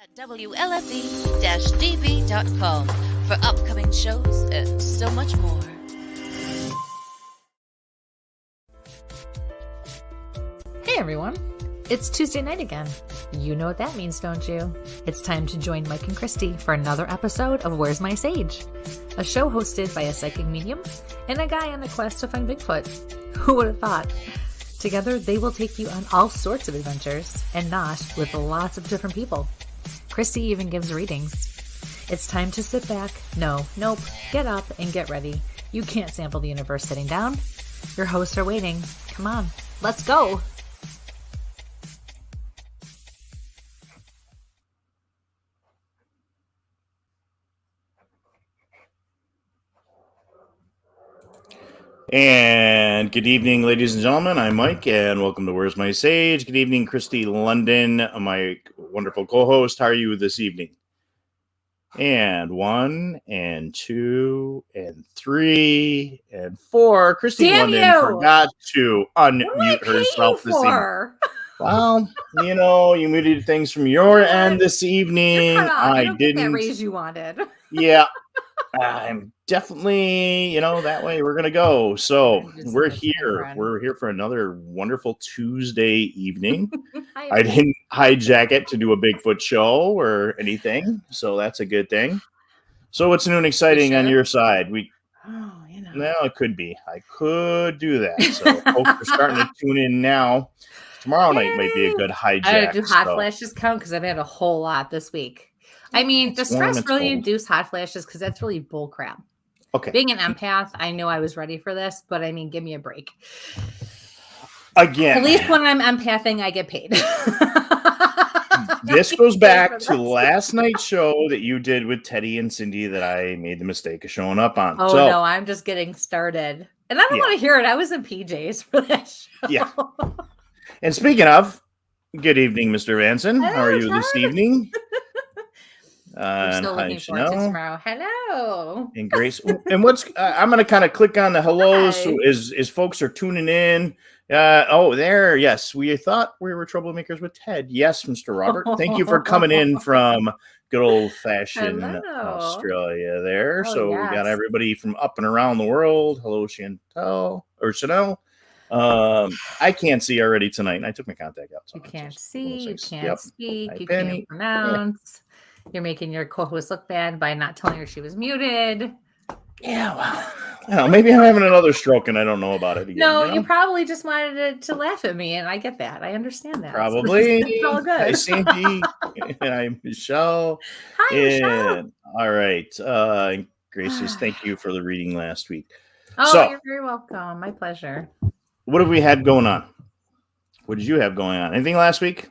at WLFE-DB.com for upcoming shows and so much more. Hey everyone, it's Tuesday night again. You know what that means, don't you? It's time to join Mike and Kristie for another episode of Where's My Sage? A show hosted by a psychic medium and a guy on a quest to find Bigfoot. Who would have thought? Together, they will take you on all sorts of adventures, and not with lots of different people. Kristie even gives readings. It's time to sit back, get up and get ready. You can't sample the universe sitting down. Your hosts are waiting. Come on, let's go! And good evening, ladies and gentlemen. I'm Mike, and welcome to Where's My Sage? Good evening, Kristie London, my wonderful co-host. How are you this evening? And 1, and 2, and 3, and 4. Kristie London forgot to unmute herself this evening. Well, you muted things from your end this evening. I didn't get that raise you wanted. Yeah. I'm definitely, that way we're going to go. So we're here. We're here for another wonderful Tuesday evening. I didn't hijack it to do a Bigfoot show or anything. So that's a good thing. So what's new and exciting on your side? No, it could be. I could do that. So folks are starting to tune in now. Tomorrow night might be a good hijack. I gotta do hot flashes count because I've had a whole lot this week. I mean, does stress really induce hot flashes? Because that's really bull crap. Okay. Being an empath, I know I was ready for this, but I mean, give me a break. Again. At least when I'm empathing, I get paid. This goes back to last night's show that you did with Teddy and Cindy that I made the mistake of showing up on. Oh, no, I'm just getting started. And I don't want to hear it. I was in PJs for that show. Yeah. And speaking of, good evening, Mr. Vanson. How are you this evening? I'm still looking forward to tomorrow. Hello. And Grace. And I'm going to kind of click on the hellos so as folks are tuning in. There. Yes. We thought we were troublemakers with Ted. Yes, Mr. Robert. Thank you for coming in from good old fashioned Australia there. We got everybody from up and around the world. Hello, Chantal or Chanel. I can't see already tonight. And I took my contact out. So you can't see, you can't speak, you can't pronounce. You're making your co-host look bad by not telling her she was muted. Yeah, well, I don't know. Maybe I'm having another stroke and I don't know about it again. No, you probably just wanted to laugh at me, and I get that. I understand that. Probably. It's all good. Hi, Sandy. And I'm Michelle. Hi, Michelle. All right. Gracious, thank you for the reading last week. Oh, you're very welcome. My pleasure. What have we had going on? What did you have going on? Anything last week?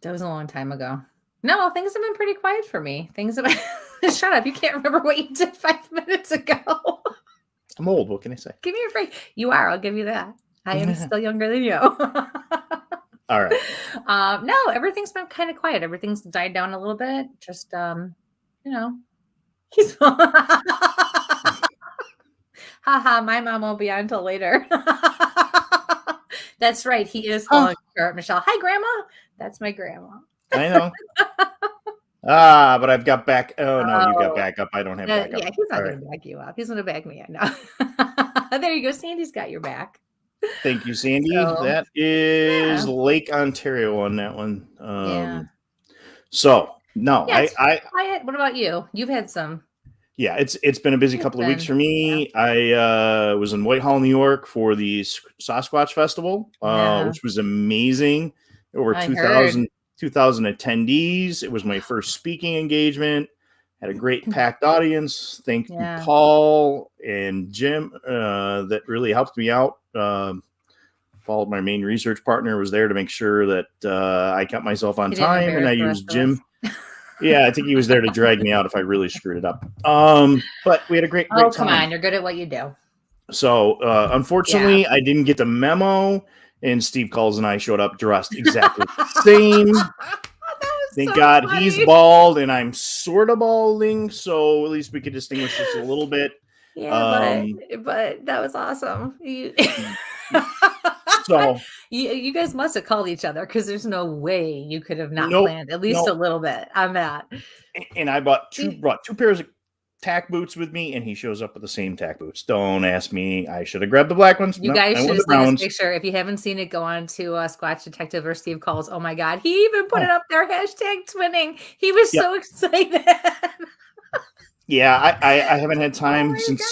That was a long time ago. No, things have been pretty quiet for me. Shut up. You can't remember what you did 5 minutes ago. I'm old. What can I say? Give me a break. You are. I'll give you that. I am still younger than you. All right. No, everything's been kind of quiet. Everything's died down a little bit. Just, he's haha, my mom won't be on until later. That's right. He is falling apart, Michelle. Hi, Grandma. That's my grandma. I know. But I've got back. Oh, no, you got back up. I don't have back up. Yeah, he's not going to back you up. He's going to back me up now. There you go. Sandy's got your back. Thank you, Sandy. That is Lake Ontario on that one. So, no. What about you? You've had some. Yeah, it's been a busy couple of weeks for me. Yeah. I was in Whitehall, New York for the Sasquatch Festival, which was amazing. Over 2,000 attendees. It was my first speaking engagement. Had a great packed audience. Thank you, Paul and Jim, that really helped me out. Paul, my main research partner, was there to make sure that I kept myself on time, and I used Jim. Yeah, I think he was there to drag me out if I really screwed it up. But we had a great time. Come on, you're good at what you do. So, unfortunately, I didn't get the memo. And Steve Culls and I showed up dressed exactly the same. Thank God he's bald and I'm sort of balding, so at least we could distinguish this a little bit. Yeah, but that was awesome. So you guys must have called each other because there's no way you could have not Nope, planned at least a little bit on that. And I brought two pairs of tack boots with me, and he shows up with the same tack boots. Don't ask me. I should have grabbed the black ones. You guys should have seen this picture. If you haven't seen it, go on to Squatch Detective or Steve Calls. Oh my God. He even put it up there, #twinning. He was so excited. Yeah, I haven't had time since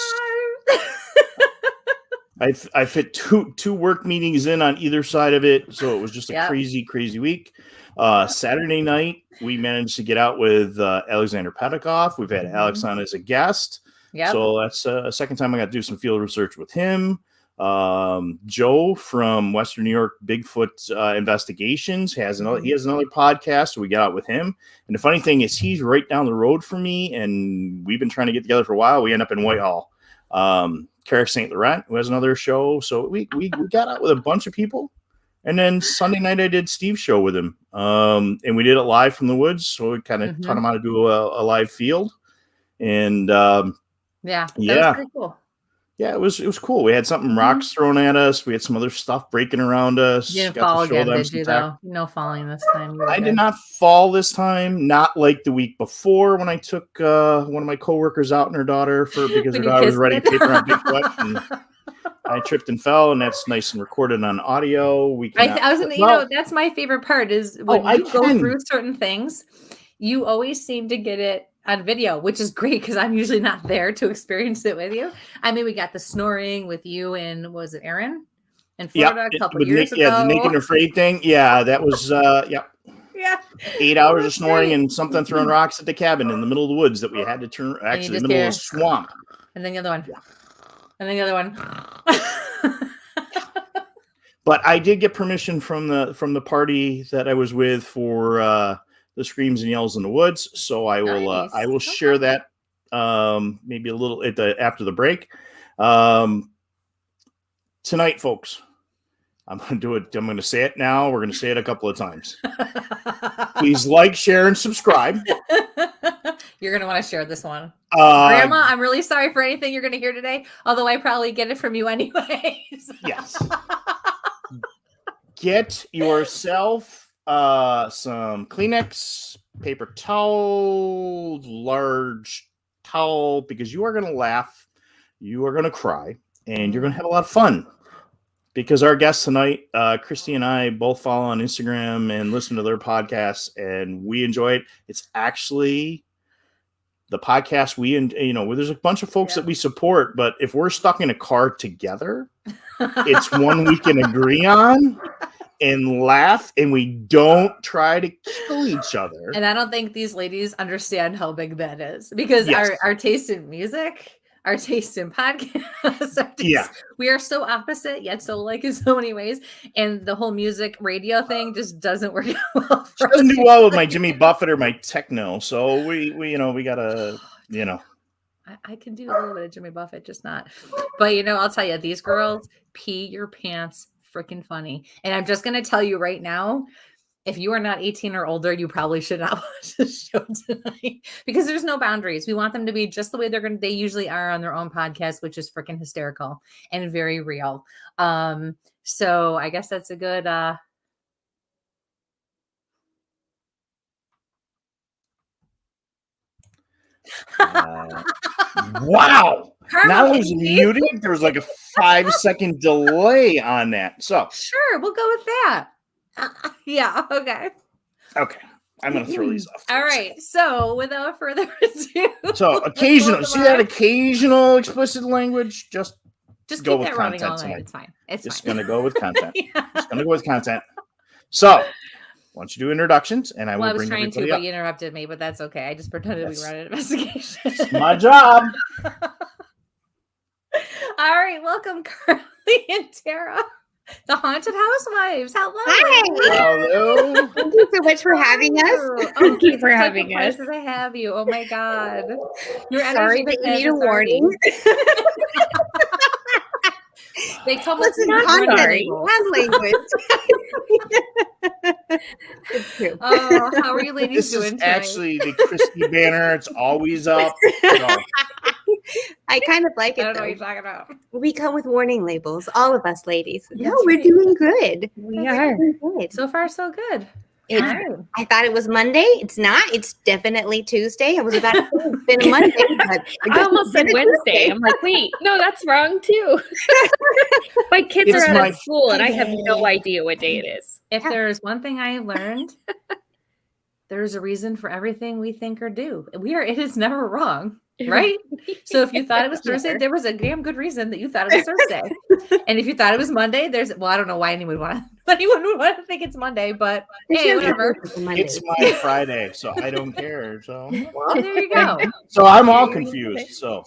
I fit two work meetings in on either side of it, so it was just a crazy week. Saturday night, we managed to get out with Alexander Petikoff. We've had Alex on as a guest. So that's a second time I got to do some field research with him. Joe from Western New York Bigfoot Investigations he has another podcast, so we got out with him. And the funny thing is he's right down the road from me, and we've been trying to get together for a while. We end up in Whitehall. Carrick St. Laurent, who has another show. So we got out with a bunch of people. And then Sunday night I did Steve's show with him. And we did it live from the woods. So we kind of taught him how to do a live field. And that was pretty cool. Yeah, it was cool. We had something rocks thrown at us. We had some other stuff breaking around us. You didn't fall again, did you, though? No falling this time. I did not fall this time. Not like the week before when I took one of my coworkers out and her daughter because her daughter was writing paper on Bigfoot. And I tripped and fell, and that's nice and recorded on audio. That's my favorite part is when you go through certain things, you always seem to get it on video, which is great because I'm usually not there to experience it with you. I mean, we got the snoring with you and was it Aaron in Florida a couple years ago? Yeah, the naked and afraid thing. Yeah, that was 8 hours of snoring and something throwing rocks at the cabin in the middle of the woods that we had to turn actually in the middle of a swamp. And then the other one. Yeah. And then the other one. But I did get permission from the party that I was with for the screams and yells in the woods, so I will share that maybe a little after the break. Tonight, folks, I'm going to do it. I'm going to say it now. We're going to say it a couple of times. Please like, share, and subscribe. You're going to want to share this one. Grandma, I'm really sorry for anything you're going to hear today, although I probably get it from you anyways. Yes. Get yourself some Kleenex, paper towel, large towel, because you are going to laugh, you are going to cry, and you're going to have a lot of fun. Because our guests tonight, Kristie and I both follow on Instagram and listen to their podcasts, and we enjoy it. It's actually the podcast there's a bunch of folks that we support, but if we're stuck in a car together, it's one we can agree on and laugh, and we don't try to kill each other. And I don't think these ladies understand how big that is, because our taste in music, our taste in podcasts, we are so opposite yet so like in so many ways. And the whole music radio thing just doesn't work out well. It doesn't do well with my Jimmy Buffett or my techno. So we gotta, I can do a little bit of Jimmy Buffett, just not. But I'll tell you, these girls pee your pants freaking funny. And I'm just gonna tell you right now, if you are not 18 or older, you probably should not watch the show tonight, because there's no boundaries. We want them to be just the way they usually are on their own podcast, which is freaking hysterical and very real. So I guess that's a good wow. Now I was muted. There was like a 5-second delay on that. So sure, we'll go with that. Yeah. Okay. I'm going to throw these off. All right. So without further ado. So occasional explicit language. Just go with content tonight. It's fine. It's just going to go with content. Just going to go with content. So why don't you do introductions, and I will bring everybody up. I was trying to, but you interrupted me, but that's okay. I just pretended we were on an investigation. It's my job. All right. Welcome, Karly and Tera. The Haunted Housewives. Hello. Hi. Hello. Thank you so much for having us. Thank you for having us. Nice to have you. Oh my God. Sorry that you need a warning. They come with language. How are you ladies doing tonight? Actually the Kristie banner. It's always up. So. I kind of like I it, don't know though. what you're talking about. We come with warning labels, all of us ladies. No, That's we're right. doing good. We are. Doing good. So far, so good. It's, All right. I thought it was Monday. It's not. It's definitely Tuesday. I was about to say it's been a Monday. But I almost said it's Wednesday. Tuesday. I'm like, wait, no, that's wrong too. My kids It's are out my- of school and I have no idea what day it is. If there's one thing I have learned, there's a reason for everything we think or do. It is never wrong, right? So if you thought it was Thursday, there was a damn good reason that you thought it was Thursday. And if you thought it was Monday, I don't know why anyone would want to think it's Monday, but hey, whatever. It's my Friday, so I don't care. So Well, there you go. so I'm all confused. So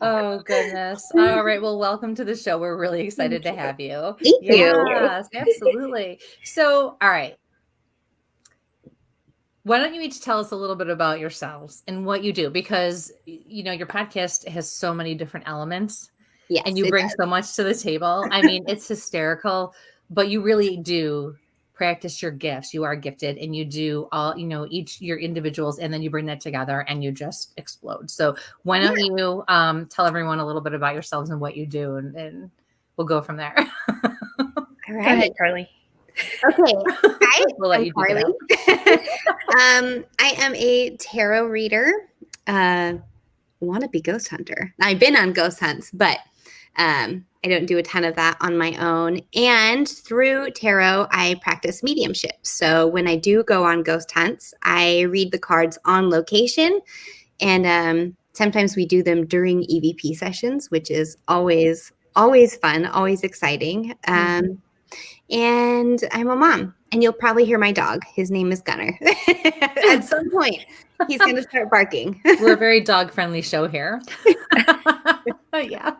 Oh goodness. All right. Well, welcome to the show. We're really excited to have you. Thank you. Yes, absolutely. So, all right. Why don't you each tell us a little bit about yourselves and what you do? Because your podcast has so many different elements. Yes, And you it bring does. so much to the table. I mean, it's hysterical, but you really do practice your gifts. You are gifted and you do all, each your individuals, and then you bring that together and you just explode. So why don't you tell everyone a little bit about yourselves and what you do, and we'll go from there. All Go right. ahead, Carly. Okay. Hi, We'll let I'm you pick it Carly. I am a tarot reader, wannabe ghost hunter. I've been on ghost hunts, but I don't do a ton of that on my own. And through tarot, I practice mediumship. So when I do go on ghost hunts, I read the cards on location. And sometimes we do them during EVP sessions, which is always fun, always exciting. And I'm a mom, and you'll probably hear my dog. His name is Gunner. At some point, he's going to start barking. We're a very dog-friendly show here. Yeah.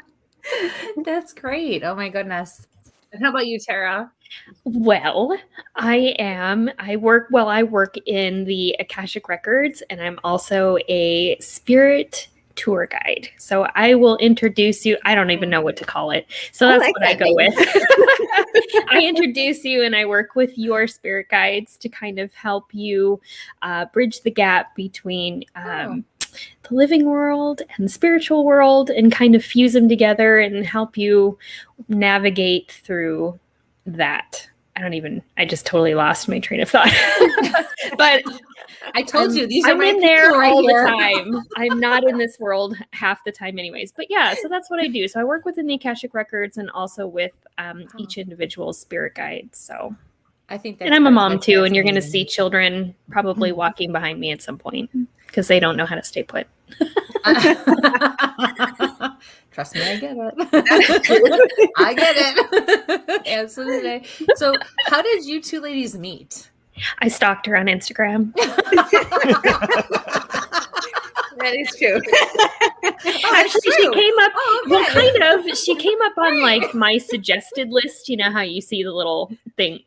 That's great. Oh my goodness. And how about you, Tera? Well, I work in the Akashic Records, and I'm also a spirit tour guide. So I will introduce you. I don't even know what to call it. So that's like what I that go name. with. I introduce you and I work with your spirit guides to kind of help you bridge the gap between the living world and the spiritual world, and kind of fuse them together and help you navigate through that. I just totally lost my train of thought. But I told you these are I'm my in there people right all here. the time. I'm not in this world half the time anyways. But yeah, so that's what I do. So I work within the Akashic Records and also with each individual spirit guide. So, I think that's and I'm a mom that's too, and you're going to fascinating. see children probably walking behind me at some point because they don't know how to stay put. Trust me, I get it. I get it. Absolutely. So, how did you two ladies meet? I stalked her on Instagram. That is true. Actually, she came up. Oh, okay. Well, kind of. She came up on like my suggested list. You know how you see the little thing,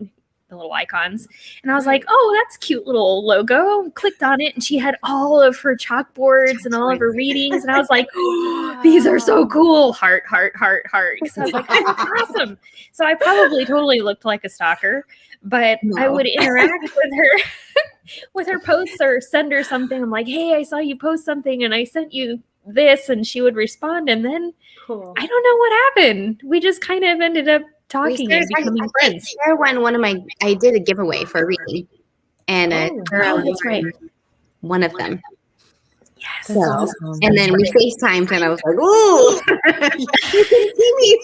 the little icons, and I was like, "Oh, that's cute little logo." Clicked on it, and she had all of her chalkboards and all of her readings, and I was like, oh, "These are so cool!" Heart, heart, heart, heart. Because I was like, "Oh, that's awesome." So I probably totally looked like a stalker, but I would interact with her. With her posts or send her something. I'm like, hey, I saw you post something and I sent you this, and she would respond. And then Cool. I don't know what happened. We just kind of ended up talking and becoming friends. Tara won I did a giveaway for a reading. And Tara that's won right. one of them. Yes. That's So, awesome. and then we FaceTimed and I was like, ooh, you can see me.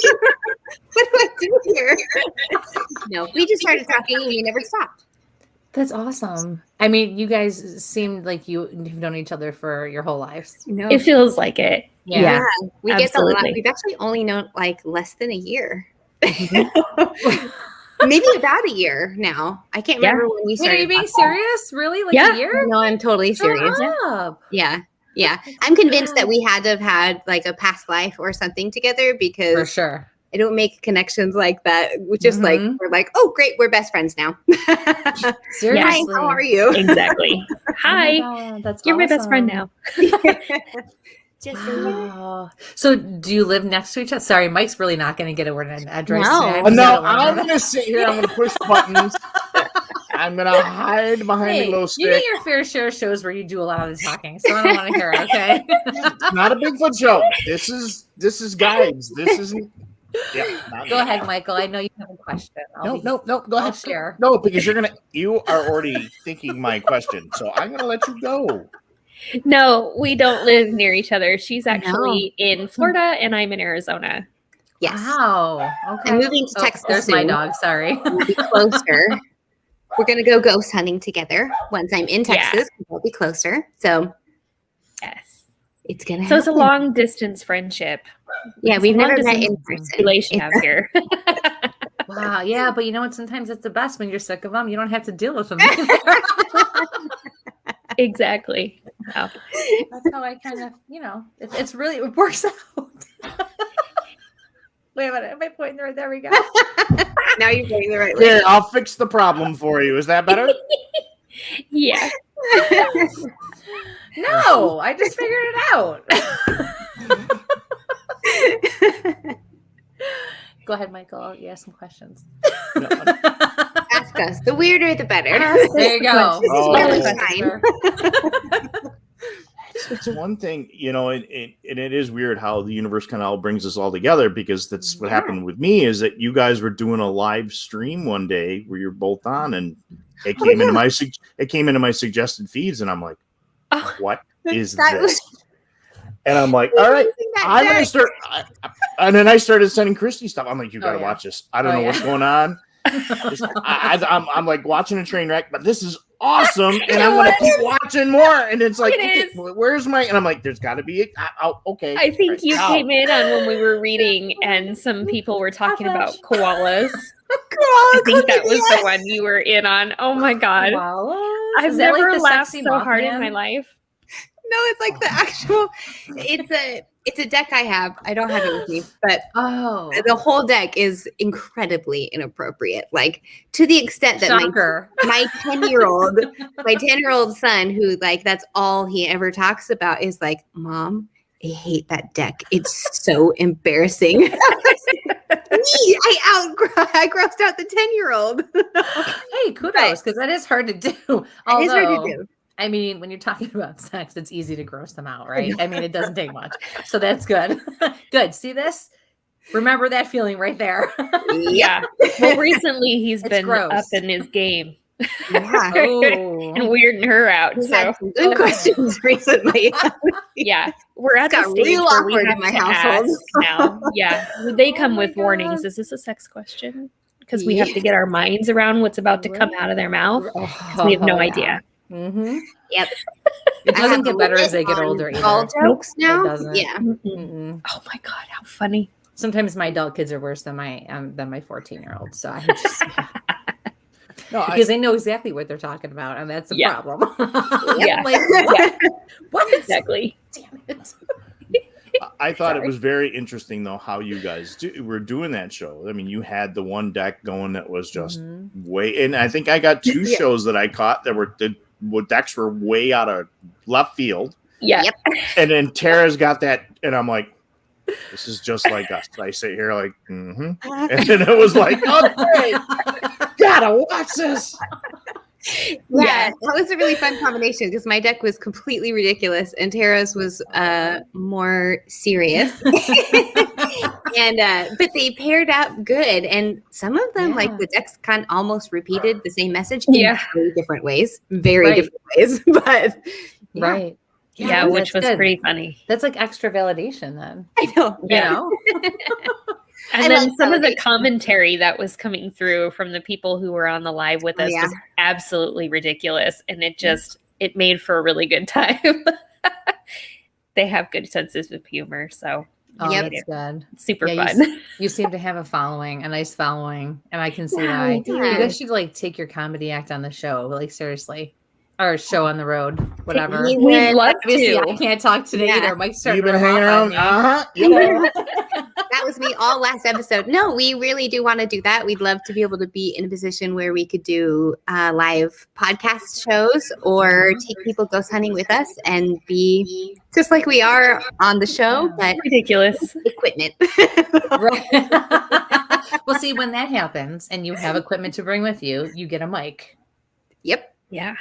What do I do here? No, we just started talking and we never stopped. That's awesome. I mean, you guys seemed like you've known each other for your whole lives. No. It feels like it. Yeah. We get a lot. absolutely. We've actually only known like less than a year. Mm-hmm. Maybe about a year now. I can't remember when we Wait, started. are you being talking. serious? Really? Like Yeah. a year? No, I'm totally serious. Shut up. Yeah. Yeah. I'm convinced that we had to have had like a past life or something together For because sure. I don't make connections like that. Which is like, Mhm. we're like, oh, great. We're best friends now. Seriously. Hi, how are you? Exactly. Hi. Oh, that's You're my best friend awesome. now. Just Wow. So do you live next to each other? Sorry, Mike's really not going to get a word in edgewise. No. today. No, just I'm gonna going to sit here. I'm going to push buttons. I'm gonna hide behind the glow stick. You get your fair share of shows where you do a lot of the talking, so I don't want to hear it. Okay. It's not a Bigfoot show. This is guides. This isn't. Yeah. Go ahead, Michael. I know you have a question. No. Go I'll ahead. share. No, because you are already thinking my question, so I'm gonna let you go. No, we don't live near each other. She's actually in Florida and I'm in Arizona. Yes. Wow. Okay. I'm moving to Texas. There's my soon. dog. Sorry. We'll be closer. We're gonna go ghost hunting together once I'm in Texas. We'll be closer. So Yes. it's gonna. So it's a happen. long distance friendship. Yeah, It's we've a never long met in distance person. relationship here. Wow. Yeah, but you know what? Sometimes it's the best when you're sick of them. You don't have to deal with them. Exactly. Oh. That's how I kind of, it's really, it works out. Wait a minute. Am I pointing the right? There we go. Now you're going the right way. Here, I'll fix the problem for you. Is that better? Yeah. No, I just figured it out. Go ahead, Michael. You ask some questions. Ask us. The weirder, the better. There you go. Oh. Fine. It's one thing, and it is weird how the universe kind of all brings us all together, because that's what happened with me, is that you guys were doing a live stream one day where you're both on, and it came into my suggested feeds, and I'm like, what is this? And I'm like, all right, I'm gonna start. And then I started sending Kristie stuff. I'm like, you gotta watch this. I don't know what's going on. I'm like watching a train wreck, but this is awesome, and I'm gonna keep watching more. And it's like, where's my? And I'm like, there's got to be. Okay. I think you came in on when we were reading, and some people were talking about koalas. I think that was the one you were in on. Oh my god! Koalas? I've never laughed so hard in my life. No, it's like the actual. It's a deck I have. I don't have it with me, but the whole deck is incredibly inappropriate. Like, to the extent that my 10-year-old son, who that's all he ever talks about, is like, Mom, I hate that deck. It's so embarrassing. I grossed out the 10-year-old. Hey, kudos, because that is hard to do. It is hard to do. I mean, when you're talking about sex, it's easy to gross them out, right? I mean, it doesn't take much. So that's good. Good. See this? Remember that feeling right there. Yeah. Well, recently he's been gross. up in his game. Yeah. And weirding her out. We've So had some good questions recently. yeah, we're at the got stage real where we awkward have in my to household. ask now. Yeah, they come with God. warnings. Is this a sex question? Because we have to get our minds around what's about to come out of their mouth. We have no idea. Mm-hmm. Yep. It doesn't get better as they get older either. All jokes now. It doesn't. Yeah. Mm-mm. Oh my god, how funny! Sometimes my adult kids are worse than my 14-year-old. So I just because they know exactly what they're talking about, and that's the problem. Yeah. What exactly? Damn it. I thought it was very interesting, though, how you guys were doing that show. I mean, you had the one deck going that was just way, and I think I got two shows that I caught that were the decks were way out of left field. Yeah. Yep. And then Tera's got that, and I'm like, this is just like us. I sit here like, and then it was like, okay, gotta watch this. Yeah, that was a really fun combination because my deck was completely ridiculous and Tera's was more serious. And but they paired out good, and some of them like the decks kind of almost repeated the same message in very different ways, different ways. But Right. Yeah, which was pretty funny. That's like extra validation then. I know. You know? And then some of the commentary that was coming through from the people who were on the live with us was absolutely ridiculous. And it made for a really good time. They have good senses of humor. So that's good. It's super fun. You seem to have a following, a nice following. And I can see why. You guys should like take your comedy act on the show. Like seriously. Or show on the road, whatever. We'd love to. I can't talk today either. Mike's starting You've been hanging around. That was me all last episode. No, we really do want to do that. We'd love to be able to be in a position where we could do live podcast shows or take people ghost hunting with us and be just like we are on the show, but ridiculous equipment. Well, see, when that happens and you have equipment to bring with you, you get a mic. Yep. Yeah.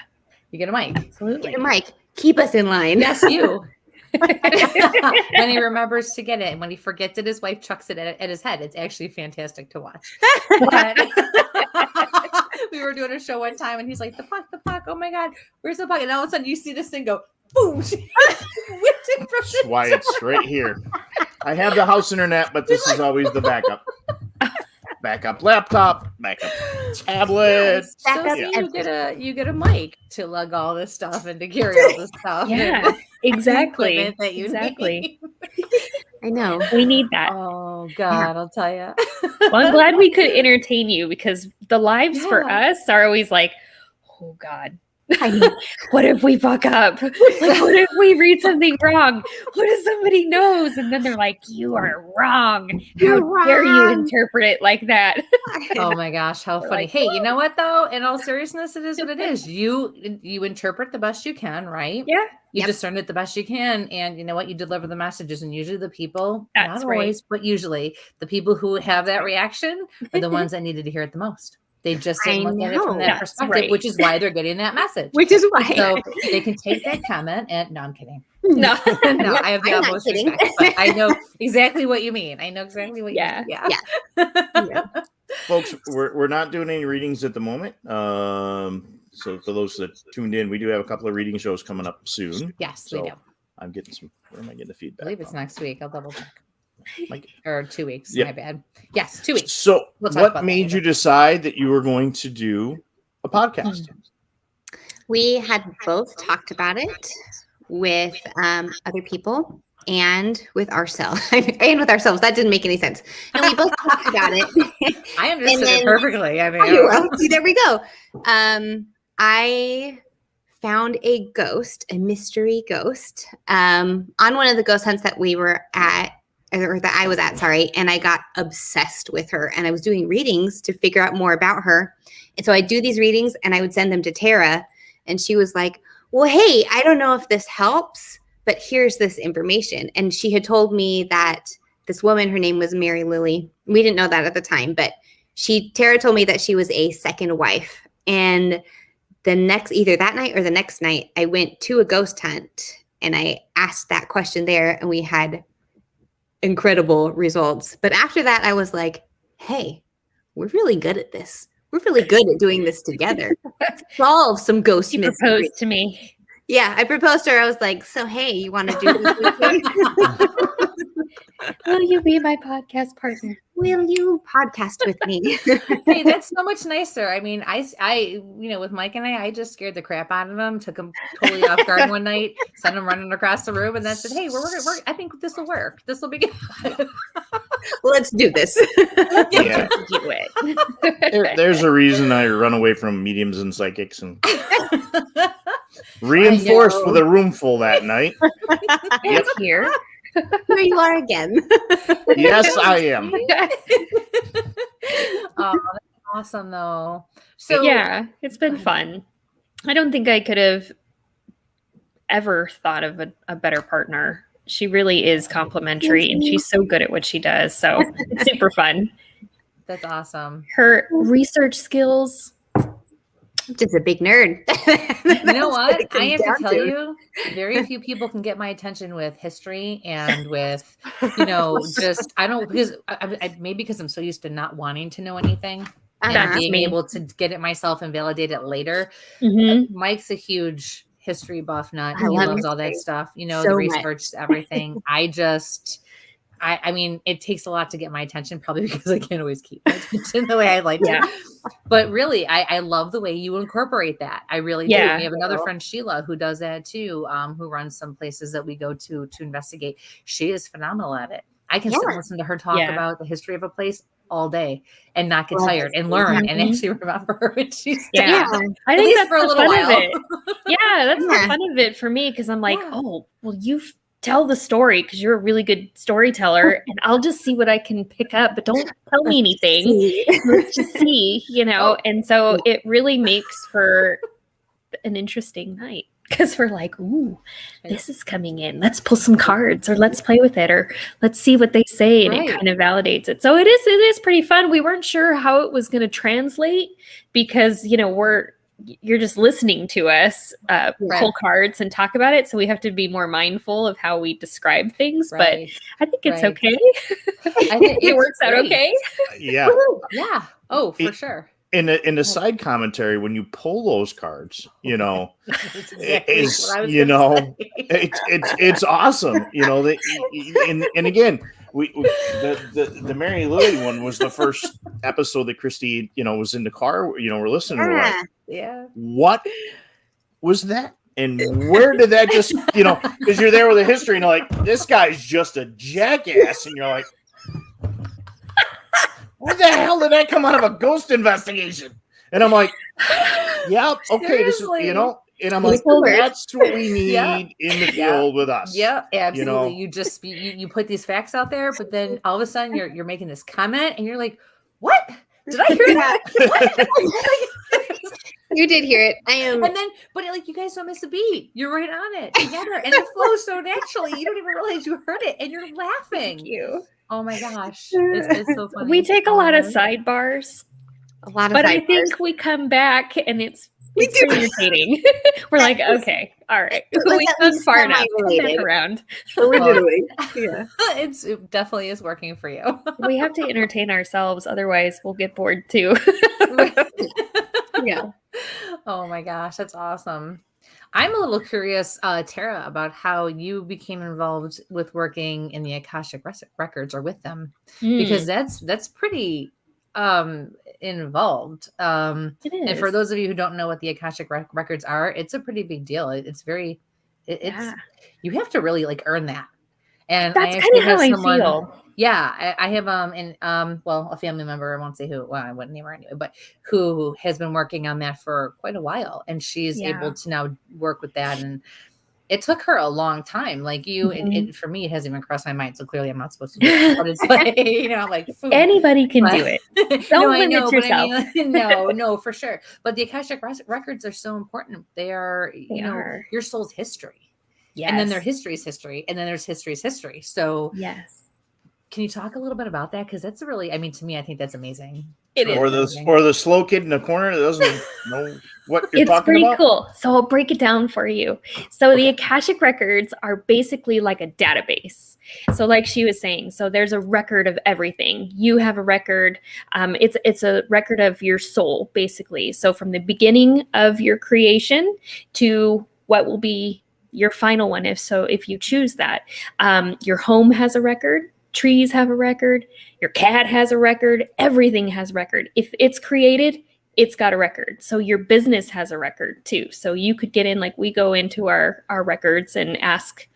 You get a mic. Absolutely. Get a mic. Keep us in line. Yes, you. When he remembers to get it, and when he forgets it, his wife chucks it at his head. It's actually fantastic to watch. But we were doing a show one time, and he's like, the puck, oh my God, where's the puck? And all of a sudden you see this thing go, boom. She whipped it from That's why it's right here. I have the house internet, but this is always the backup. Backup laptop, backup tablet. So you get a mic to lug all this stuff and to carry all this stuff. Yeah, exactly. That you Exactly. need. I know. We need that. Oh God, I'll tell you. Well, I'm glad we could entertain you because the lives for us are always like, oh God, what if we fuck up? Like, what if we read something wrong? What if somebody knows? And then they're like, you are wrong. How dare you interpret it like that? Oh my gosh, how funny. like, Hey, you know what though? In all seriousness, it is what it is. You interpret the best you can, right? Yeah. You discern it the best you can. And you know what? You deliver the messages. And usually the people, That's not always, but usually the people who have that reaction are the ones that needed to hear it the most. They just didn't look at it from that perspective, which is why they're getting that message. Which is why. So they can take that comment and no, I'm kidding. No, No, I have the utmost respect. But I know exactly what you mean. I know exactly what you mean. Yeah. Folks, we're not doing any readings at the moment. So for those that tuned in, we do have a couple of reading shows coming up soon. Yes, so we do. I'm getting some. Where am I getting the feedback? I believe it's next week. I'll double check. Mike? Or 2 weeks. Yeah. My bad. Yes, 2 weeks. So We'll talk what about made that you decide that you were going to do a podcast? We had both talked about it with other people and with ourselves. And with ourselves. That didn't make any sense. And we both talked about it. I understood it perfectly. I mean, See, there we go. I found a ghost, a mystery ghost, on one of the ghost hunts that we were at, or that I was at, sorry, and I got obsessed with her. And I was doing readings to figure out more about her. And so I do these readings and I would send them to Tera. And she was like, well, hey, I don't know if this helps, but here's this information. And she had told me that this woman, her name was Mary Lily. We didn't know that at the time, but Tera told me that she was a second wife. And either that night or the next night, I went to a ghost hunt and I asked that question there and we had incredible results. But after that, I was like, hey, we're really good at this. We're really good at doing this together. Solve some ghost mysteries. Proposed to me. Yeah, I proposed to her. I was like, so, hey, you want to do this with me? Will you be my podcast partner? Will you podcast with me? Hey, that's so much nicer. I mean, I with Mike and I just scared the crap out of him, took him totally off guard one night, sent him running across the room, and then said, hey, we're I think this will work. This will be good. Let's do this. Yeah. Do it. There's a reason I run away from mediums and psychics and reinforced with a room full that night. Yep. Here. Here you are again. Yes, I am. Oh, that's awesome though. So yeah, it's been fun. I don't think I could have ever thought of a better partner. She really is complimentary and she's so good at what she does. So it's super fun. That's awesome. Her research skills. I'm just a big nerd. You know what? I have to tell you, very few people can get my attention with history and with, just, I don't, because maybe because I'm so used to not wanting to know anything and being able to get it myself and validate it later. Mm-hmm. Mike's a huge history buff nut. He love loves history all that stuff, so the research, everything. I mean, it takes a lot to get my attention, probably because I can't always keep my attention the way I'd like to. But really, I love the way you incorporate that. I really do. We have another friend, Sheila, who does that too, who runs some places that we go to investigate. She is phenomenal at it. I can sit and listen to her talk about the history of a place all day and not get tired and learn and actually remember what she's doing. I think that's for a the little fun while. of it. Yeah, that's the fun of it for me because I'm like, oh, well, you've tell the story because you're a really good storyteller and I'll just see what I can pick up, but don't tell me anything. Let's just see, and so it really makes for an interesting night because we're like, ooh, this is coming in. Let's pull some cards or let's play with it or let's see what they say. And it kind of validates it. So it is pretty fun. We weren't sure how it was going to translate because, we're you're just listening to us pull cards and talk about it. So we have to be more mindful of how we describe things. Right. But I think it's okay. I think it works out okay. Yeah. Yeah. Oh, for sure. In the side commentary, when you pull those cards, you know, it's awesome. You know, and again, the Mary Lily one was the first episode that Kristie, you know, was in the car. You know, we're listening. We're like, what was that? And where did that just, you know, because you're there with a history and you're like, this guy's just a jackass, and you're like, where the hell did that come out of a ghost investigation? And I'm like, yeah, okay, this is, you know, and I'm like, that's what we need in the field with us. Yeah, absolutely. You know? You just you put these facts out there, but then all of a sudden you're making this comment, and you're like, what? Did I hear that? You did hear it. I am. And then, but like, you guys don't miss a beat. You're right on it together, and it flows so naturally. You don't even realize you heard it, and you're laughing. Thank you. Oh my gosh, it's so funny. We take a lot of sidebars, but I think we come back and it's irritating. We're like, okay, all right, we've gone far enough. Back around. Originally, yeah, it definitely is working for you. We have to entertain ourselves, otherwise we'll get bored too. Yeah. Oh my gosh, that's awesome. I'm a little curious, Tera, about how you became involved with working in the Akashic Records or with them, because that's pretty involved. It is. And for those of you who don't know what the Akashic Records are, it's a pretty big deal. It's very, you have to really like earn that. And that's kind of how I feel. Yeah, I have a family member, I won't say who, well, I wouldn't name her anyway, but who has been working on that for quite a while, and she's able to now work with that. And it took her a long time, like you. It for me, it hasn't even crossed my mind. So clearly, I'm not supposed to do it. But it's like, you know, like anybody can do it. Don't limit yourself. No, for sure. But the Akashic Records are so important. They are, you know, your soul's history. Yes. And then their history's history, and then there's history's history. So yes. Can you talk a little bit about that? Because that's really, I mean, to me, I think that's amazing. It is. Or the slow kid in the corner that doesn't know what you're talking about. It's pretty cool. So I'll break it down for you. So the Akashic Records are basically like a database. So like she was saying, so there's a record of everything. You have a record. It's a record of your soul, basically. So from the beginning of your creation to what will be your final one, if you choose that. Your home has a record. Trees have a record. Your cat has a record. Everything has a record. If it's created, it's got a record. So your business has a record too. So you could get in, like we go into our records and ask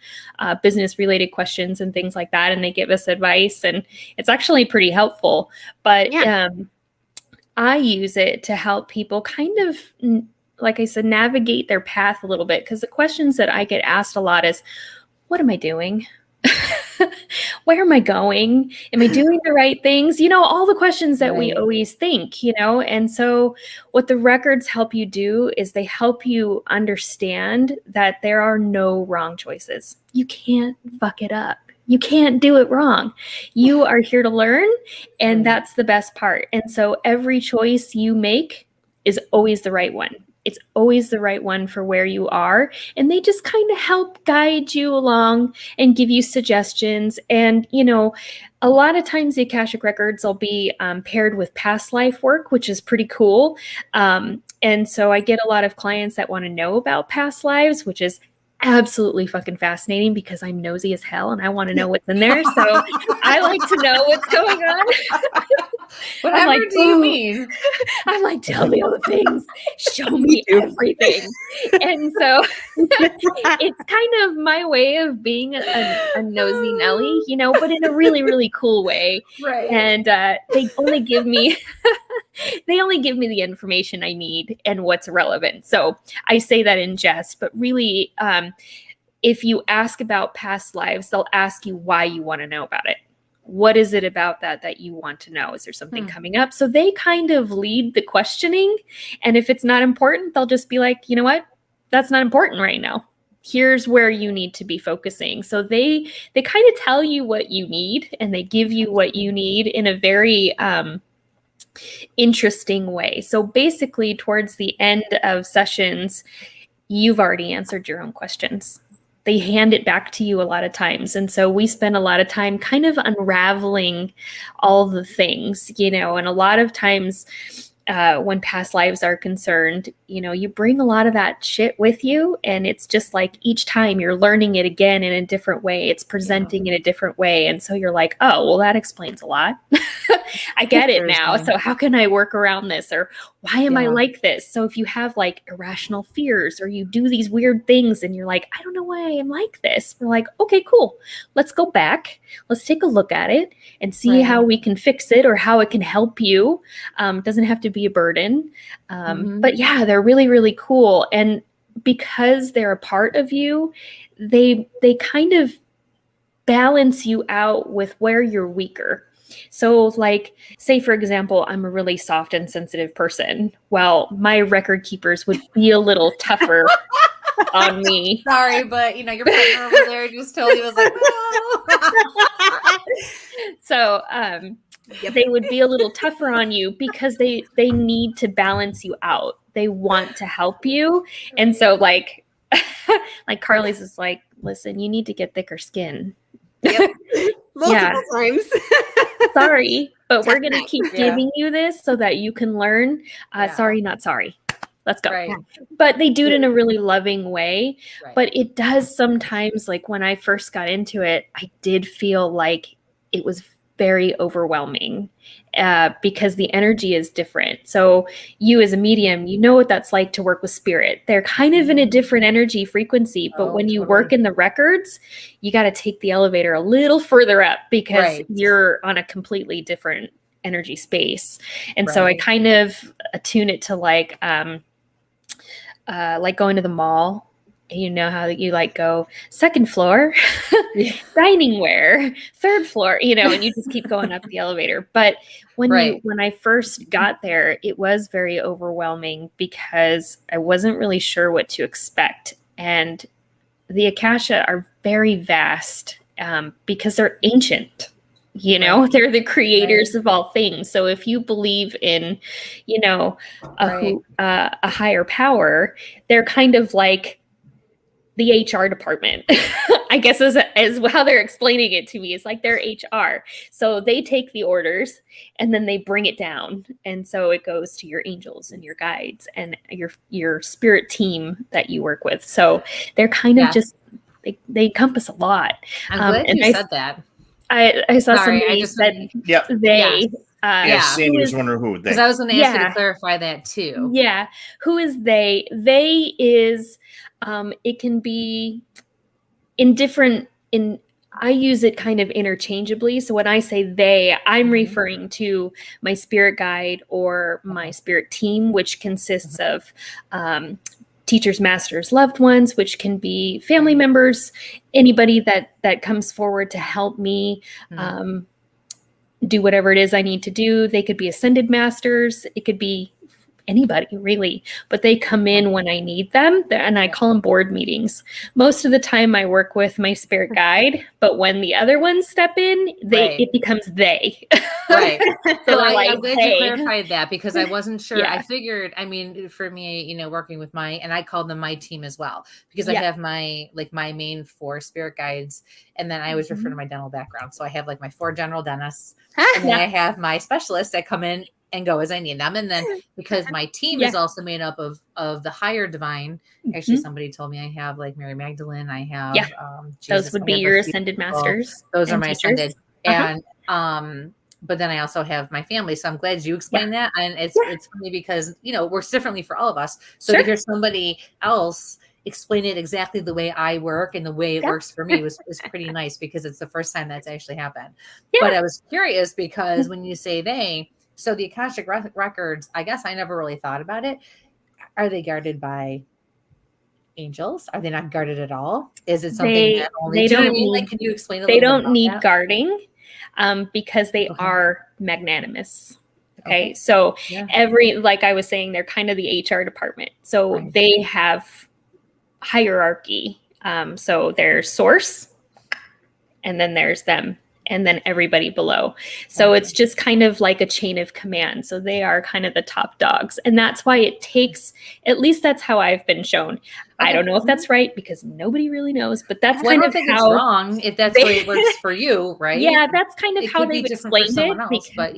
business related questions and things like that. And they give us advice, and it's actually pretty helpful. But I use it to help people kind of, like I said, navigate their path a little bit. Because the questions that I get asked a lot is, what am I doing? Where am I going? Am I doing the right things? You know, all the questions that we always think, you know. And so what the records help you do is they help you understand that there are no wrong choices. You can't fuck it up. You can't do it wrong. You are here to learn, and that's the best part. And so every choice you make is always the right one. It's always the right one for where you are. And they just kind of help guide you along and give you suggestions. And, you know, a lot of times the Akashic Records will be paired with past life work, which is pretty cool. And so I get a lot of clients that want to know about past lives, which is absolutely fucking fascinating because I'm nosy as hell and I want to know what's in there. So I like to know what's going on. Whatever do you mean? I'm like, tell me all the things. Show me everything. And so it's kind of my way of being a nosy Nelly, you know, but in a really, really cool way. Right. And they only give me the information I need and what's relevant. So I say that in jest, but really, if you ask about past lives, they'll ask you why you want to know about it. What is it about that you want to know? Is there something coming up? So they kind of lead the questioning. And if it's not important, they'll just be like, you know what? That's not important right now. Here's where you need to be focusing. So they kind of tell you what you need, and they give you what you need in a very interesting way. So basically, towards the end of sessions, you've already answered your own questions. They hand it back to you a lot of times. And so we spend a lot of time kind of unraveling all the things, and a lot of times when past lives are concerned, you bring a lot of that shit with you. And it's just like each time you're learning it again in a different way. It's presenting in a different way. And so you're like, oh, well, that explains a lot. I get it now. So how can I work around this? Or why am I like this? So if you have like irrational fears or you do these weird things and you're like, I don't know why I am like this. We're like, okay, cool. Let's go back. Let's take a look at it and see how we can fix it or how it can help you. It doesn't have to be a burden. But yeah, they're really, really cool. And because they're a part of you, they kind of balance you out with where you're weaker. So like, say, for example, I'm a really soft and sensitive person. Well, my record keepers would be a little tougher on me. Sorry, but your partner over there just totally was like, oh. So they would be a little tougher on you because they need to balance you out. They want to help you. And so like Carly's is like, listen, you need to get thicker skin. Yep. Multiple times. Sorry, but we're going to keep giving you this so that you can learn. Sorry, not sorry. Let's go. Right. But they do it in a really loving way. Right. But it does sometimes, like when I first got into it, I did feel like it was very overwhelming because the energy is different. So you as a medium, you know what that's like to work with spirit. They're kind of in a different energy frequency, but when you work in the records, you got to take the elevator a little further up because you're on a completely different energy space. And so I kind of attune it to like going to the mall. You know how you like go second floor, dining ware, third floor, and you just keep going up the elevator. But when I first got there, it was very overwhelming because I wasn't really sure what to expect. And the Akasha are very vast because they're ancient. They're the creators of all things. So if you believe in, a higher power, they're kind of like the HR department, I guess is how they're explaining it to me. It's like they're HR. So they take the orders and then they bring it down. And so it goes to your angels and your guides and your spirit team that you work with. So they're kind of just, they encompass a lot. I'm glad you said that. I saw somebody said they. Sandy was wondering who they. Because I was going to ask you to clarify that too. Yeah. Who is they? They is, it can be I use it kind of interchangeably. So when I say they, I'm referring to my spirit guide or my spirit team, which consists of teachers, masters, loved ones, which can be family members, anybody that comes forward to help me do whatever it is I need to do. They could be ascended masters. It could be anybody really, but they come in when I need them, and I call them board meetings. Most of the time I work with my spirit guide, but when the other ones step in, it becomes they. Right. So I'm glad you clarified that because I wasn't sure. Yeah. I figured, for me, working with and I call them my team as well, because I have my main 4 spirit guides, and then I always refer to my dental background. So I have my 4 general dentists, and then I have my specialists that come in and go as I need them. And then because my team is also made up of the higher divine, actually somebody told me I have Mary Magdalene, I have Jesus, those would be your ascended masters. Those are my ascended. And but then I also have my family. So I'm glad you explained that. And it's funny because, works differently for all of us. So to hear somebody else explain it exactly the way I work and the way it works for me was pretty nice, because it's the first time that's actually happened. Yeah. But I was curious because when you say so the Akashic Records, I guess I never really thought about it. Are they guarded by angels? Are they not guarded at all? Is it something that only can you explain a little bit? They don't need guarding because they are magnanimous. Okay. So like I was saying, they're kind of the HR department. So they have hierarchy. So there's source, and then there's them. and then everybody below. So it's just kind of like a chain of command. So they are kind of the top dogs. And that's why it takes, at least that's how I've been shown. I don't know if that's right because nobody really knows, but that's kind of it's wrong if that's the way it works for you, right? Yeah, that's kind of it how they've explained it. Else, but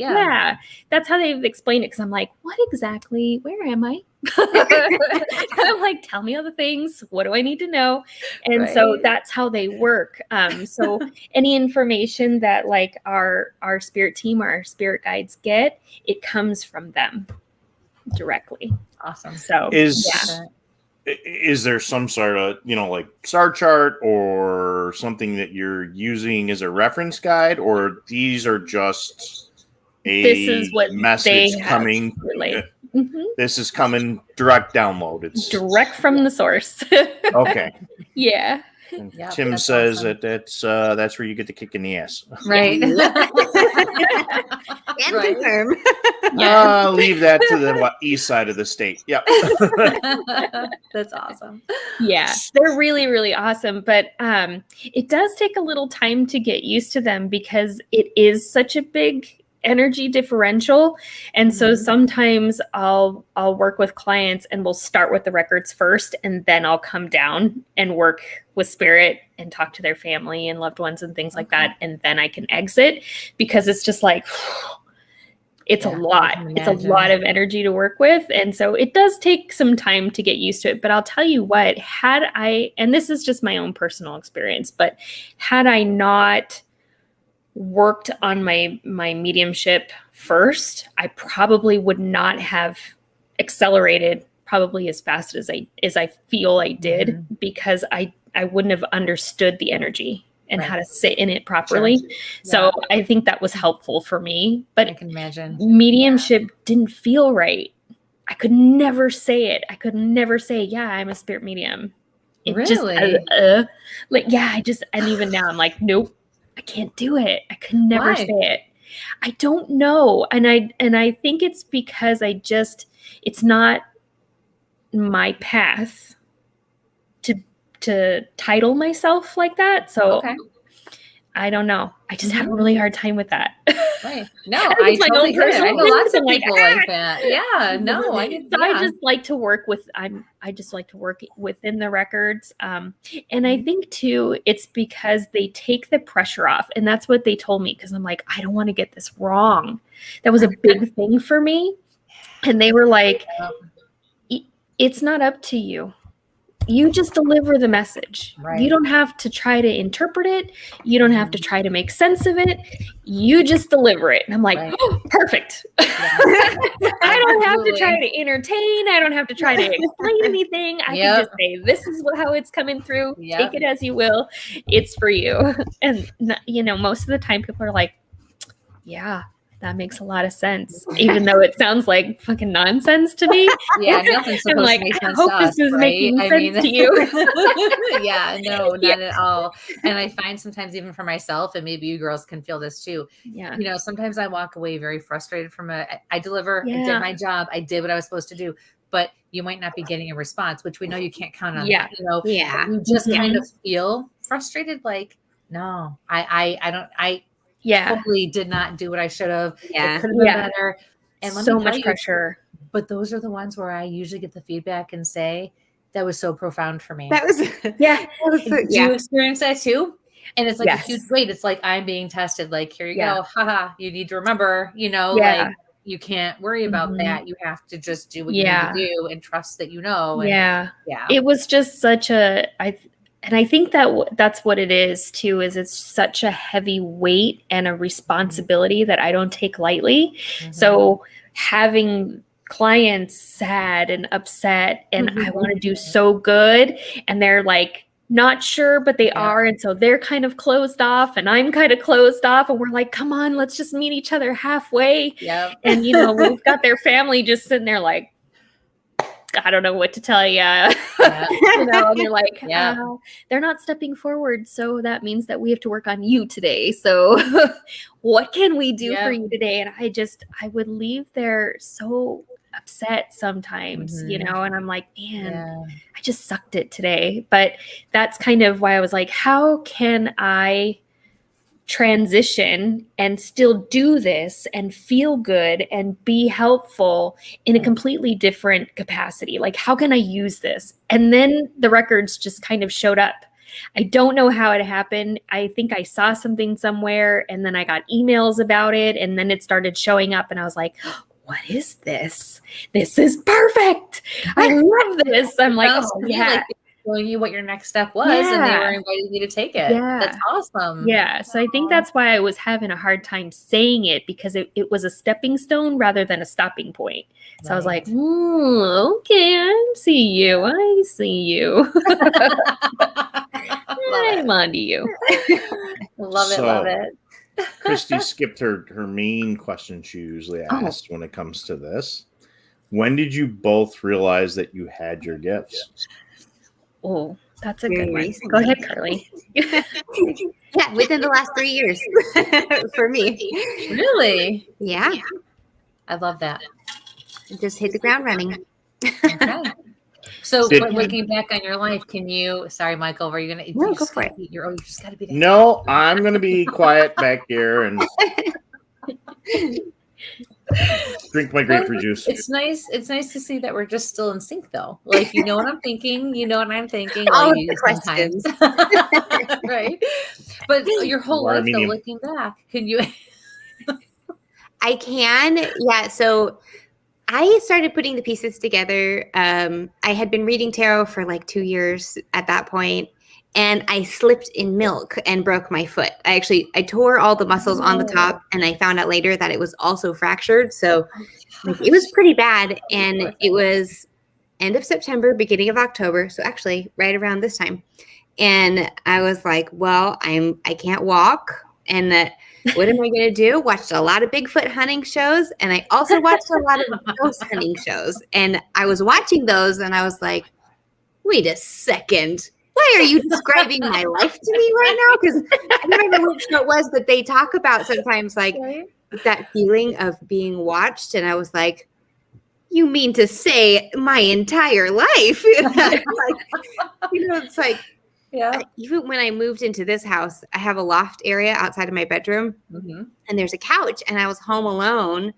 that's how they've explained it. Because I'm like, what exactly? Where am I? I'm like, tell me all the things. What do I need to know? And so that's how they work. So any information that like our spirit team or our spirit guides get, it comes from them directly. Awesome. So is there some sort of, like star chart or something that you're using as a reference guide, or these are just this is what message coming? This is coming direct download. It's direct from the source. Okay. Yeah. Yep, Tim says awesome. That's where you get the kick in the ass. Right. And confirm. Leave that to the east side of the state. Yep. That's awesome. Yeah, they're really, really awesome. But it does take a little time to get used to them because it is such a big energy differential. And so sometimes I'll work with clients and we'll start with the records first, and then I'll come down and work with spirit and talk to their family and loved ones and things like that. And then I can exit because it's just like, it's a lot. It's a lot of energy to work with. And so it does take some time to get used to it. But I'll tell you what, and this is just my own personal experience, but had I not worked on my mediumship first, I probably would not have accelerated probably as fast as I feel I did, because I wouldn't have understood the energy and how to sit in it properly. Sure. So I think that was helpful for me, but I can imagine mediumship didn't feel right. I could never say it. I could never say, yeah, I'm a spirit medium. It really? And even now I'm like, nope, I can't do it. I could never say it. I don't know. And I think it's because it's not my path to title myself like that. So I don't know. I just have a really hard time with that. Right. No, I totally get it. I know lots of people like that. Yeah. No, I just like to work with. I just like to work within the records. And I think too, it's because they take the pressure off, and that's what they told me. Because I'm like, I don't want to get this wrong. That was a big thing for me, and they were like, it's not up to you. You just deliver the message. Right. You don't have to try to interpret it. You don't have to try to make sense of it. You just deliver it. And I'm like, oh, perfect. Yeah. I don't have to try to entertain. I don't have to try to explain anything. I can just say, this is how it's coming through. Take it as you will. It's for you. And, most of the time people are like, yeah, that makes a lot of sense, even though it sounds like fucking nonsense to me. Yeah, nothing's supposed to make sense to us, this is making sense to you. Yeah, no, not at all. And I find sometimes even for myself, and maybe you girls can feel this too. Yeah. Sometimes I walk away very frustrated I deliver, I did my job, I did what I was supposed to do, but you might not be getting a response, which we know you can't count on. Yeah. You just kind of feel frustrated. Like, no, I totally did not do what I should have. Yeah. It could have been better. And so much pressure. But those are the ones where I usually get the feedback and say, that was so profound for me. That was, Do you experience that too? And it's like a huge weight. It's like, I'm being tested. Like, here you go. Haha. You need to remember, like, you can't worry about that. You have to just do what you need to do and trust that And, it was just such and I think that's what it is too, is it's such a heavy weight and a responsibility that I don't take lightly. So having clients sad and upset and I want to do so good, and they're like not sure, but they are. And so they're kind of closed off and I'm kind of closed off, and we're like, come on, let's just meet each other halfway. And, we've got their family just sitting there like, I don't know what to tell you. And you're like, they're not stepping forward. So that means that we have to work on you today. So what can we do for you today? And I would leave there so upset sometimes, and I'm like, man, I just sucked it today. But that's kind of why I was like, how can I transition and still do this and feel good and be helpful in a completely different capacity? Like, how can I use this? And then the records just kind of showed up. I don't know how it happened. I think I saw something somewhere and then I got emails about it and then it started showing up and I was like, what is this? This is perfect. I love this. I'm like, oh, yeah. Like telling you what your next step was and they were inviting you to take it. Yeah. That's awesome. Yeah. So I think that's why I was having a hard time saying it, because it was a stepping stone rather than a stopping point. So I was like, okay, I see you. I'm onto you. Love it. Kristie skipped her main question she usually asks when it comes to this. When did you both realize that you had your gifts? Oh, that's a good one. Go ahead, Karly. Yeah, within the last 3 years for me. Really? Yeah. I love that. Just hit the ground running. Okay. So, looking back on your life, can you? Sorry, Michael, were you gonna? No, go for it. You just gotta be. No, I'm gonna be quiet back here and drink my grapefruit juice. It's nice. It's nice to see that we're just still in sync, though. Like, you know what I'm thinking. You know what I'm thinking. All of the questions, right? But your whole life, though, looking back, can you? I can. Yeah. So I started putting the pieces together. I had been reading tarot for like 2 years at that point, and I slipped in milk and broke my foot. I tore all the muscles on the top, and I found out later that it was also fractured. So it was pretty bad. And it was end of September, beginning of October. So actually right around this time. And I was like, well, I can't walk. And what am I going to do? Watched a lot of Bigfoot hunting shows. And I also watched a lot of ghost hunting shows. And I was watching those and I was like, wait a second. Why are you describing my life to me right now? Because I don't remember which show it was, but they talk about sometimes like that feeling of being watched. And I was like, you mean to say my entire life? It's like, yeah. Even when I moved into this house, I have a loft area outside of my bedroom, and there's a couch, and I was home alone.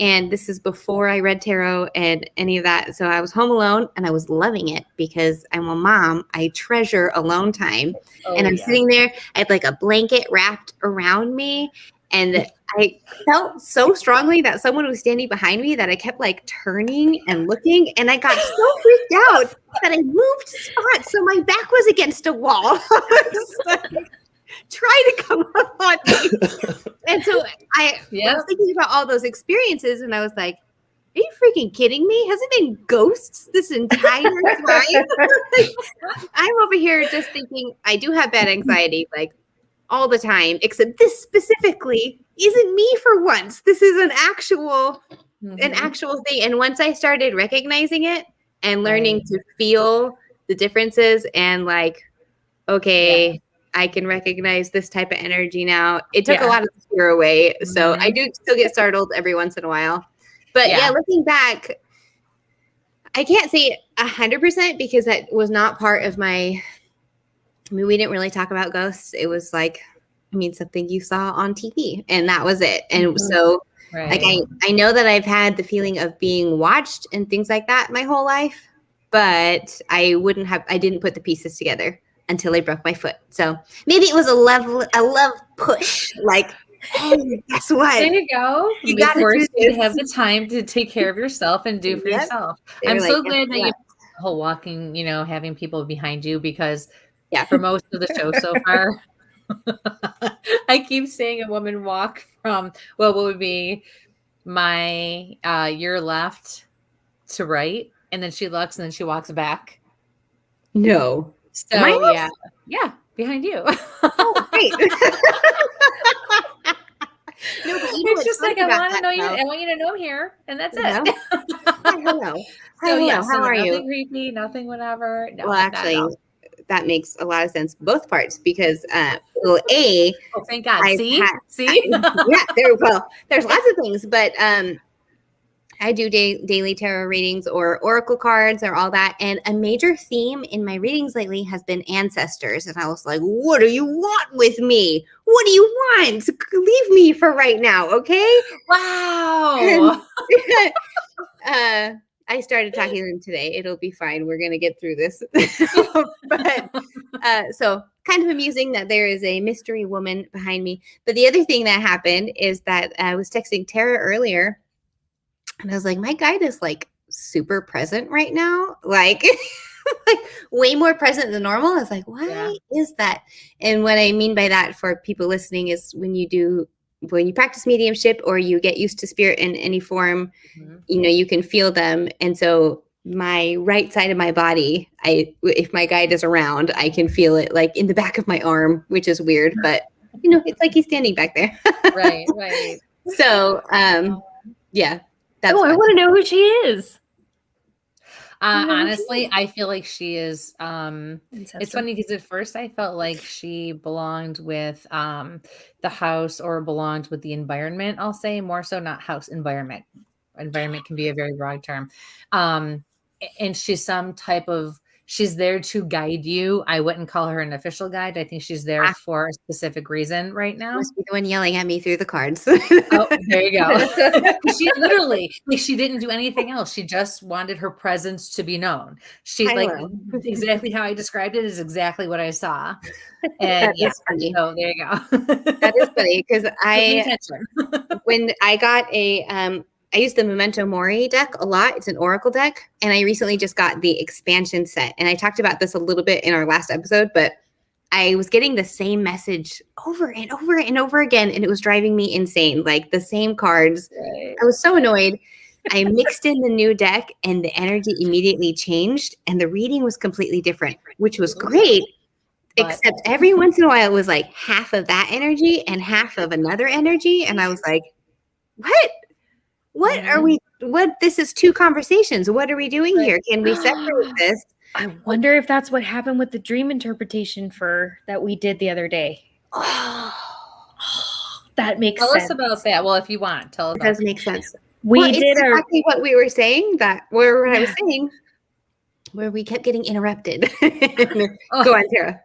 And this is before I read tarot and any of that. So I was home alone, and I was loving it because I'm a mom. I treasure alone time, and I'm sitting there. I had like a blanket wrapped around me, and I felt so strongly that someone was standing behind me that I kept like turning and looking, and I got so freaked out that I moved spots so my back was against a wall. I was like, trying to come up on me. And so I was thinking about all those experiences, and I was like, are you freaking kidding me? Has it been ghosts this entire time? I'm over here just thinking I do have bad anxiety, like all the time, except this specifically isn't me for once. This is an actual thing. And once I started recognizing it and learning to feel the differences and like, okay, I can recognize this type of energy now. It took a lot of the fear away. So I do still get startled every once in a while. But looking back, I can't say 100% because that was not part of my, we didn't really talk about ghosts. It was like, something you saw on TV, and that was it. And so like, I know that I've had the feeling of being watched and things like that my whole life, but I didn't put the pieces together until I broke my foot. So maybe it was a love push. Like, hey, guess what? There you go. You got to have the time to take care of yourself and do for yourself. I'm so glad that you whole walking, having people behind you, because for most of the show so far, I keep seeing a woman walk from what would be my your left to right, and then she looks and then she walks back. No. So yeah, behind you. Oh, great. No, but it's just like I want to know you. I want you to know I'm here, and that's it. Hello. So how are you? Nothing creepy, nothing whatever. No, well, actually, that makes a lot of sense, both parts, because oh, thank God. See, there's lots of things, but I do daily tarot readings or oracle cards or all that. And a major theme in my readings lately has been ancestors. And I was like, what do you want with me? What do you want? Leave me for right now, okay? Wow. I started talking to them today. It'll be fine. We're going to get through this. But so kind of amusing that there is a mystery woman behind me. But the other thing that happened is that I was texting Tera earlier and I was like, my guide is like super present right now. Like, like way more present than normal. I was like, why is that? And what I mean by that for people listening is when you practice mediumship or you get used to spirit in any form, you know, you can feel them. And so my right side of my body, if my guide is around, I can feel it like in the back of my arm, which is weird, but you know, it's like he's standing back there. Right. So, yeah. That's I want to know who she is. Honestly, I feel like she is. It's funny because at first I felt like she belonged with the house or belonged with the environment. I'll say more so, not house, environment. Environment can be a very broad term. And she's some type of. She's there to guide you. I wouldn't call her an official guide. I think she's there for a specific reason right now. Must be the one yelling at me through the cards. Oh, there you go. She literally, like, she didn't do anything else. She just wanted her presence to be known. She exactly how I described it is exactly what I saw. And that is funny. So there you go. That is funny because when I got I use the Memento Mori deck a lot. It's an oracle deck. And I recently just got the expansion set. And I talked about this a little bit in our last episode, but I was getting the same message over and over and over again. And it was driving me insane. Like the same cards. Right. I was so annoyed. I mixed in the new deck and the energy immediately changed. And the reading was completely different, which was great. Except every once in a while it was like half of that energy and half of another energy. And I was like, what are we, this is two conversations. What are we doing here? Can we separate this? I wonder if that's what happened with the dream interpretation that we did the other day. That makes sense. Tell us about that. Well, if you want, tell us. It does make sense. It's exactly what we were saying, what I was saying, where we kept getting interrupted. Go on, Tera.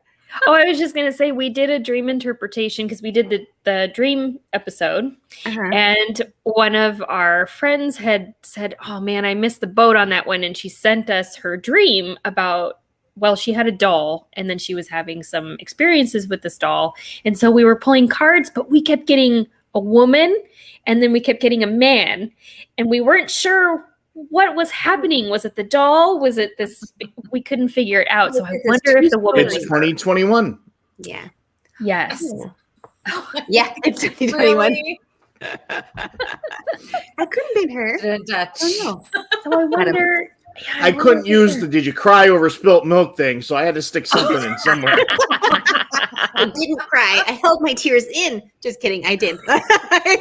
Oh, I was just going to say we did a dream interpretation because we did the dream episode. And one of our friends had said, oh man, I missed the boat on that one. And she sent us her dream about, well, she had a doll and then she was having some experiences with this doll. And so we were pulling cards, but we kept getting a woman and then we kept getting a man and we weren't sure what was happening. Was it the doll? Was it this? We couldn't figure it out. So I wonder if the woman. It's 2021. Yeah. Yes. Yeah, it's 2021. Really? That couldn't have been her. Oh, no. So I wonder. I couldn't use the "Did you cry over spilt milk" thing, so I had to stick something in somewhere. I didn't cry. I held my tears in. Just kidding. I did. I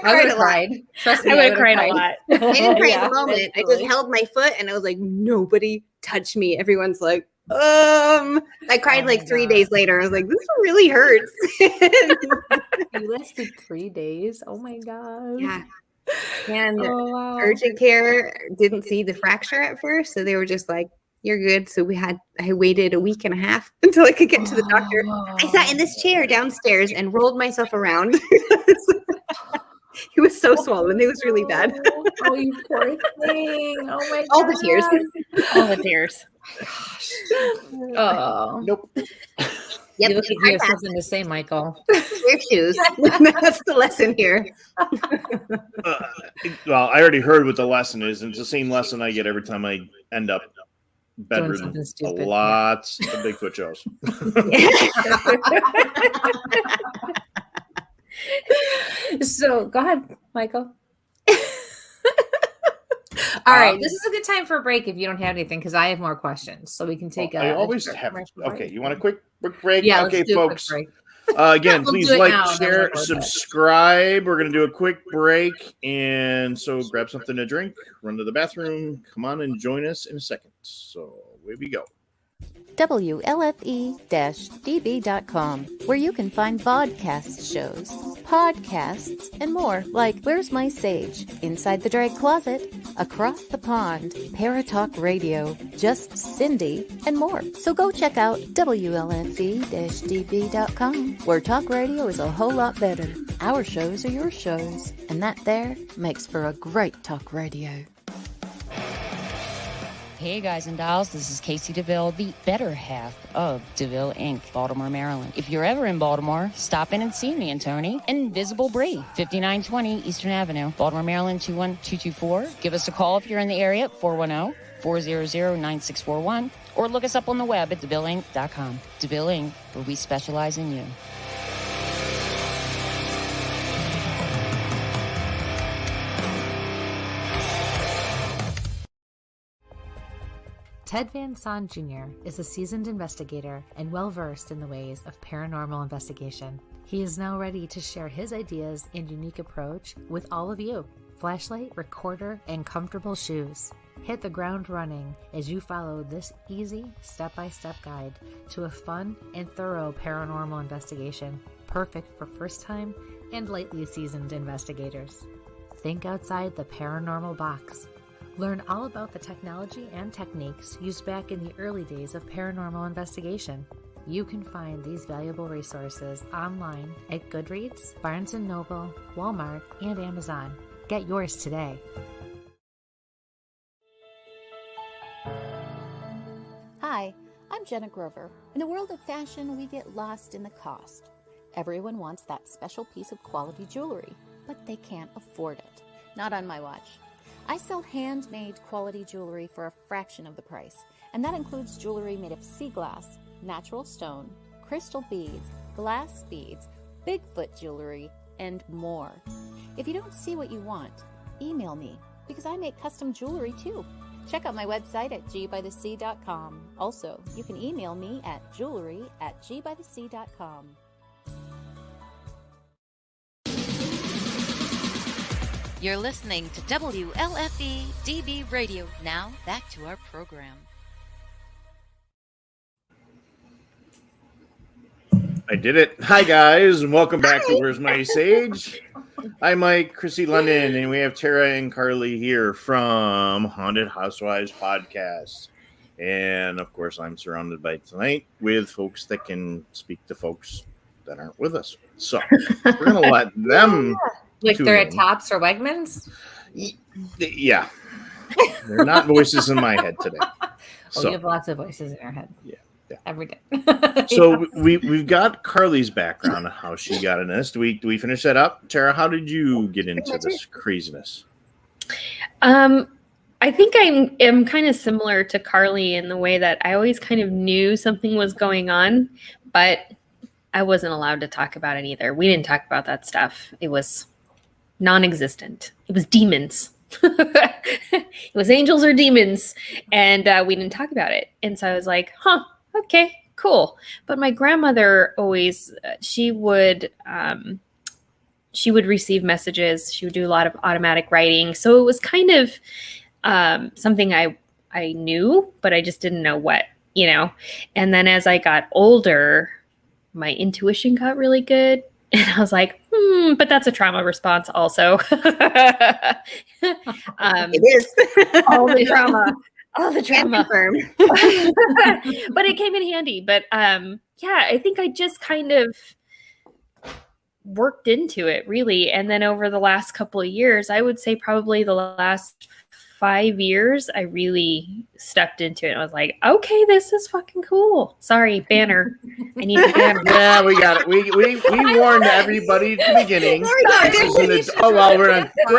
would have cried. Trust me, I would have cried a lot. I didn't cry in the moment. I just held my foot and I was like, nobody touch me. Everyone's like, I cried like 3 days later. I was like, this really hurts. You lasted 3 days. Oh my God. Yeah. And urgent care didn't see the fracture at first. So they were just like, you're good. So I waited a week and a half until I could get to the doctor. I sat in this chair downstairs and rolled myself around. It was so swollen. It was really bad. Oh, you poor thing. Oh my God. All the tears. All the tears. Gosh. Oh. Nope. Yep. You have something to say, Michael. Wear shoes. That's the lesson here. Well, I already heard what the lesson is, and it's the same lesson I get every time I end up bedridden. Lots of Bigfoot shows. So go ahead, Michael. All right, this is a good time for a break if you don't have anything, because I have more questions, so we can take. I always have. Okay, you want a quick break? Yeah, okay, folks. Again, please like, share, subscribe. We're gonna do a quick break, and so grab something to drink, run to the bathroom, come on and join us in a second. So away we go. WLFE-DB.com, where you can find vodcast shows, podcasts, and more like Where's My Sage, Inside the Drag Closet, Across the Pond, Paratalk Radio, Just Cindy, and more. So go check out WLFE-DB.com, where talk radio is a whole lot better. Our shows are your shows, and that there makes for a great talk radio. Hey guys and dolls, this is Casey DeVille, the better half of DeVille Inc., Baltimore, Maryland. If you're ever in Baltimore, stop in and see me and Tony. Invisible Bree, 5920 Eastern Avenue, Baltimore, Maryland, 21224. Give us a call if you're in the area at 410-400-9641, or look us up on the web at DeVilleInc.com. DeVille Inc., where we specialize in you. Ted Van Son Jr. is a seasoned investigator and well-versed in the ways of paranormal investigation. He is now ready to share his ideas and unique approach with all of you. Flashlight, recorder, and comfortable shoes. Hit the ground running as you follow this easy step-by-step guide to a fun and thorough paranormal investigation, perfect for first-time and lightly seasoned investigators. Think outside the paranormal box. Learn all about the technology and techniques used back in the early days of paranormal investigation. You can find these valuable resources online at Goodreads, Barnes & Noble, Walmart, and Amazon. Get yours today. Hi, I'm Jenna Grover. In a world of fashion, we get lost in the cost. Everyone wants that special piece of quality jewelry, but they can't afford it. Not on my watch. I sell handmade quality jewelry for a fraction of the price, and that includes jewelry made of sea glass, natural stone, crystal beads, glass beads, Bigfoot jewelry, and more. If you don't see what you want, email me, because I make custom jewelry too. Check out my website at gbythesea.com. Also, you can email me at jewelry@gbythesea.com. You're listening to WLFE DB Radio. Now, back to our program. I did it. Hi, guys, and welcome back to Where's My Sage? I'm Mike, Kristie London, and we have Tera and Karly here from Haunted Housewives podcast. And, of course, I'm surrounded by tonight with folks that can speak to folks that aren't with us. So we're going to let them... Like they're at Tops or Wegmans? Yeah. They're not voices in my head today. You have lots of voices in your head. Yeah. Every day. So we've got Karly's background on how she got in this. Do we finish that up? Tera, how did you get into this craziness? I think I'm kind of similar to Karly in the way that I always kind of knew something was going on, but I wasn't allowed to talk about it either. We didn't talk about that stuff. It was non-existent. It was demons. It was angels or demons, and we didn't talk about it. And so I was like, okay, cool. But my grandmother always, she would receive messages. She would do a lot of automatic writing. So it was kind of something I knew, but I just didn't know what, And then as I got older, my intuition got really good. And I was like, but that's a trauma response also. It is. All the trauma. But it came in handy. But I think I just kind of worked into it really. And then over the last couple of years, I would say probably the last 5 years, I really stepped into it. I was like, okay, this is fucking cool. Sorry, banner. I need the banner. Yeah, we got it. We warned everybody at the beginning. We're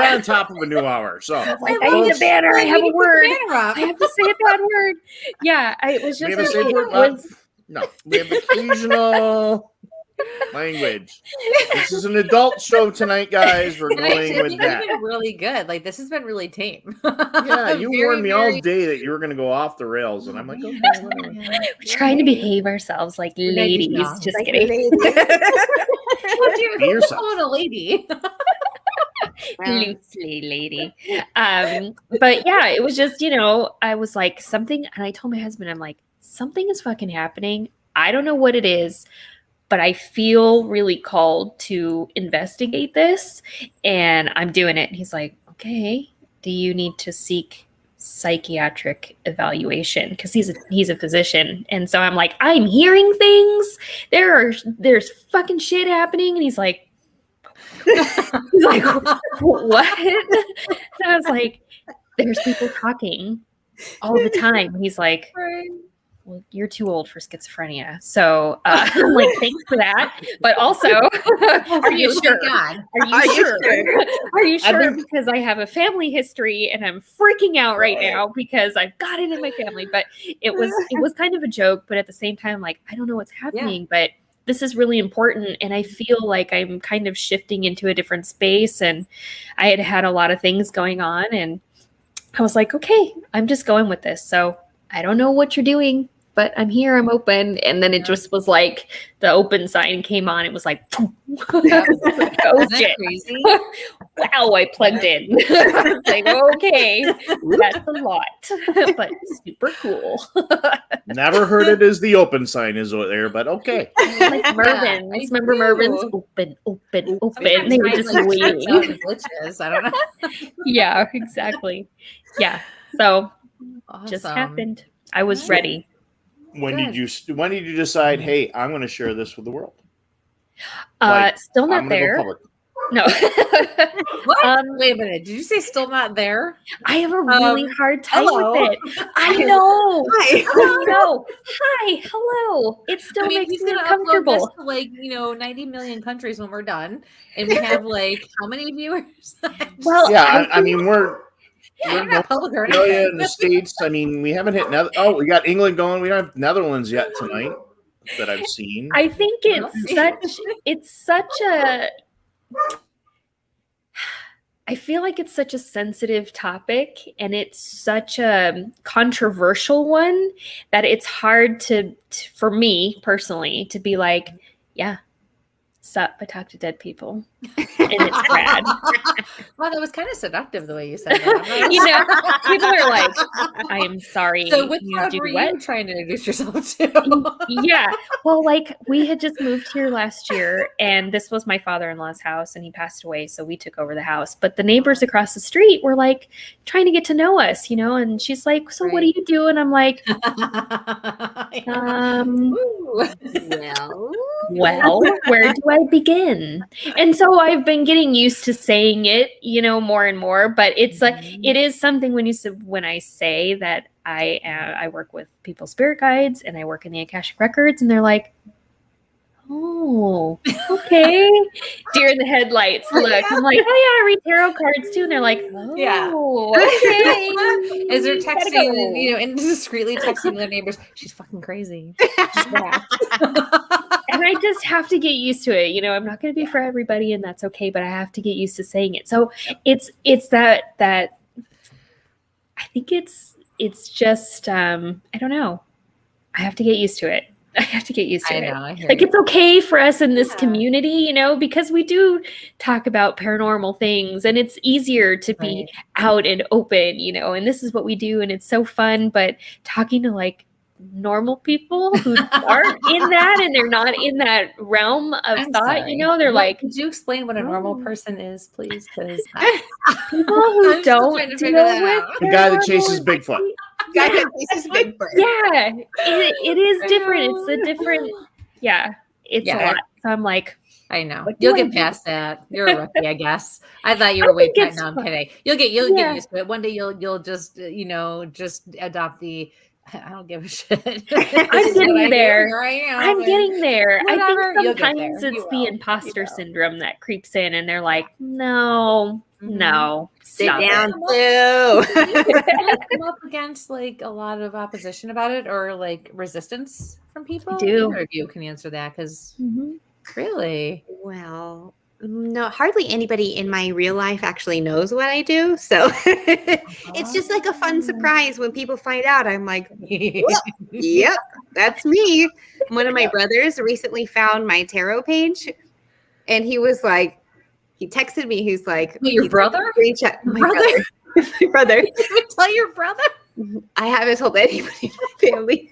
on top of a new hour. So I need a banner. I have a word. I have to say a bad word. Yeah, it was just. We have a safe word. No, we have occasional language. This is an adult show tonight, guys. We're going with that. Been really good. Like this has been really tame. Yeah, you warned me all day that you were going to go off the rails, and I'm like, okay, whatever. We're trying to behave ourselves like ladies. Just kidding. You're a lady. Loosely, lady. But yeah, it was just, I was like something, and I told my husband, I'm like, something is fucking happening. I don't know what it is, but I feel really called to investigate this, and I'm doing it. And he's like, okay, do you need to seek psychiatric evaluation? Because he's a physician. And so I'm like, I'm hearing things. There's fucking shit happening. And he's like, what? And I was like, there's people talking all the time. And he's like, well, you're too old for schizophrenia. So I'm like, thanks for that. But also, are you sure? Are you sure? Because I have a family history and I'm freaking out right now because I've got it in my family. But it was kind of a joke. But at the same time, like, I don't know what's happening, but this is really important. And I feel like I'm kind of shifting into a different space. And I had a lot of things going on. And I was like, okay, I'm just going with this. So I don't know what you're doing, but I'm here, I'm open. And then it just was like the open sign came on. It was like, oh shit. Crazy? Wow, I plugged in. Like, okay, that's a lot, but super cool. Never heard it as the open sign is there, but okay. Like Mervin's. Remember Mervin's? Open. They were just waiting. Glitches. I don't know. Yeah, exactly. Yeah. So Awesome. just happened. I was ready. When did you decide, hey, I'm going to share this with the world? Still not there. No. What? Wait a minute. Did you say still not there? I have a really hard time with it. I know. Hi. I know. Hi. Hello. It still makes me uncomfortable. To 90 million countries when we're done, and we have how many viewers? Well, yeah, I mean we're not public or Australia in the States. I mean, we haven't hit we got England going. We don't have Netherlands yet tonight that I've seen. I think it's such a I feel like it's such a sensitive topic and it's such a controversial one that it's hard to for me personally to be like, yeah, sup, I talk to dead people. And it's rad. Well, that was kind of seductive the way you said that. People are like, I am sorry. So which one were you trying to introduce yourself to? Yeah. Well, we had just moved here last year and this was my father-in-law's house and he passed away. So we took over the house. But the neighbors across the street were like trying to get to know us, and she's like, so what do you do? And I'm like, well, where do I begin? And so I've been getting used to saying it, more and more, but it's it is something when I say that I work with people's spirit guides and I work in the Akashic Records and they're like, oh, okay. Deer in the headlights. Look, I'm like, oh yeah, I read tarot cards too. And they're like, oh, yeah, okay. As they're texting, and discreetly texting their neighbors, she's fucking crazy. And I just have to get used to it. I'm not going to be for everybody and that's okay, but I have to get used to saying it. So it's that I think it's just, I don't know. I have to get used to it. I have to get used to it. Like it's okay for us in this community, because we do talk about paranormal things and it's easier to be out and open, and this is what we do and it's so fun, but talking to normal people who aren't in that and they're not in that realm of thought, they're like, could you explain what a normal person is, please? Because people who don't deal with the guy that chases Bigfoot. Yeah, it is different. It's a different, it's a lot. So I'm like, I know. You'll get past that. You're a rookie, I guess. I thought you were way past. No, I'm kidding. You'll get used to it. One day you'll just just adopt the I don't give a shit. I'm getting there. I'm getting there. Whatever, I think sometimes it's the imposter syndrome that creeps in and they're like, no, sit down too. Come up against a lot of opposition about it or resistance from people? I do. Either of you can answer that because really? Well, no, hardly anybody in my real life actually knows what I do. So it's just like a fun surprise when people find out. I'm like, yep, that's me. One of my brothers recently found my tarot page and he was like, he texted me. He's like, Your brother? Screenshot. My brother. My brother. Tell your brother. I haven't told anybody in my family.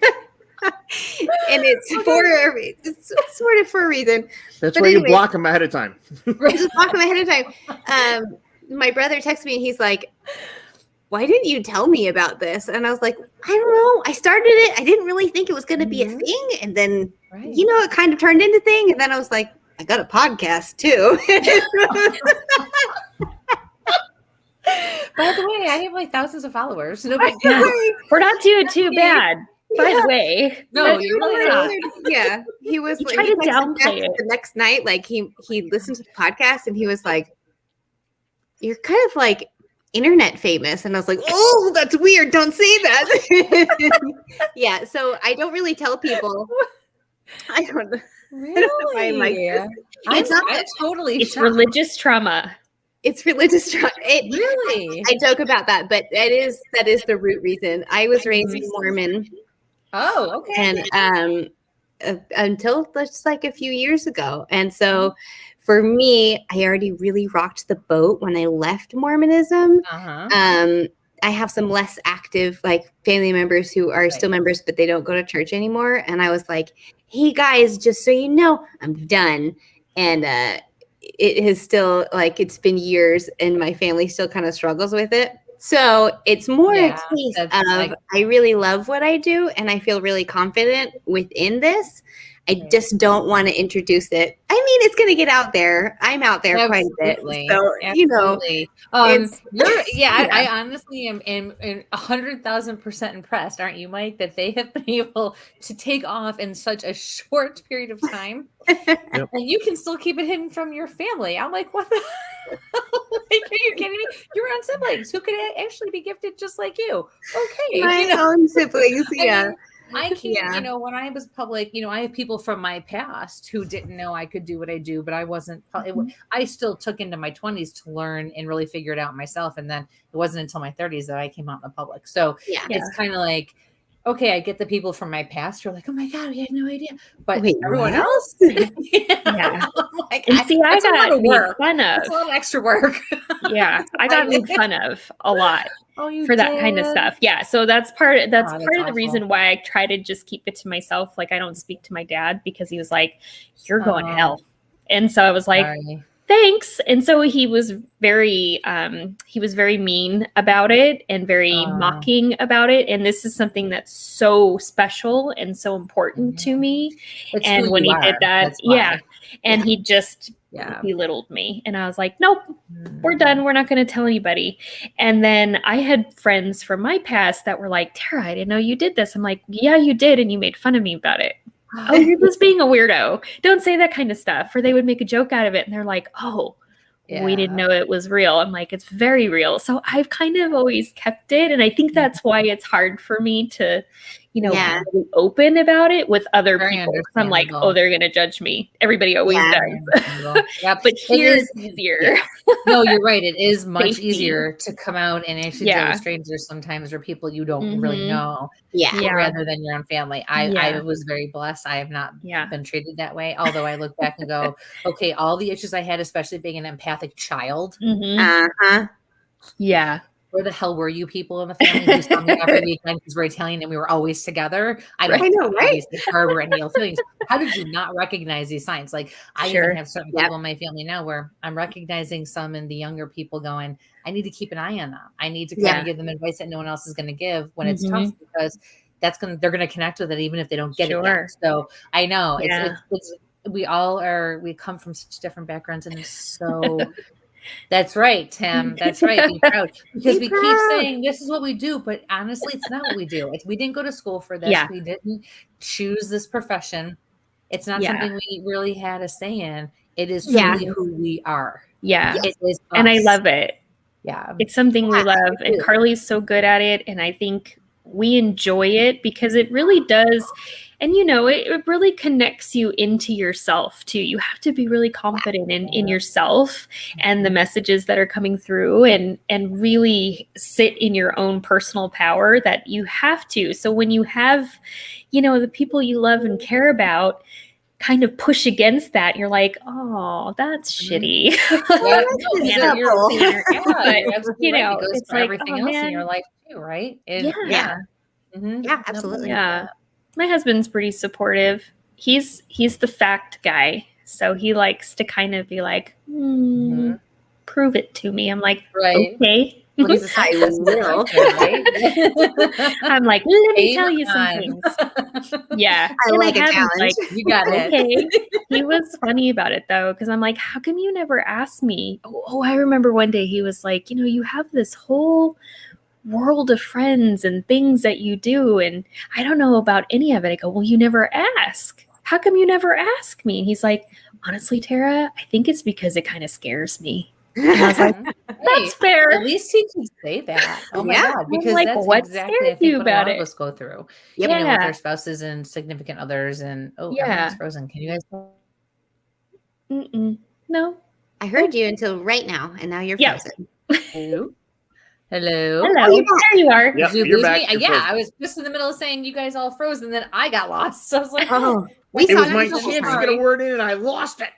And it's it's sort of for a reason. That's why you block them ahead of time. Just block them ahead of time. My brother texted me and he's like, why didn't you tell me about this? And I was like, I don't know. I started it. I didn't really think it was going to be a thing. And then, it kind of turned into a thing. And then I was like, I got a podcast too. By the way, I have like thousands of followers. No, we're not doing too bad. By the way, no, you're really not. Yeah, he was. He tried to downplay it the next night. Like he listened to the podcast and he was like, "You're kind of like internet famous," and I was like, "Oh, that's weird. Don't say that." Yeah, so I don't really tell people. I don't know. Really? It's not totally. It's religious trauma. It's religious trauma. Really? I joke about that, but that is the root reason. I was raised Mormon. Oh, okay. And until just like a few years ago. And so for me, I already really rocked the boat when I left Mormonism. I have some less active like family members who are still members, but they don't go to church anymore. And I was like, hey guys, just so you know, I'm done. And it has still like, it's been years and my family still kind of struggles with it. So it's more a case of I really love what I do and I feel really confident within this. I just don't want to introduce it. I mean, it's going to get out there. I'm out there quite a bit. So, I honestly am 100,000% impressed, aren't you, Mike, that they have been able to take off in such a short period of time. And you can still keep it hidden from your family. I'm like, what the like, are you kidding me? Your own siblings who could actually be gifted just like you. Okay. My own siblings, I can't, when I was public, I have people from my past who didn't know I could do what I do, but I wasn't, I still took into my 20s to learn and really figure it out myself. And then it wasn't until my 30s that I came out in the public. So it's kind of like, okay, I get the people from my past who are like, oh my God, we had no idea. But everyone else? Like, and see, I got made fun of. It's a lot of extra work. I got made fun of a lot. For that kind of stuff. Yeah. So that's part of the reason why I try to just keep it to myself. Like I don't speak to my dad because he was like, you're going to hell. And so I was like, thanks. And so he was very mean about it and very mocking about it. And this is something that's so special and so important to me. And when he did that, and he just belittled me. And I was like, nope, we're done. We're not going to tell anybody. And then I had friends from my past that were like, Tera, I didn't know you did this. I'm like, yeah, you did. And you made fun of me about it. Oh, you're just being a weirdo. Don't say that kind of stuff. Or they would make a joke out of it. And they're like, oh, we didn't know it was real. I'm like, it's very real. So I've kind of always kept it. And I think that's why it's hard for me to, be open about it with other people. I'm like, oh, they're going to judge me. Everybody always does. But here's easier. No, you're right. It is much easier to come out and actually deal with strangers sometimes or people you don't really know. Rather than your own family. I was very blessed. I have not been treated that way. Although I look back and go, okay, all the issues I had, especially being an empathic child. Where the hell were you people in the family who saw me every weekend because we're Italian and we were always together? I know, right? Harbor any ill feelings. How did you not recognize these signs? Like I even have certain people in my family now where I'm recognizing some in the younger people going, I need to keep an eye on them. I need to kind of give them advice that no one else is going to give when it's tough because they're going to connect with it even if they don't get it yet. So I know it's we come from such different backgrounds and it's so that's right, Tim. That's right. Be proud. Because we keep saying this is what we do, but honestly, it's not what we do. We didn't go to school for this. We didn't choose this profession. It's not something we really had a say in. It is truly who we are. Yeah. It is us. And I love it. Yeah. It's something we love. And Karly's so good at it. And I think we enjoy it because it really does. And, it really connects you into yourself, too. You have to be really confident in yourself and the messages that are coming through and really sit in your own personal power that you have to. So when you have, the people you love and care about kind of push against that. You're like, oh, that's shitty. It goes it's for like everything else in your life too, right? Yeah, absolutely. Yeah. My husband's pretty supportive. He's the fact guy. So he likes to kind of be like, prove it to me. I'm like, okay. Well, he's a scientist, right? I'm like, let me tell you some things. Yeah. I like a challenge. Like, you got it. Okay. He was funny about it though, because I'm like, how come you never asked me? Oh, I remember one day he was like, you have this whole world of friends and things that you do, and I don't know about any of it. I go, well, you never ask. How come you never ask me? And he's like, honestly, Tara, I think it's because it kind of scares me. And I was like, that's fair. At least he can say that. Oh my God. Because like, that's what exactly scares you what a about lot of it? us go through. Yeah. With their spouses and significant others and everyone's frozen. Can you guys? No. I heard you until right now, and now you're frozen. Hello. Hello. There you are. Yep, Did you you're lose back. me? You're Yeah, frozen. I was just in the middle of saying you guys all froze, and then I got lost. So I was like, It was my chance to get a word in, and I lost it.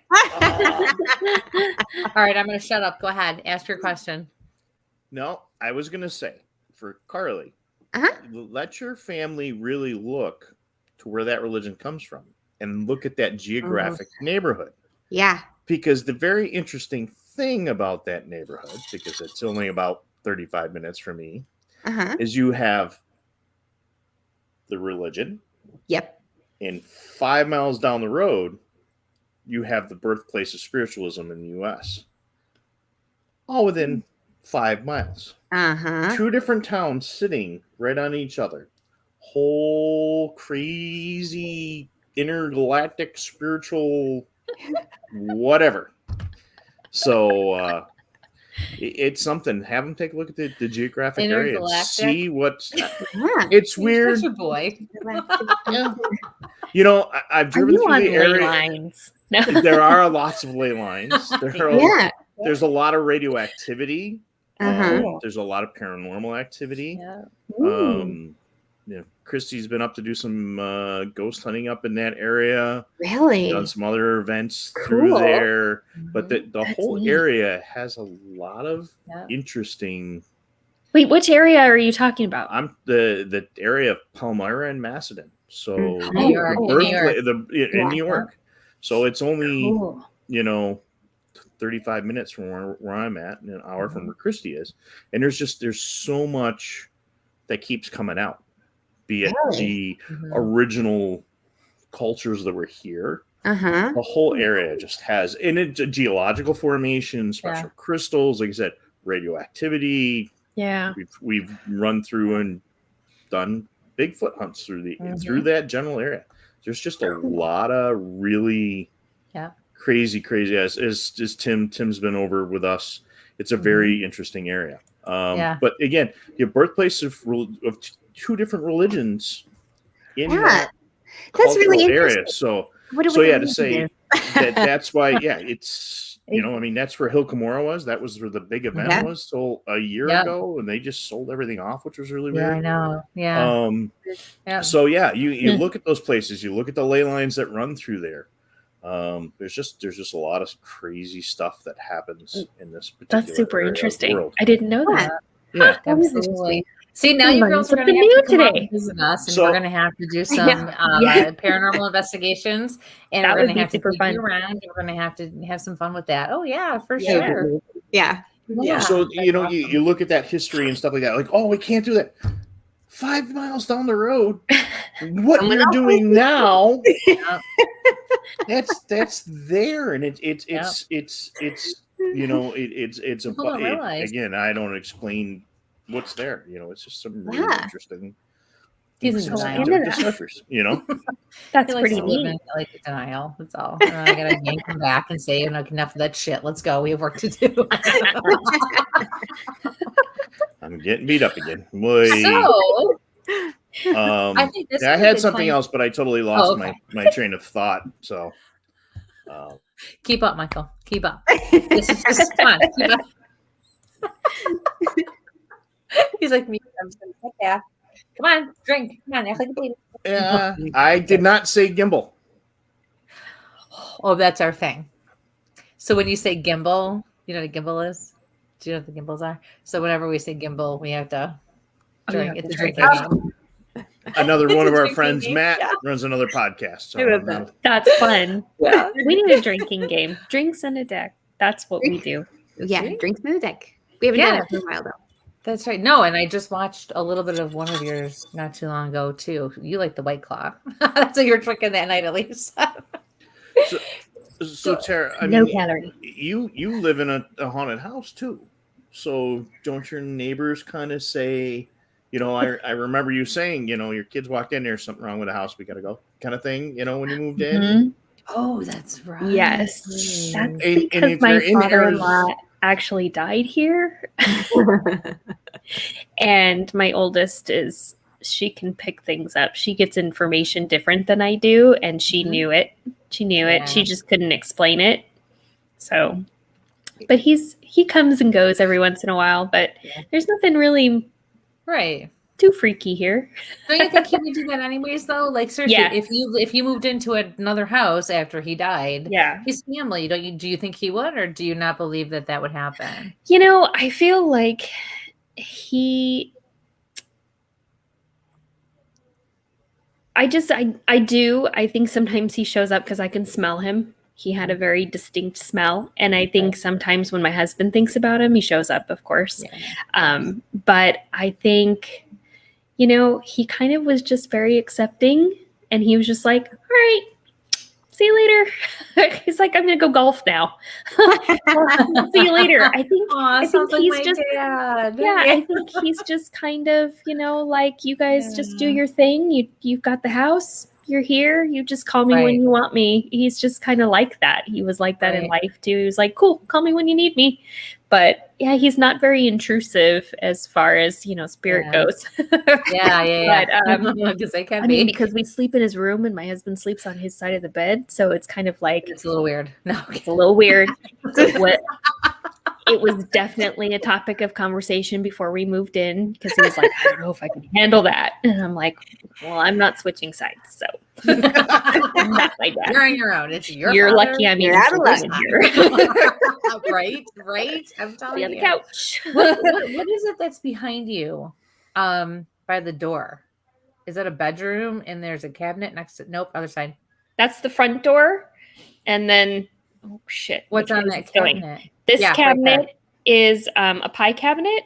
All right, I'm going to shut up. Go ahead. Ask your question. No, I was going to say for Karly, let your family really look to where that religion comes from and look at that geographic neighborhood. Yeah. Because the very interesting thing about that neighborhood, because it's only about 35 minutes from me, is you have the religion. Yep. And 5 miles down the road, you have the birthplace of spiritualism in the U.S. All within 5 miles. 2 different towns sitting right on each other. Whole crazy intergalactic spiritual whatever. So it's something. Have them take a look at the geographic area and see what's. It's weird. Such a boy. I've driven through the area. Lines? No. There are lots of ley lines. There's a lot of radioactivity. There's a lot of paranormal activity. Kristie's been up to do some ghost hunting up in that area. Really? Done some other events through there. But the whole area has a lot of interesting. Wait, which area are you talking about? I'm the area of Palmyra and Macedon. So New York. In New York. So it's only 35 minutes from where I'm at and an hour from where Kristie is. And there's so much that keeps coming out. Be it the original cultures that were here. The whole area just has, and it's a geological formation, special crystals, like I said, radioactivity. Yeah. We've run through and done Bigfoot hunts through through that general area. There's just a lot of really crazy as Tim's been over with us. It's a very interesting area. But again, your birthplace of 2 different religions in that that's really area. So to say that's why it's that's where Hill Cumorah was. That was where the big event was. So a year ago, and they just sold everything off, which was really weird. I know. Yeah. So you look at those places. You look at the ley lines that run through there. There's just a lot of crazy stuff that happens in this particular. That's super interesting. World. I didn't know that. Yeah, absolutely. See, now you girls are going to have to come up and visit us, and we're going to have to do some paranormal investigations, and we're going to have to take you around, and we're going to have some fun with that. Oh yeah, for sure. Yeah. So you look at that history and stuff like that. Like, oh, we can't do that. 5 miles down the road, what you're doing now? That's there, and it's again. I don't explain what's there. It's just some really interesting. He's in denial. Discoveries, That's pretty neat. Like denial. That's all. I gotta yank him back and say, enough of that shit. Let's go. We have work to do. I'm getting beat up again. So, I think I had something else, but I totally lost my train of thought. So, keep up, Michael. Keep up. This is just fun. Keep up. He's like me. I'm just gonna sit there. Come on, drink. Come on, act like a baby. Yeah, I did not say gimbal. Oh, that's our thing. So when you say gimbal, you know what a gimbal is? Do you know what the gimbals are? So whenever we say gimbal, we have to drink. It's a drinking game. Another one of our friends, game. Matt, runs another podcast. So I love that. That's fun. Yeah. We need a drinking game. Drinks and a deck. That's what we do. Yeah, drinks in the deck. We haven't done it for a while though. That's right. No, and I just watched a little bit of one of yours not too long ago too. You like the White Claw. That's what you're drinking that night, at least. So Tara, I No mean, calorie. you live in a haunted house too. So don't your neighbors kind of say, you know, I remember you saying, you know, your kids walked in, there's something wrong with the house, we gotta go, kind of thing, you know, when you moved in? Mhm. Oh, that's right. Yes. That's And because if my they're in father-in-law actually died here. And my oldest she can pick things up. She gets information different than I do, and she knew it. She knew it. She just couldn't explain it. So, but he comes and goes every once in a while, but there's nothing really Right. too freaky here. Don't you think he would do that anyways, though? Like seriously, Yeah. if you moved into another house after he died, Yeah. his family, do you think he would, or do you not believe that would happen? You know, I feel like I do. I think sometimes he shows up because I can smell him. He had a very distinct smell. And I think sometimes when my husband thinks about him, he shows up, of course. Yeah. But I think, you know, he kind of was just very accepting. And he was just like, all right, see you later. He's like, I'm going to go golf now. See you later. I think he's just, dad. yeah, I think he's just kind of, you know, like, you guys just do your thing. You've got the house. You're here. You just call me when you want me. He's just kind of like that. He was like that in life too. He was like, cool, call me when you need me. But yeah, he's not very intrusive as far as, you know, spirit goes. Yeah. But, because they can I be. mean, because we sleep in his room and my husband sleeps on his side of the bed. So it's kind of like, It's a little weird. No, it's a little weird. It was definitely a topic of conversation before we moved in because he was like, I don't know if I can handle that. And I'm like, well, I'm not switching sides. So I'm not my dad. You're on your own. It's your You're father. lucky I'm You're even out of sleeping luck. here. right. I'm telling Be on the you. couch. What is it that's behind you? By the door. Is that a bedroom? And there's a cabinet next to other side. That's the front door. And then, oh shit. What's on that cabinet? This cabinet is a pie cabinet,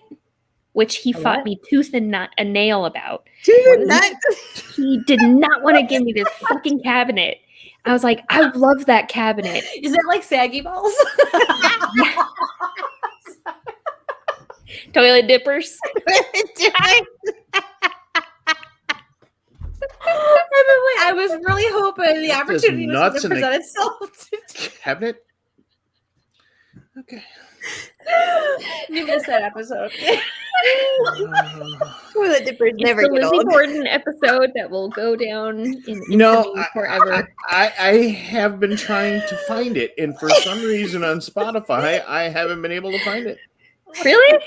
which he fought me tooth and nail about. He did not want to give me this fucking cabinet. I was like, I love that cabinet. Is it like saggy balls? Toilet dippers. I was really hoping the opportunity was going to present itself. Cabinet? Okay. You missed that episode. Toilet dippers never the get Lizzie old. Borden episode that will go down in infamy forever. I have been trying to find it, and for some reason on Spotify, I haven't been able to find it. Really?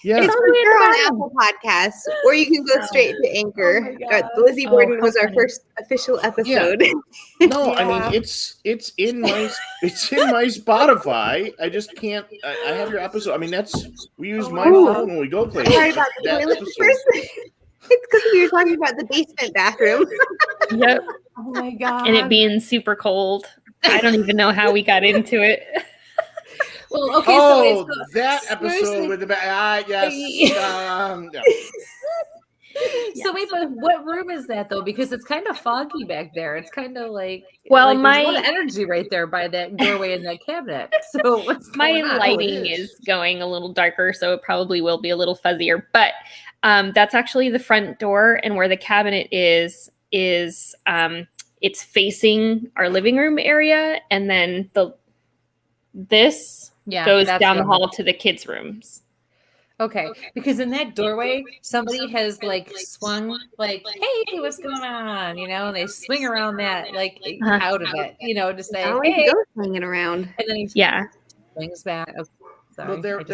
Yeah. It's on Apple Podcasts, or you can go straight to Anchor. Lizzie Borden was our first official episode. Yeah. No, I mean it's in my Spotify. I just can't. I have your episode. I mean we use my phone when we go places. Sorry about the toilet dippers. It's because we were talking about the basement bathroom. Yep. Oh my god. And it being super cold. I don't even know how we got into it. Well, okay, so so that episode with the yes. So wait, but what room is that though? Because it's kind of foggy back there. It's kind of like well, there's a lot of energy right there by that doorway in that cabinet. So what's my going on? lighting is going a little darker, so it probably will be a little fuzzier. But that's actually the front door, and where the cabinet is it's facing our living room area, and then this goes down the hall to the kids' rooms. Okay, because in that doorway, somebody has like swung, like, "Hey, what's going on?" You know, and they swing around that, like, out of it, you know, to say, Like "Hey," ghost hanging around, and then he swings back. Sorry. Well, there was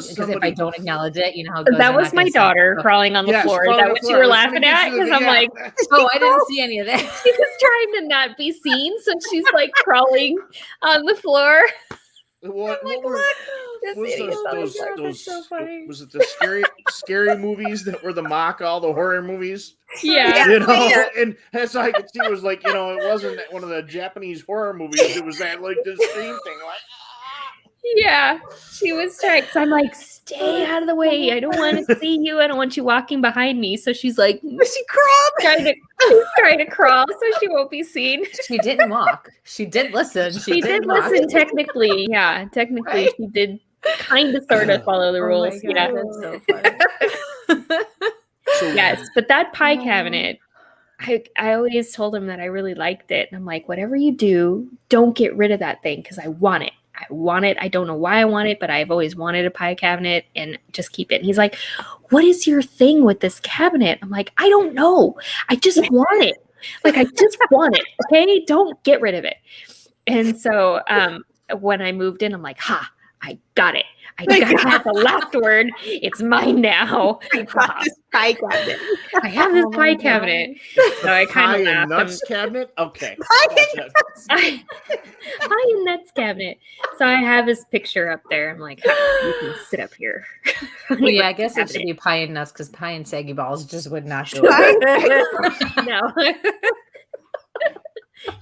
because somebody. if I don't acknowledge it, you know how it goes. That I'm was not my gonna say it. daughter So- crawling on the Yes, floor. Is crawling that on what the you floor. were I was laughing gonna at? get you Because the- I'm yeah. like, Oh, I didn't see any of that. she was trying to not be seen, so she's like crawling on the floor. What Like, were look, this was idiot's on the floor. that's so funny. was it the scary movies that were the mock all the horror movies? Yeah. You know, Yeah. and that's all I could see was like, you know, it wasn't one of the Japanese horror movies. It was that like the same thing, like. Yeah, she was trying. So I'm like, stay out of the way. I don't want to see you. I don't want you walking behind me. So she's like, She crawled. trying to crawl so she won't be seen. She didn't walk. She did listen. She did walk. listen technically. Yeah, technically Right? she did kind of sort of follow the rules. Oh my God, Yeah. that's so funny. So, Yes, but that pie cabinet, I always told him that I really liked it. And I'm like, whatever you do, don't get rid of that thing because I want it. I want it. I don't know why I want it, but I've always wanted a pie cabinet and just keep it. And he's like, what is your thing with this cabinet? I'm like, I don't know. I just want it. Like, I just want it. Okay. Don't get rid of it. And so when I moved in, I'm like, I got it. I got to have the last word. It's mine now. I got this pie cabinet. I have this pie cabinet. So I pie kind of and laughed. nuts cabinet. Okay. Pie and nuts cabinet. So I have his picture up there. I'm like, you can sit up here. Well, yeah, I guess it should be pie and nuts because pie and saggy balls just would not go. No.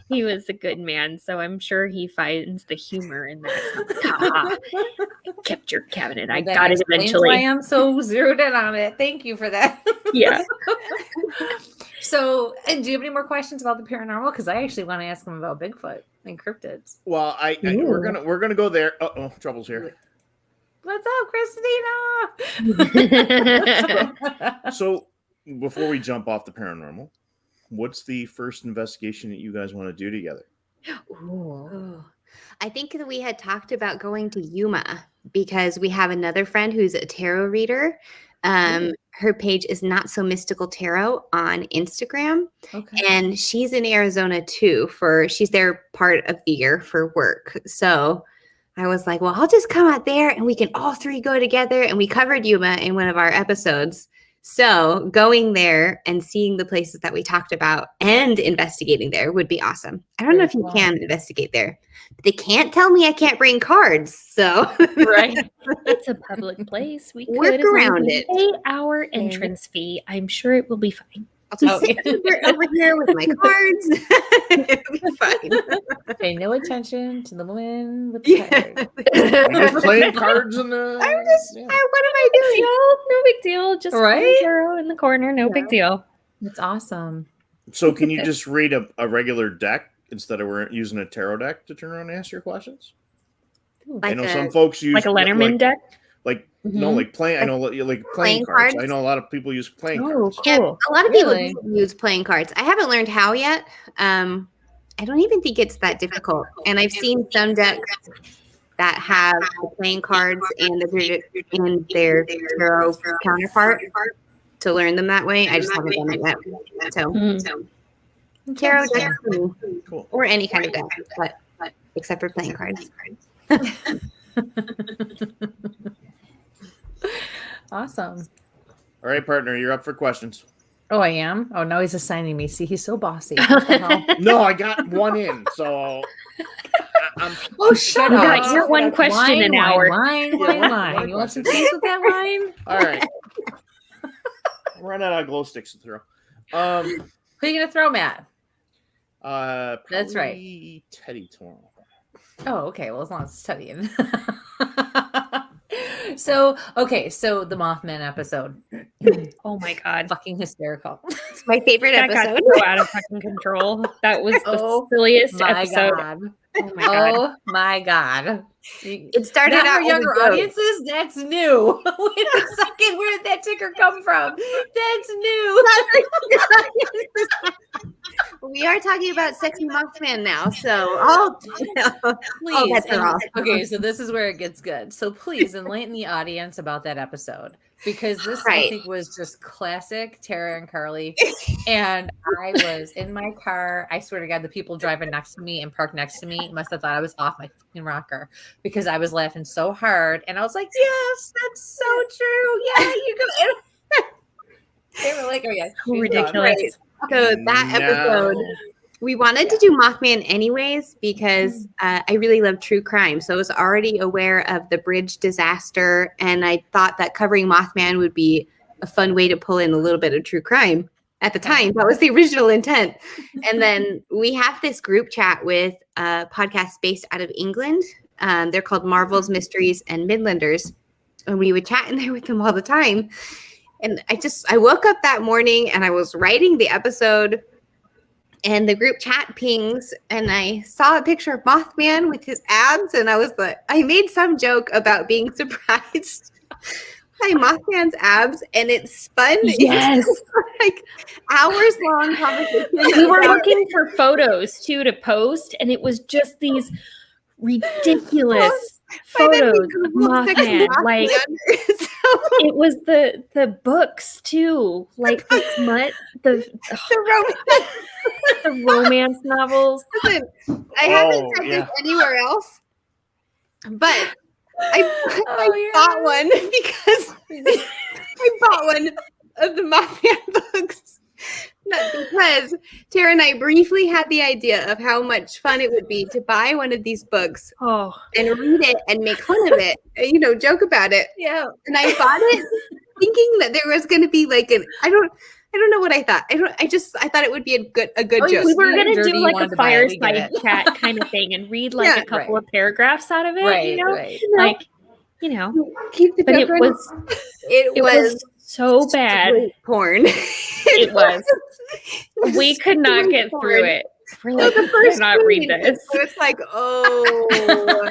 He was a good man, so I'm sure he finds the humor in that. I kept your cabinet. I That got it explains eventually. why I'm so zeroed in on it. Thank you for that. Yeah. So, and do you have any more questions about the paranormal? Because I actually want to ask them about Bigfoot and cryptids. Well, we're gonna go there. Uh-oh, trouble's here. What's up, Christina? So before we jump off the paranormal, what's the first investigation that you guys want to do together? Ooh. I think that we had talked about going to Yuma because we have another friend who's a tarot reader. Her page is Not So Mystical Tarot on Instagram. Okay. And she's in Arizona too she's there part of the year for work. So I was like, well, I'll just come out there and we can all three go together. And we covered Yuma in one of our episodes. So going there and seeing the places that we talked about and investigating there would be awesome. I don't know if you can investigate there. But they can't tell me I can't bring cards. So Right. It's a public place. We Work could as long as around we it. pay our entrance fee. I'm sure it will be fine. I'll just sit over here with my cards. It'll be fine. Pay no attention to the woman with the Yeah. card. You're playing cards in the. I'm just, what am I doing? No big deal. Just Right? zero in the corner. No big deal. It's awesome. So can you just read a regular deck instead of we're using a tarot deck to turn around and ask your questions? I know some folks use Like a Letterman deck. No, like playing. I know like playing cards. I know a lot of people use playing cards. Oh, cool. Yeah, a lot of people Really? use playing cards. I haven't learned how yet. I don't even think it's that difficult. And I've seen some decks that have the playing cards and their tarot counterpart to learn them that way. I just haven't done it yet. So tarot deck Cool. or any kind of deck, but except for playing cards. Awesome. All right, partner, you're up for questions. Oh, I am? Oh, now he's assigning me. See, he's so bossy. What the hell? No, I got one in, so I'm. Oh, shut You up. got your one question an hour. Wine. You want some cheese with that wine? All right. I'm running out of glow sticks to throw. Who are you going to throw, Matt? That's right. Teddy tomorrow. Oh, okay. Well, as long as it's studying. So the Mothman episode. Oh my God. Fucking hysterical. It's my favorite That got episode. so out of fucking control. That was the Oh silliest my episode. God. Oh my God. Oh my God. It started Not out for as a younger joke. audiences. That's new. Wait a second. Where did that ticker come from? That's new. We are talking about sexy Mothman now, so Please. that's and- wrong. okay, so this is where it gets good. So please enlighten the audience about that episode. because this I Right. think was just classic Tera and Karly. And I was in my car. I swear to God, the people driving next to me and parked next to me must have thought I was off my fucking rocker because I was laughing so hard. And I was like, yes, that's so true. Yeah, you go. They were like, oh, yeah. So ridiculous. So that episode, we wanted to do Mothman anyways because I really love true crime. So I was already aware of the bridge disaster, and I thought that covering Mothman would be a fun way to pull in a little bit of true crime. At the time, that was the original intent. And then we have this group chat with a podcast based out of England. They're called Marvels, Mysteries, and Midlanders. And we would chat in there with them all the time. And I woke up that morning and I was writing the episode and the group chat pings and I saw a picture of Mothman with his abs. And I was like, I made some joke about being surprised by Mothman's abs and it spun. Yes. Like hours long conversation. We were looking for photos too to post, and it was just these ridiculous photos of Mothman. Like it was the books too, like the smut, the romance novels. Listen, I haven't said this anywhere else, but I bought one because I bought one of the Mothman books. Not because Tara and I briefly had the idea of how much fun it would be to buy one of these books and read it and make fun of it, joke about it. Yeah. And I bought it thinking that there was going to be like I don't know what I thought. I thought it would be a good joke. We were going to do like a fireside chat kind of thing and read like a couple of paragraphs out of it, like, keep the but it was so bad. Porn. It was. We could not get through it. We're like, we cannot read this. So it's like, I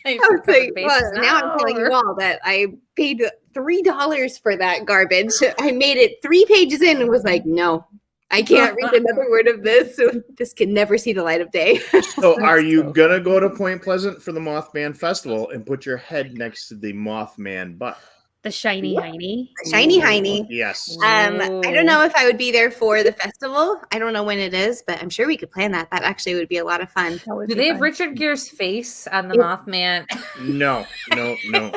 was like, well, now I'm telling you all that I paid $3 for that garbage. I made it 3 pages in and was like, no, I can't read another word of this. So this can never see the light of day. So are you going to go to Point Pleasant for the Mothman Festival and put your head next to the Mothman butt? The shiny hiney. Shiny hiney. Yes. I don't know if I would be there for the festival. I don't know when it is, but I'm sure we could plan that. That actually would be a lot of fun. Do they have Richard Gere's face on the Mothman? No. Hang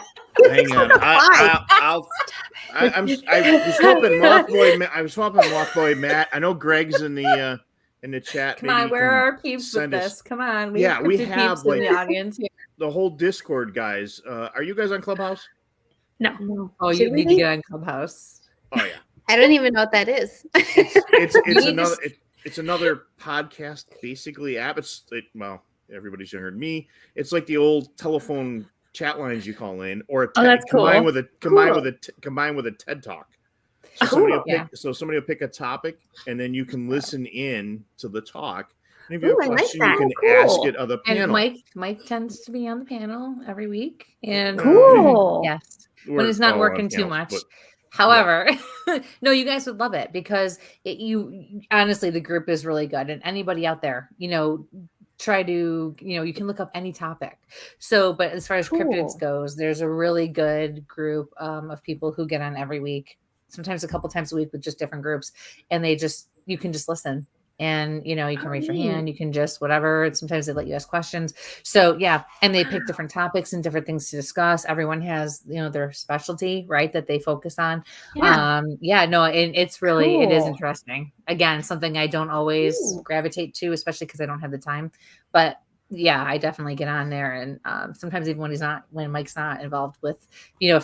on. I was swapping Mothboy Matt. I know Greg's in the chat. Come on, where are our peeps with this? Come on. We have like the audience here. The whole Discord guys. Are you guys on Clubhouse? No. Oh, you need to get on Clubhouse. Oh yeah. I don't even know what that is. It's another podcast basically app. Everybody's younger than me. It's like the old telephone chat lines you call in, or that's cool. combined with a TED Talk. So somebody will pick a topic, and then you can listen in to the talk. And if you have a question, you can ask it of the panel. And Mike tends to be on the panel every week. And yes. When it's not working too much. However, no, you guys would love it because honestly, the group is really good. And anybody out there, try to, you can look up any topic. So, but as far as cryptids goes, there's a really good group of people who get on every week, sometimes a couple times a week with just different groups. And you can just listen. And, you can raise your hand, you can just whatever. Sometimes they let you ask questions. So, yeah. And they pick different topics and different things to discuss. Everyone has, their specialty, right, that they focus on. And it's really, it is interesting. Again, something I don't always gravitate to, especially because I don't have the time. But yeah, I definitely get on there. And sometimes even when Mike's not involved with,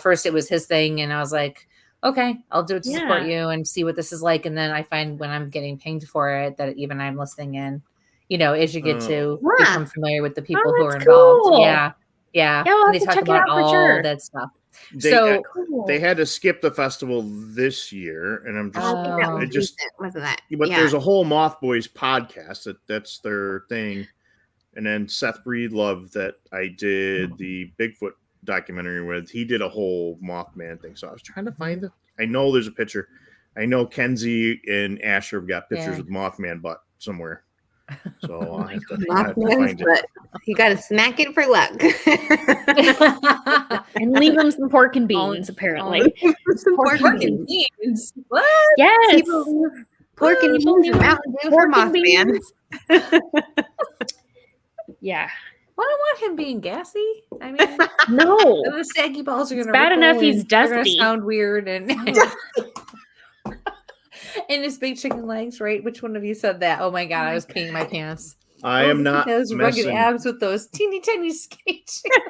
first it was his thing. And I was like, okay, I'll do it to support you and see what this is like. And then I find when I'm getting pinged for it that even I'm listening in, as you get to become familiar with the people who are involved. Cool. Yeah. And they talk about all that stuff. They had to skip the festival this year, and I'm just wasn't that? But there's a whole Moth Boys podcast that's their thing. And then Seth Breedlove that I did the Bigfoot documentary with, he did a whole Mothman thing. So I was trying to find it. I know there's a picture. I know Kenzie and Asher have got pictures of Mothman butt somewhere. So I have to Mothman's find it. foot. You got to smack it for luck. And leave him some pork and beans, apparently. Some pork and Fucking beans. beans. What? Yes. People leave pork and beans and Mountain Dew for Pork and Mothman. Yeah. I don't want him being gassy. I mean, No. the saggy balls are going to bad enough he's dusty. sound weird and and his big chicken legs, right? Which one of you said that? Oh my god, I was peeing my pants. I am not those rugged messing. abs with those teeny tiny skinny chickens.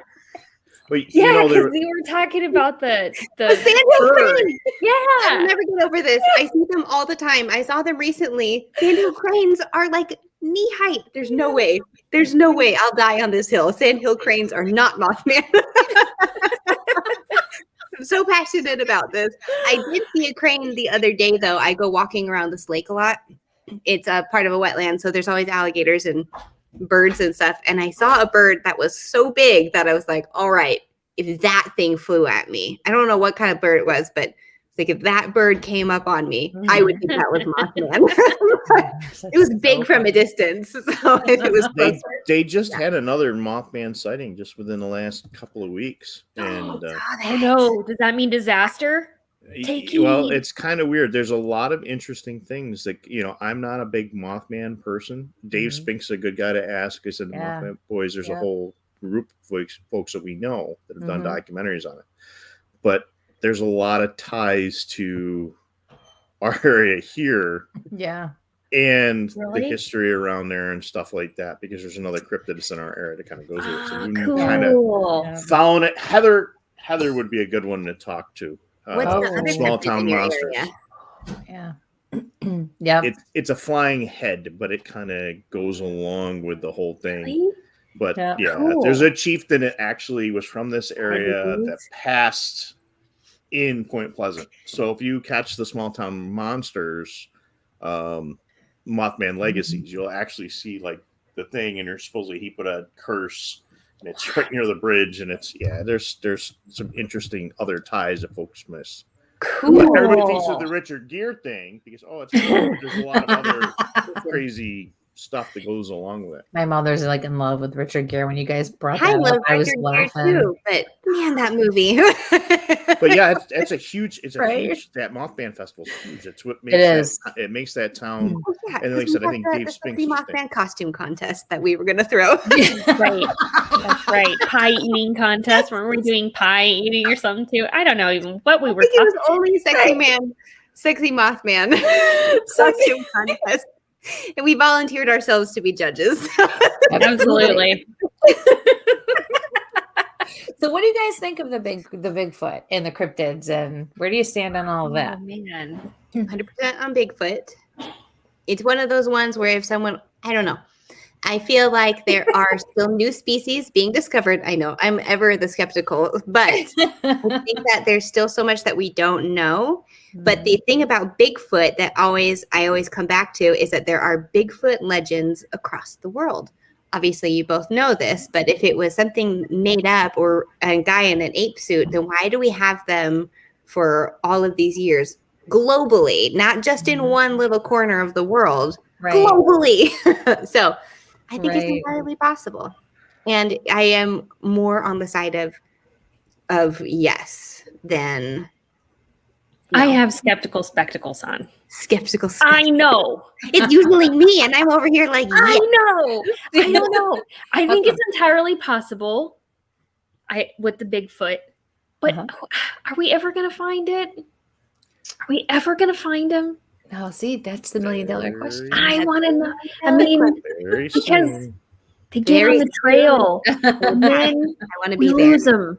But, Yeah, you know, because we were talking about the Sandhill cranes. I'll yeah. never get over this. I see them all the time. I saw them recently. Sandhill cranes are like knee height. There's no way. There's no way I'll die on this hill. Sandhill cranes are not Mothman. I'm so passionate about this. I did see a crane the other day, though. I go walking around this lake a lot. It's a part of a wetland, so there's always alligators and birds and stuff. And I saw a bird that was so big that I was like, all right, if that thing flew at me, I don't know what kind of bird it was, but like if that bird came up on me, I would think that was Mothman. It was big from a distance. So if it was closer. they just had another Mothman sighting just within the last couple of weeks. And Oh no. Does that mean disaster? Take well, heed. it's kind of weird. There's a lot of interesting things that, you know, I'm not a big Mothman person. Dave Spink's a good guy to ask. I said, Yeah. Mothman boys, there's a whole group of folks that we know that have done documentaries on it. But there's a lot of ties to our area here Yeah. and Really? the history around there and stuff like that, because there's another cryptid that's in our area that kind of goes with it. So we kind of Cool. found it. Heather would be a good one to talk to. What's the other Small cryptid town in your monsters. area? Yeah. Yeah. It's a flying head, but it kind of goes along with the whole thing. Really? But Yeah. yeah, Cool. there's a chieftain that actually was from this area that passed in Point Pleasant. So if you catch the small town monsters, Mothman Legacies, you'll actually see like the thing, and supposedly he put a curse, and it's right near the bridge, and it's there's some interesting other ties that folks miss. Cool. But everybody thinks of the Richard Gere thing because there's a lot of other crazy stuff that goes along with it. My mother's like in love with Richard Gere. When you guys brought I that love up, I was Richard laughing. Gere too, but man, that movie. But yeah, it's a huge Right? that Mothman festival is huge. It's what It is. it makes that town. Oh, yeah, And like I said, I think the Dave Spinks free was Mothman costume contest that we were going to throw. Right. That's right. Pie eating contest. Remember we were doing pie eating or something too? I don't know even what we I were think it was talking only sexy Mothman costume contest. And we volunteered ourselves to be judges. Absolutely. So what do you guys think of the Bigfoot and the cryptids, and where do you stand on all of that? Oh, man. 100% on Bigfoot. It's one of those ones where if someone, I don't know, I feel like there are still new species being discovered. I know I'm ever the skeptical, but I think that there's still so much that we don't know. But the thing about Bigfoot that I always come back to is that there are Bigfoot legends across the world. Obviously, you both know this, but if it was something made up or a guy in an ape suit, then why do we have them for all of these years globally, not just in one little corner of the world, globally? So I think it's entirely possible. And I am more on the side of yes than I have skeptical spectacles on. skeptical. I know. It's usually me, and I'm over here like, I yes. know. I don't know. I think it's entirely possible. With the Bigfoot, but are we ever going to find it? Are we ever going to find him? Oh, see, that's the $1 million question. I want to know. I mean, Very because soon. they get on the trail, and then I want to we be there. lose them.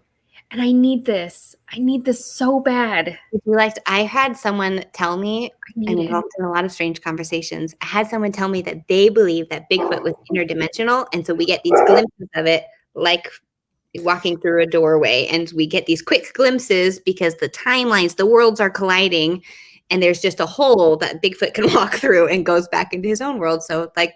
And I need this. I need this so bad. If you liked, I had someone tell me, I'm involved in a lot of strange conversations. I had someone tell me that they believe that Bigfoot was interdimensional. And so we get these glimpses of it, like walking through a doorway. And we get these quick glimpses because the timelines, the worlds are colliding. And there's just a hole that Bigfoot can walk through and goes back into his own world. So like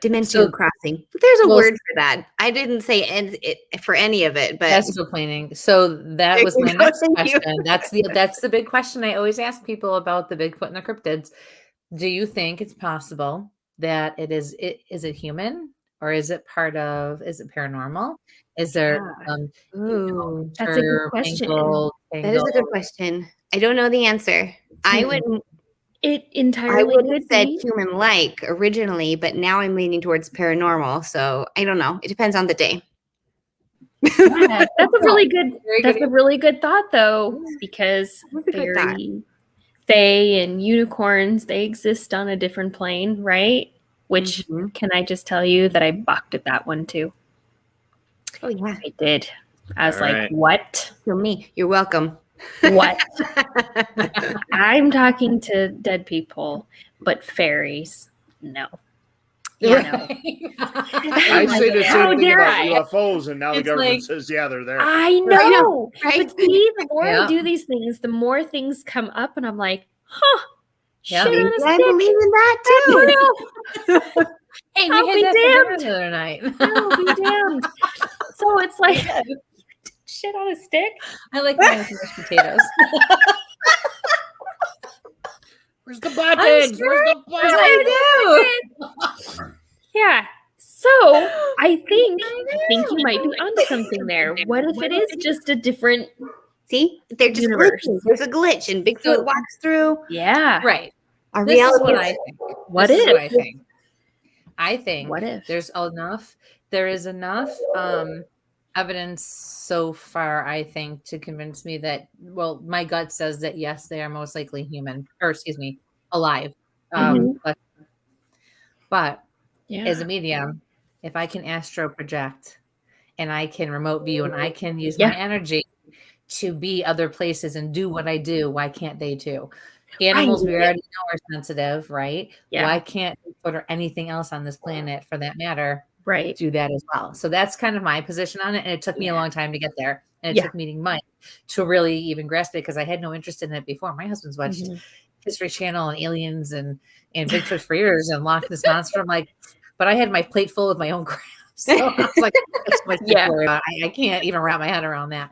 dimensional crossing. There's a word for that. I didn't say it for any of it, but astral planing. So that There was you my go. next Thank you. question. That's the big question I always ask people about the Bigfoot and the cryptids. Do you think it's possible that is it human, or is it paranormal? Is there Ooh, that's a good question. that is a good question. I don't know the answer. I would It I entirely would have could said be. human-like originally, but now I'm leaning towards paranormal. So I don't know. It depends on the day. Yeah, that's a really good. Very That's good a really good thought, though, because That's a good thought. fae and unicorns, they exist on a different plane, right? Which can I just tell you that I balked at that one too? Oh yeah, I did. I was All like, right. what? for me, you're welcome. What? I'm talking to dead people, but fairies, no. You know. I say the How same thing dare about I? UFOs, and now the It's government like- says, yeah, they're there. I know. Right? But see, the more Yeah. I do these things, the more things come up, and I'm like, huh, Yeah. shit on a I stick. believe in that too. Real. Hey, I'll we be had that for dinner damned. the other night. I'll be damned. So it's like shit on a stick. I like mine with mashed potatoes. Where's the buttons? Where's the buttons? I do. Yeah. So I think you might be onto something there. What if it is just a different? See, they're just Universe. glitches. There's a glitch, and Bigfoot So- walks through. Yeah. Right. Our This is reality. what I think. What This is if? what I think. I think What if? there is enough evidence so far, I think, to convince me that, well, my gut says that yes, they are most likely human, or excuse me, alive. But Yeah. as a medium, if I can astro project and I can remote view and I can use my energy to be other places and do what I do, why can't they too? Animals we already know are sensitive, right? Yeah. Why can't Bigfoot or anything else on this planet, for that matter, Right. do that as well? So that's kind of my position on it, and it took me a long time to get there, and it Yeah. took meeting Mike to really even grasp it, because I had no interest in it before. My husband's watched History Channel and aliens and Bigfoot for years and Loch Ness Monster. I'm like, but I had my plate full of my own crap. So I was like, that's my Yeah. I can't even wrap my head around that.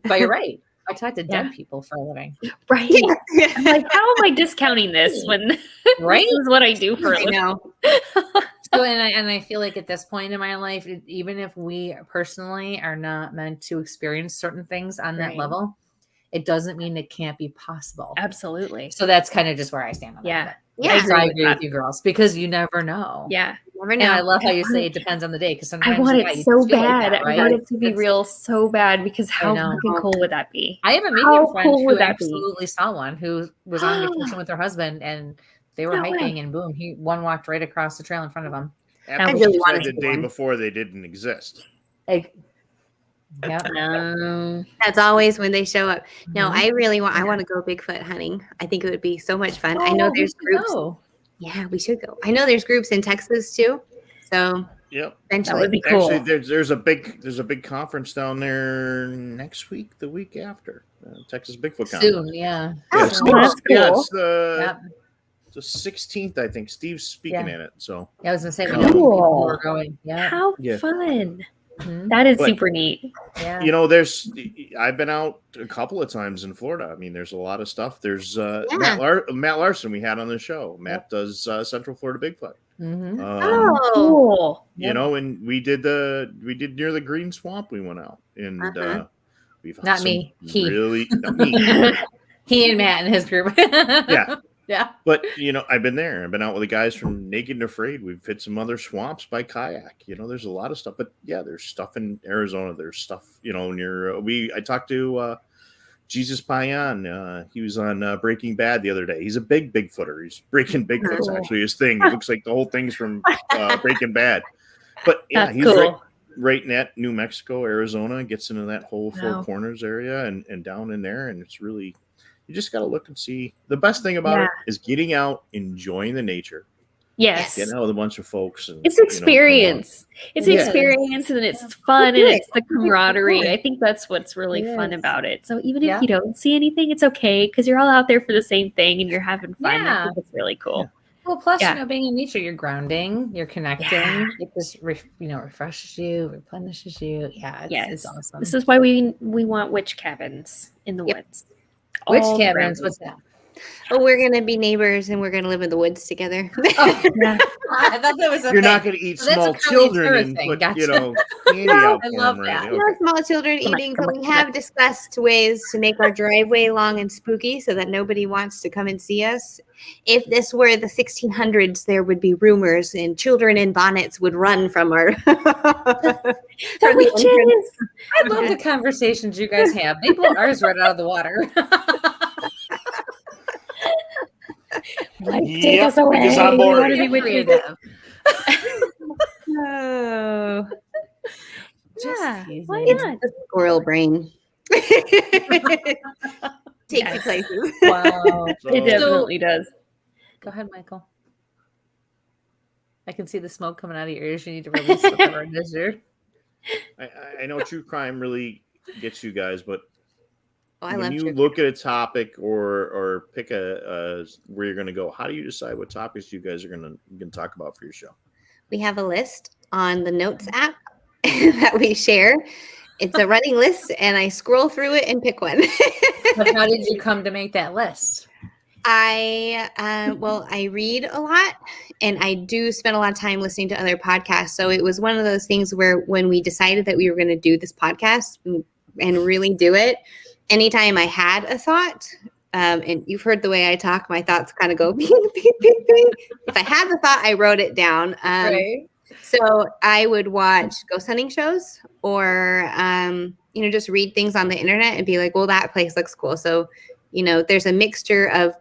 But you're right. I talk to dead people for a living. Right. I'm like, how am I discounting this when Right? this is what I do for a I living? know. So, and I feel like at this point in my life, even if we personally are not meant to experience certain things on that Right. level, it doesn't mean it can't be possible. Absolutely. So that's kind of just where I stand on Yeah. that. Yeah. So I with agree that. with you girls, because you never know. Yeah. Never And I know. love how you say it depends on the day, because sometimes I want yeah, it you so just feel like bad. that, right? I want it to be It's- real so bad, because how know. fucking cool would that be? I have a medium How friend cool who would that be? absolutely saw one, who was on vacation with her husband, and they were No way. hiking, and boom, one walked right across the trail in front of him. After really she wanted said the to day one. before they didn't exist. Like, yeah. That's always when they show up. No, Mhm. I really want. I want to go Bigfoot hunting. I think it would be so much fun. I know Oh, there's we should groups. go. Yeah, we should go. I know there's groups in Texas too. So Yep. eventually, would be cool. Actually, there's a big conference down there next week, the week after, Texas Bigfoot Conference. Soon, yeah. Yeah, Oh, it's, cool. That's yeah, cool. it's the Yep. the 16th, I think. Steve's speaking Yeah. in it. So Yeah, I was gonna say, we Cool. know people who are going. Yeah. How Yeah. fun. Mhm. That is But- super neat. Yeah. you know, I've been out a couple of times in Florida. I mean, there's a lot of stuff. There's Matt Larson we had on the show. Matt does Central Florida Bigfoot. Mhm. oh, Cool. You know, and we did near the Green Swamp. We went out and we've Not some me. He. really not me. He and Matt and his group. Yeah. Yeah. But you know, I've been there. I've been out with the guys from Naked and Afraid. We've hit some other swamps by kayak. You know, there's a lot of stuff. But yeah, there's stuff in Arizona. There's stuff, you know, near I talked to Jesus Payan. He was on Breaking Bad the other day. He's a big Bigfooter. He's breaking Bigfoot's Cool. actually his thing. It looks like the whole thing's from Breaking Bad. But yeah, That's he's cool. right in that New Mexico, Arizona, gets into that whole Four Wow. Corners area and down in there. And it's really, you just got to look and see. The best thing about it is getting out, enjoying the nature, Yes. getting out with a bunch of folks. And, It's you know, experience. It's Yeah. experience, and it's fun, and it's the camaraderie. I think that's what's really fun about it. So even if Yeah. you don't see anything, it's okay, because you're all out there for the same thing and you're having fun. I Yeah. think it's really cool. Well, plus, Yeah. you know, being in nature, you're grounding, you're connecting. Yeah. It just, refreshes you, replenishes you. Yeah, it's awesome. This is why we want witch cabins in the woods. Which All cabins? around. What's that? Oh, we're gonna be neighbors and we're gonna live in the woods together. Oh, yeah. I thought that was a You're thing. not going to eat So that's small a Kylie children Tera and thing. put, Gotcha. candy out I for love them, that. right? No Okay. small children Come on, eating. come So on, we come on. have discussed ways to make our driveway long and spooky so that nobody wants to come and see us. If this were the 1600s, there would be rumors and children in bonnets would run from our The from the entrance. witches. I love the conversations you guys have. They blow ours right out of the water. Like, take Yep, us away. because I'm We bored. want to be witches. Creative. Oh, Yeah, why teasing. not? the squirrel brain. Takes you Yes. places. Wow. So, It definitely does. Go ahead, Michael. I can see the smoke coming out of your ears. You need to release whatever it is there. I know true crime really gets you guys, but Oh, I when love you true look at a topic or pick a where you're going to go, how do you decide what topics you guys are going to talk about for your show? We have a list on the notes app that we share. It's a running list, and I scroll through it and pick one. But how did you come to make that list? I read a lot, and I do spend a lot of time listening to other podcasts. So it was one of those things where when we decided that we were going to do this podcast and really do it, anytime I had a thought, and you've heard the way I talk, my thoughts kind of go bing, bing, bing, bing. If I had the thought, I wrote it down. Right. So I would watch ghost hunting shows or, just read things on the internet and be like, well, that place looks cool. So, there's a mixture of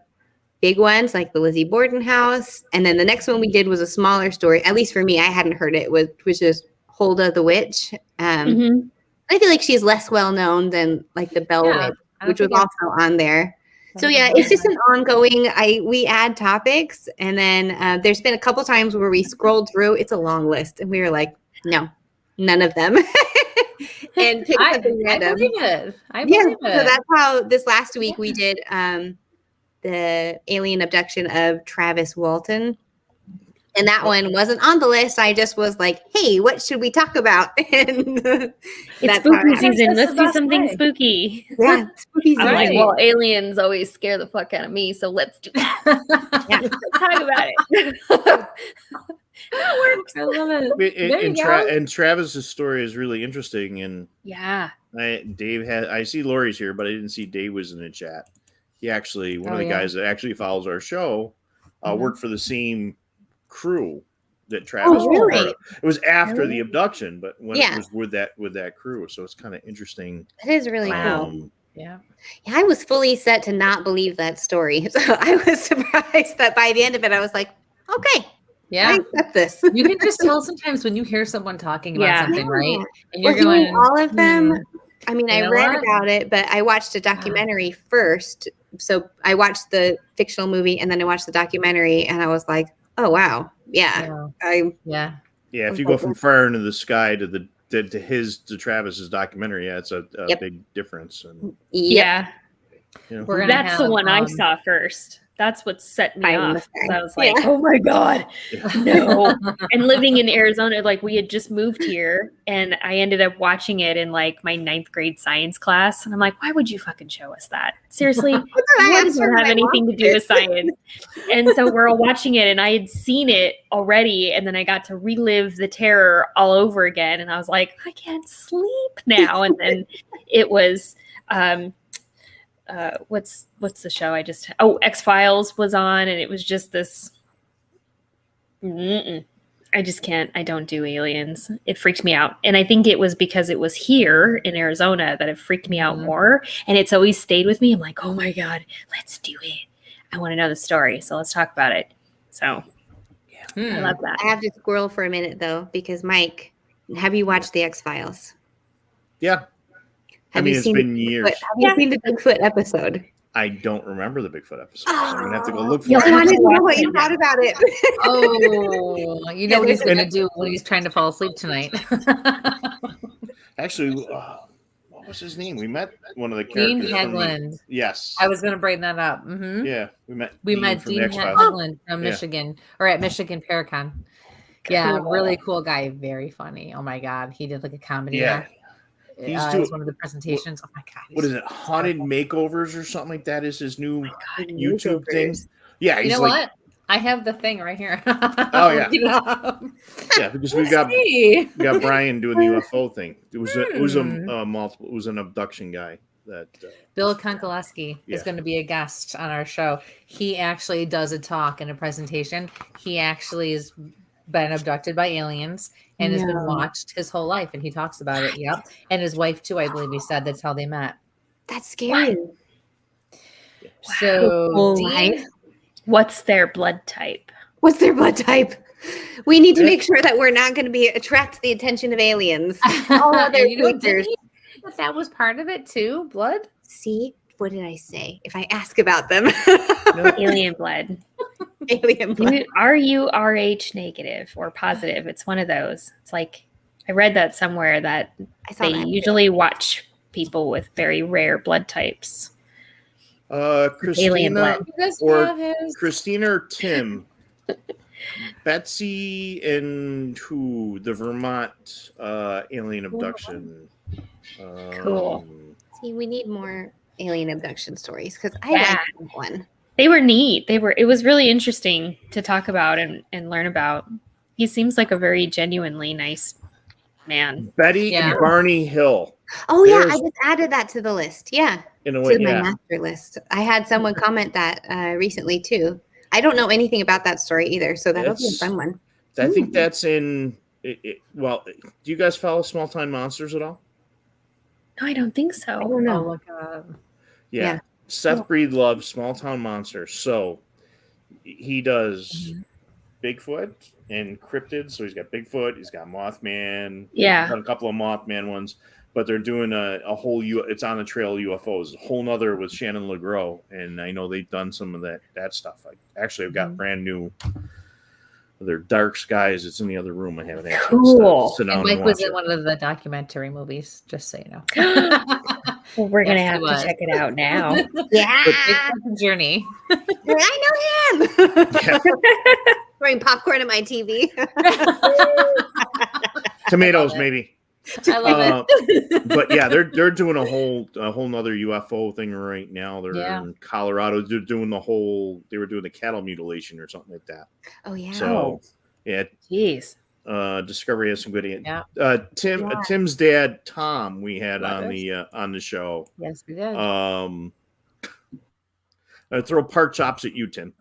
big ones like the Lizzie Borden house. And then the next one we did was a smaller story. At least for me, I hadn't heard it, which just Hulda the Witch. Mhm. I feel like she's less well known than like the Bell Yeah, Witch, I which don't was think also on there. So I yeah, don't it's just know. an ongoing. We add topics, and then there's been a couple times where we scrolled through. It's a long list, and we were like, no, none of them, and pick something I random. believe it. I Yeah, believe so it. that's how this last week we did the alien abduction of Travis Walton. And that one wasn't on the list. I just was like, hey, what should we talk about? And It's that's how spooky it happened. season. That's Let's the do best something way. spooky. Yeah, spooky I'm like, Right. well, aliens always scare the fuck out of me, so let's do that. Yeah. Let's talk about it. That works. I love it. There you And, go. and Travis's story is really interesting. And Yeah. I see Lori's here, but I didn't see Dave was in the chat. He actually, one of the yeah. guys that actually follows our show, Mhm. worked for the same crew that Travis was really? part of. It was after Really? the abduction, but when Yeah. it was with that crew, so it's kind of interesting. That is really cool. Um, Yeah. Yeah, I was fully set to not believe that story. So I was surprised that by the end of it, I was like, okay, I Yeah. accept this. You can just tell sometimes when you hear someone talking about Yeah. something, right? And Well, you're going, hearing all of them, "Hmm." I mean, You I know read what? about it, but I watched a documentary first. So I watched the fictional movie and then I watched the documentary and I was like, oh, wow. Yeah. Yeah. yeah, if you go from Fire into the Sky to Travis's documentary, yeah, it's a Yep. big difference. And Yeah. you know, We're gonna That's the have, one I saw first. That's what set me Fire in the off. Sky. 'Cause I was like, Yeah. oh my God, Yeah. no. And living in Arizona, like we had just moved here and I ended up watching it in like my 9th grade science class. And I'm like, why would you fucking show us that? Seriously, what does that have anything to do with science? And so we're all watching it and I had seen it already. And then I got to relive the terror all over again. And I was like, I can't sleep now. And then it was, what's the show I just X-Files was on and it was just this I just can't. I don't do aliens. It freaked me out. And I think it was because it was here in Arizona that it freaked me out more. And it's always stayed with me. I'm like, oh my God, let's do it. I want to know the story. So let's talk about it. So I love that. I have to squirrel for a minute though, because Mike, have you watched the X-Files? yeah. I Have mean, you it's seen been the years. Bigfoot- Have you seen the Bigfoot episode? I don't remember the Bigfoot episode, so I'm gonna have to go look for You'll I it. have wanted to watch know what it you thought about it. Oh, you know Yeah, what he's there's going to do when he's trying to fall asleep tonight. Actually, what was his name? We met one of the Dean characters. from the- Hagland. Yes. I was going to bring that up. Hmm. Yeah, we met. We met from the Dean X-Files. Hagland from Yeah. Michigan, or at Michigan Paracon. Yeah, Cool. really cool guy. Very funny. Oh my God. He did like a comedy Yeah. act. as one of the presentations. Oh my god! What is it? Haunted Makeovers or something like that is his new YouTube makeovers. thing. Yeah, he's You know like, what? I have the thing right here. Oh, yeah. Yeah, because we got Brian doing the UFO thing. It was an abduction guy that Bill Konkoleski Yeah. is going to be a guest on our show. He actually does a talk and a presentation. He actually has been abducted by aliens and has been watched his whole life, and he talks about it. Yep, and his wife too. I believe he said that's how they met. That's scary. So, Dean, What's their blood type? What's their blood type? We need to make sure that we're not going to be attract the attention of aliens. All other and you know, creatures. that was part of it too. Blood. See, what did I say? If I ask about them, Alien blood. alien blood. Are you Rh negative or positive? It's one of those. It's like I read that somewhere that I saw they that. usually watch people with very rare blood types. You Alien Christina blood. guys or have his- Christina or Tim, Betsy and the Vermont alien abduction. Cool. See, we need more alien abduction stories because I Yeah. like one. They were neat. It was really interesting to talk about and learn about. He seems like a very genuinely nice man. Betty Yeah. and Barney Hill. Oh yeah, I There's- just added that to the list. Yeah, In a to way, my yeah. master list. I had someone comment that recently too. I don't know anything about that story either, so that'll be a It's- fun one. I think that's in. Well, do you guys follow Small Time Monsters at all? No, I don't think so. I don't Oh, know. look up. Yeah. Seth Breed loves Small Town Monsters, so he does Bigfoot and cryptids. So he's got Bigfoot, he's got Mothman. Yeah. He's done a couple of Mothman ones, but they're doing a whole it's on the trail UFOs, a whole nother with Shannon LeGros, and I know they've done some of that stuff. I've got brand new. They're Dark Skies. It's in the other room. I haven't had a chance Cool. to sit down And and Mike was watch in it. one of the documentary movies, just so you know. Well, we're gonna Yes, have he to was. check it out now. Yeah, Bigfoot journey. I know him. Yeah. Throwing popcorn at my TV. Tomatoes, maybe. I love it. But yeah, they're doing a whole nother UFO thing right now. They're in Colorado. They're doing they were doing the cattle mutilation or something like that. Oh yeah. So yeah, Jeez. Discovery has some good. Yeah. Tim's dad, Tom, we had Love on the show. Yes, we did. I throw pork chops at you, Tim.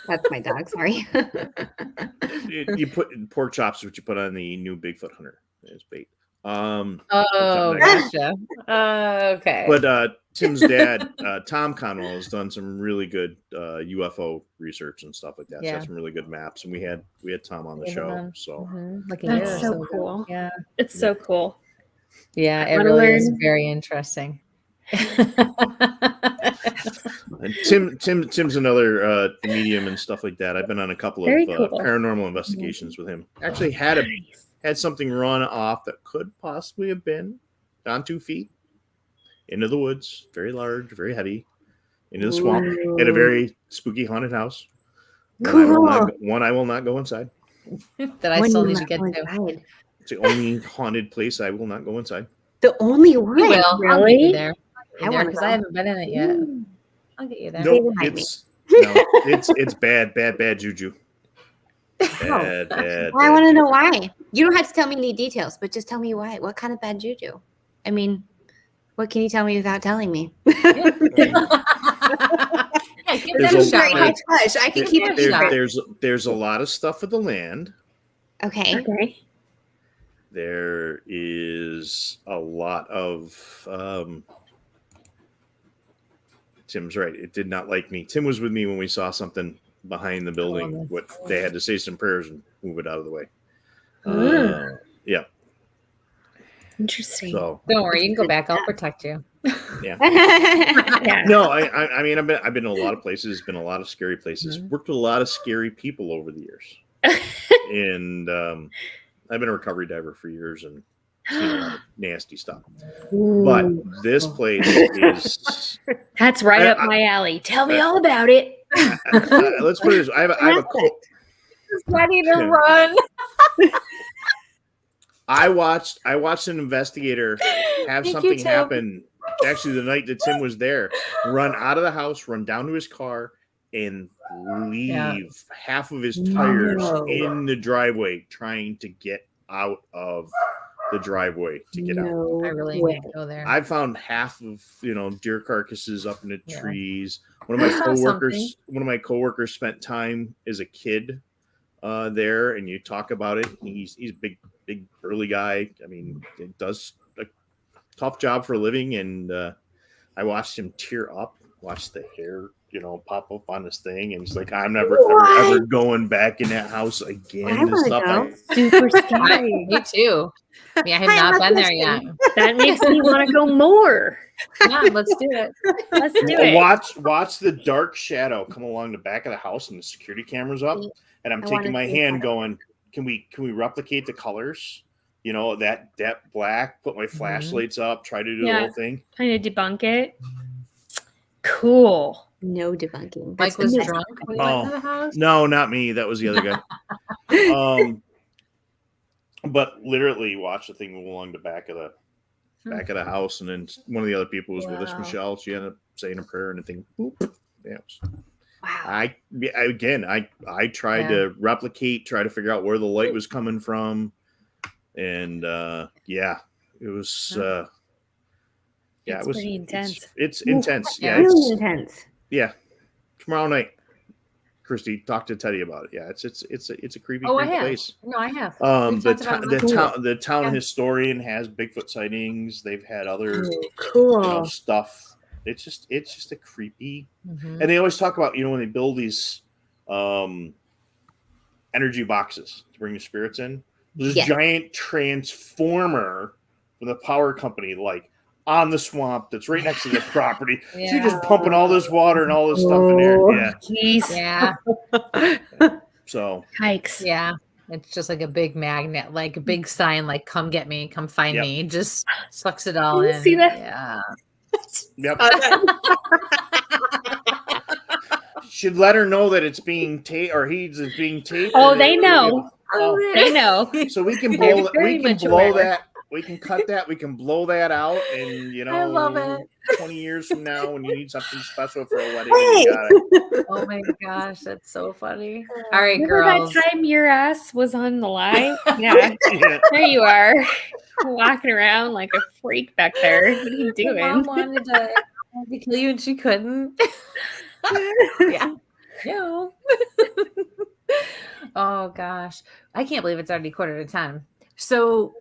That's my dog. Sorry. You put pork chops, which you put on the new Bigfoot hunter as bait. Oh, gotcha. Okay. But Tim's dad, Tom Conwell, has done some really good UFO research and stuff like that. Yeah. So some really good maps, and we had Tom on the show. So Look at That's you. so cool. Yeah. It's so cool. Yeah, I it wanna really is learn. very interesting. and Tim's another medium and stuff like that. I've been on a couple Very of cool. paranormal investigations with him. Actually had something run off that could possibly have been on 2 feet into the woods, very large, very heavy, into the swamp, at a very spooky haunted house. One I will not go inside. That I still need to get to. inside. It's the only haunted place I will not go inside. The only one. You will. I'll get you Really? there. I wanna Because go. I haven't been in it yet. I'll get you there. Stay No, behind me. it's bad juju. Bad. I want to know why. You don't have to tell me any details, but just tell me why. What kind of bad juju? I mean, what can you tell me without telling me? Yeah, give There's that a a- shot. Very Mike. hush hush. I can keep it short. There's a lot of stuff with the land. Okay. Okay. There is a lot of Tim's right. It did not like me. Tim was with me when we saw something behind the building. What they had to say some prayers and move it out of the way. Yeah. Interesting. So Don't worry, you can go back. I'll protect you. yeah. Yeah. No, I mean I've been to a lot of places, been a lot of scary places, worked with a lot of scary people over the years. And I've been a recovery diver for years and seen a lot of nasty stuff. But this place is That's right up my alley. Tell me all about it. let's put it this way. I have a Ready to Yeah. run. I watched an investigator have something happen. Actually, the night that Tim was there, run out of the house, run down to his car, and leave half of his tires in the driveway, trying to get out of the driveway to get out. I really need to go there. I found half of deer carcasses up in the trees. One of my coworkers spent time as a kid there, and you talk about it. He's a big burly guy. I mean, it does a tough job for a living, and I watched him tear up, watch the hair pop up on his thing, and he's like, I'm never ever going back in that house again. Super scary. Me too. I have not been there yet. That makes me want to go more. Yeah, let's do it. Let's do it. Watch the dark shadow come along the back of the house, and the security camera's up, and I'm taking my hand going, can we replicate the colors? That black, put my flashlights up, try to do the whole thing. Trying to debunk it. Cool. No debunking. Mike was drunk when he went to the house? No, not me. That was the other guy. But literally watch the thing move along the back of the house, and then one of the other people was with us, Michelle. She ended up saying a prayer, and the thing, boop. Yeah. Wow. I tried to replicate, try to figure out where the light was coming from, and it was. It's pretty intense. It's intense. Yeah, it's intense. Yeah. Tomorrow night, Kristie, talk to Teddy about it. Yeah, it's a creepy I have. place. No, I have. The town historian has Bigfoot sightings. They've had other stuff. It's just a creepy. And they always talk about when they build these energy boxes to bring the spirits in. There's a giant transformer from the power company, like on the swamp that's right next to the property. So you're just pumping all this water and all this stuff in there. Yeah. Jeez. Yeah. So hikes. Yeah. It's just like a big magnet, like a big sign, like "Come get me, come find me." Just sucks it all in. See that? Yeah. Yep. Should let her know that it's being taped, or he's being taped. Oh, they know. They know. So we can blow that. We can blow that. We can cut that. We can blow that out, and I love it. 20 years from now, when you need something special for a wedding, you got it. Oh my gosh, that's so funny. All right, Remember girls. that time your ass was on the line? Yeah. There you are, walking around like a freak back there. What are you doing? Your mom wanted to kill you, and she couldn't. Yeah. No. Oh gosh, I can't believe it's already 9:45. So,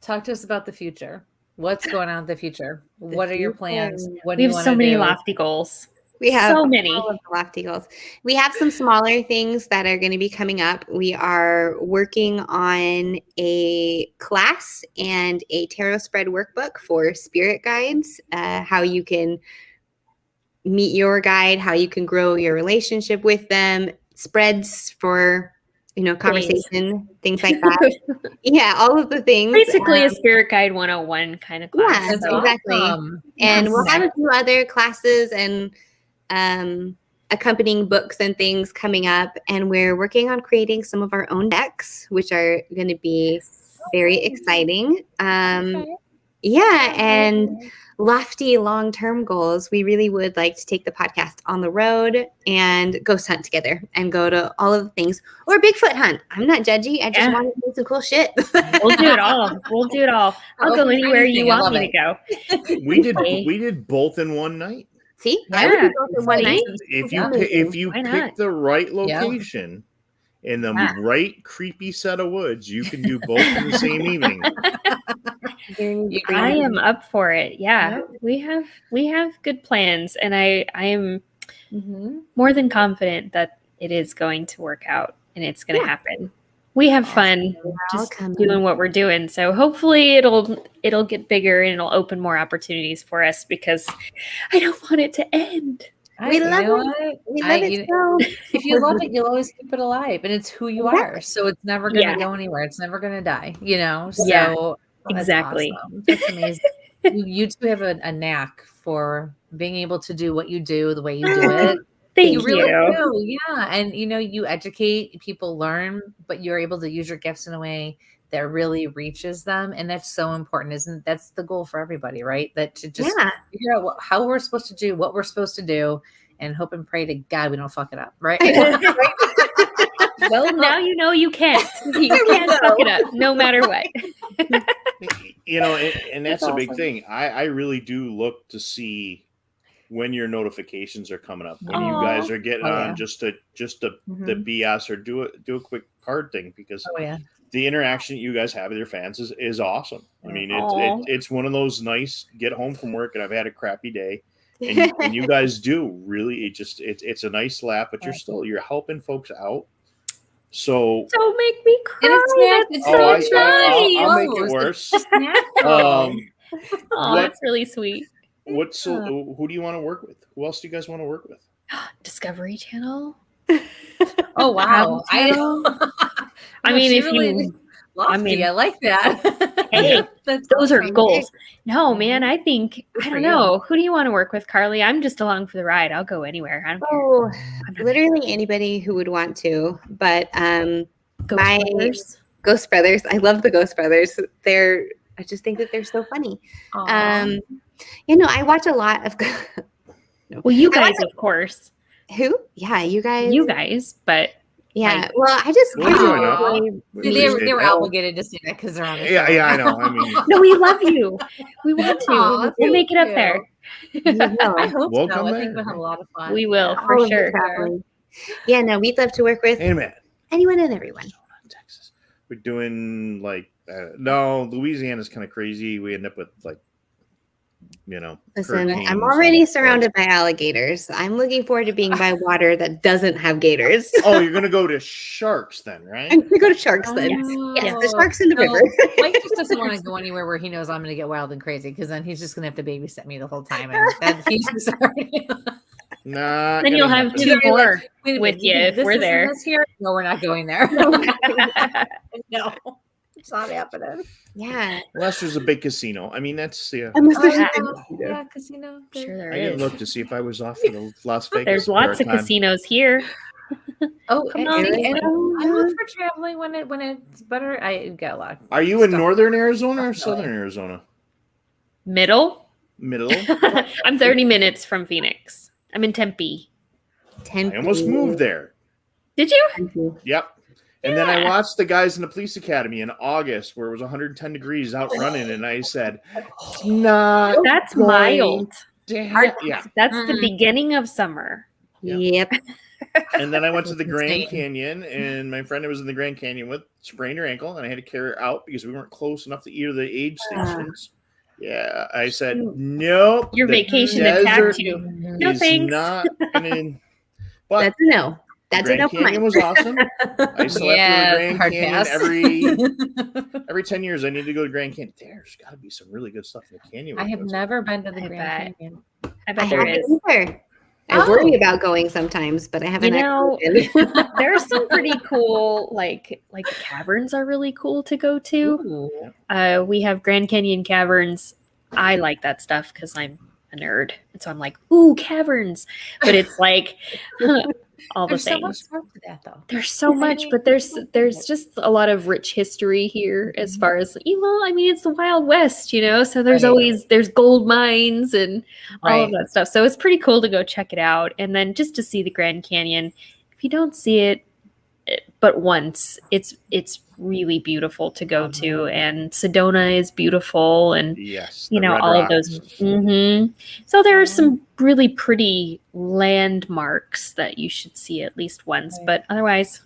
talk to us about the future. What's going on in the future? What are your plans? What do We you have so want to many do? lofty goals. We have so many all of the lofty goals. We have some smaller things that are going to be coming up. We are working on a class and a tarot spread workbook for spirit guides, how you can meet your guide, how you can grow your relationship with them, spreads for conversation, things like that. Yeah, all of the things. Basically a spirit guide 101 kind of class. Yeah, exactly. Awesome. And we'll have a few other classes and accompanying books and things coming up. And we're working on creating some of our own decks, which are going to be very exciting. Yeah, and lofty long-term goals. We really would like to take the podcast on the road and ghost hunt together and go to all of the things, or Bigfoot hunt. I'm not judgy. I just want to do some cool shit. We'll do it all. We'll do it all. I'll go anywhere you want me to go. We did both in one night. See, I would do both in one night. If you pick the right location in the right creepy set of woods, you can do both in the same evening. I am up for it. Yeah, we have good plans, and I am more than confident that it is going to work out and it's going to happen. We have fun just doing what we're doing, so hopefully it'll get bigger and it'll open more opportunities for us, because I don't want it to end. We love it. We love it so. If you love it, you'll always keep it alive, and it's who you are. So it's never going to go anywhere. It's never going to die. So exactly. Awesome. That's amazing. You two have a knack for being able to do what you do the way you do it. Thank you. Really do. Yeah. And you educate, people learn, but you're able to use your gifts in a way that really reaches them. And that's so important. That's the goal for everybody, right? That to just figure out how we're supposed to do what we're supposed to do and hope and pray to God we don't fuck it up, right? Well, now you know you can't. You can't fuck it up no matter what. And that's a big thing. I really do look to see when your notifications are coming up, when you guys are getting on just the BS or do a quick card thing, because the interaction that you guys have with your fans is awesome. I mean, it's one of those nice get home from work and I've had a crappy day. And you guys do really, it's a nice laugh, but you're helping folks out. So don't make me cry. It's so nice. I'll make it worse. That's really sweet. Who do you want to work with? Who else do you guys want to work with? Discovery Channel. Oh wow! I mean, if you, I like that. Hey, those are goals. No, man, I don't know. Who do you want to work with, Carly? I'm just along for the ride. I'll go anywhere. I don't care. Literally anybody who would want to. But Ghost Brothers. I love the Ghost Brothers. I just think that they're so funny. I watch a lot of. Well, you guys, of course. Who? Yeah, you guys. You guys, but. Yeah, well, I just they were obligated to say that because they're on the show. I know. I mean, no, we love you. We want to. We'll make it up there. I hope so. I think we'll have a lot of fun. We will for sure. Yeah, no, we'd love to work with anyone and everyone. Texas, we're doing Louisiana's kind of crazy. We end up with Listen, I'm already surrounded by alligators. I'm looking forward to being by water that doesn't have gators. Oh, you're going to go to sharks then, right? I'm going to go to sharks then. Yes, the sharks in the river. Mike just doesn't want to go anywhere where he knows I'm going to get wild and crazy, because then he's just going to have to babysit me the whole time. And he's just already... Nah, then you'll have two more with you if we're there. Here? No, we're not going there. No. It's not happening. Yeah. Unless there's a big casino. I mean, that's casino. Sure there I is. didn't look to see if I was off for the Las Vegas. There's lots of casinos here. And I look for traveling when it's better. I got a lot. Are you in northern Arizona or southern Arizona? Middle. I'm 30 minutes from Phoenix. I'm in Tempe. I almost moved there. Did you? Yep. And then I watched the guys in the police academy in August where it was 110 degrees out running. And I said, that's mild. Yeah. That's the beginning of summer. Yep. And then I went to the Grand Canyon, and my friend who was in the Grand Canyon with sprained her ankle, and I had to carry her out because we weren't close enough to either of the aid stations. Yeah. I said, nope. Your vacation attacked you. No thanks. But that's a no. That's Grand Canyon was awesome. I slept in the Grand Canyon every 10 years. I need to go to Grand Canyon. There's got to be some really good stuff in the canyon. I have never been to the Grand Canyon. I bet there is. Either. I worry about going sometimes, but I haven't. There's some pretty cool, like the caverns are really cool to go to. We have Grand Canyon Caverns. I like that stuff because I'm a nerd, and so I'm like, ooh, caverns. But it's like. All the things. So much more to that, though. There's so much, but there's just a lot of rich history here as far as I mean, it's the Wild West, so there's gold mines and all of that stuff. So it's pretty cool to go check it out, and then just to see the Grand Canyon. If you don't see it but once, it's really beautiful to go to, and Sedona is beautiful, and all of those. So there are some really pretty landmarks that you should see at least once, but otherwise,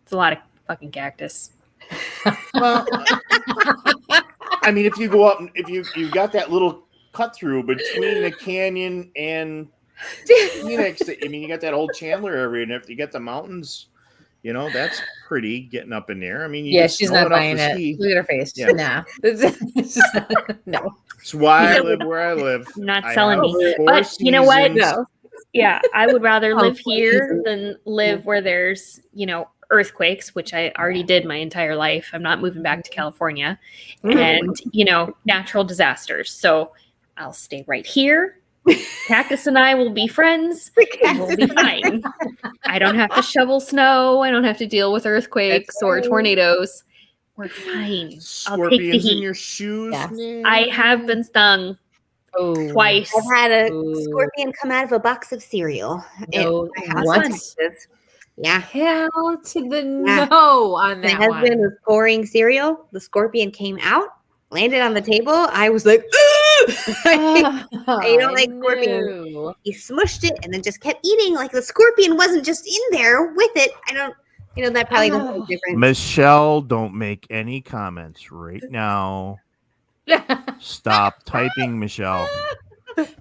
it's a lot of fucking cactus. Well, I mean, if you go up, if you've got that little cut through between the canyon and Phoenix, I mean, you got that old Chandler area, and if you got the mountains. That's pretty getting up in there. I mean, she's not buying it. Look at her face. Yeah. Nah. No. It's why I live where I live. Not selling me. But you know what? No. Yeah, I would rather live here than live where there's, earthquakes, which I already did my entire life. I'm not moving back to California. And, natural disasters. So I'll stay right here. Cactus and I will be friends. And we'll be fine. I don't have to shovel snow. I don't have to deal with earthquakes or tornadoes. We're fine. I'll take the Scorpions in heat. your shoes. Yes. I have been stung Oh, twice. I've had a Ooh. scorpion come out of a box of cereal. No, at my house what? in Texas. Yeah. Hell to the Yeah. no on My that husband one. was pouring cereal. The scorpion came out, landed on the table. I was like, I don't like scorpions. no. He smushed it and then just kept eating like the scorpion wasn't just in there with it. I don't, that probably doesn't make a difference. Michelle, don't make any comments right now. Stop typing, Michelle.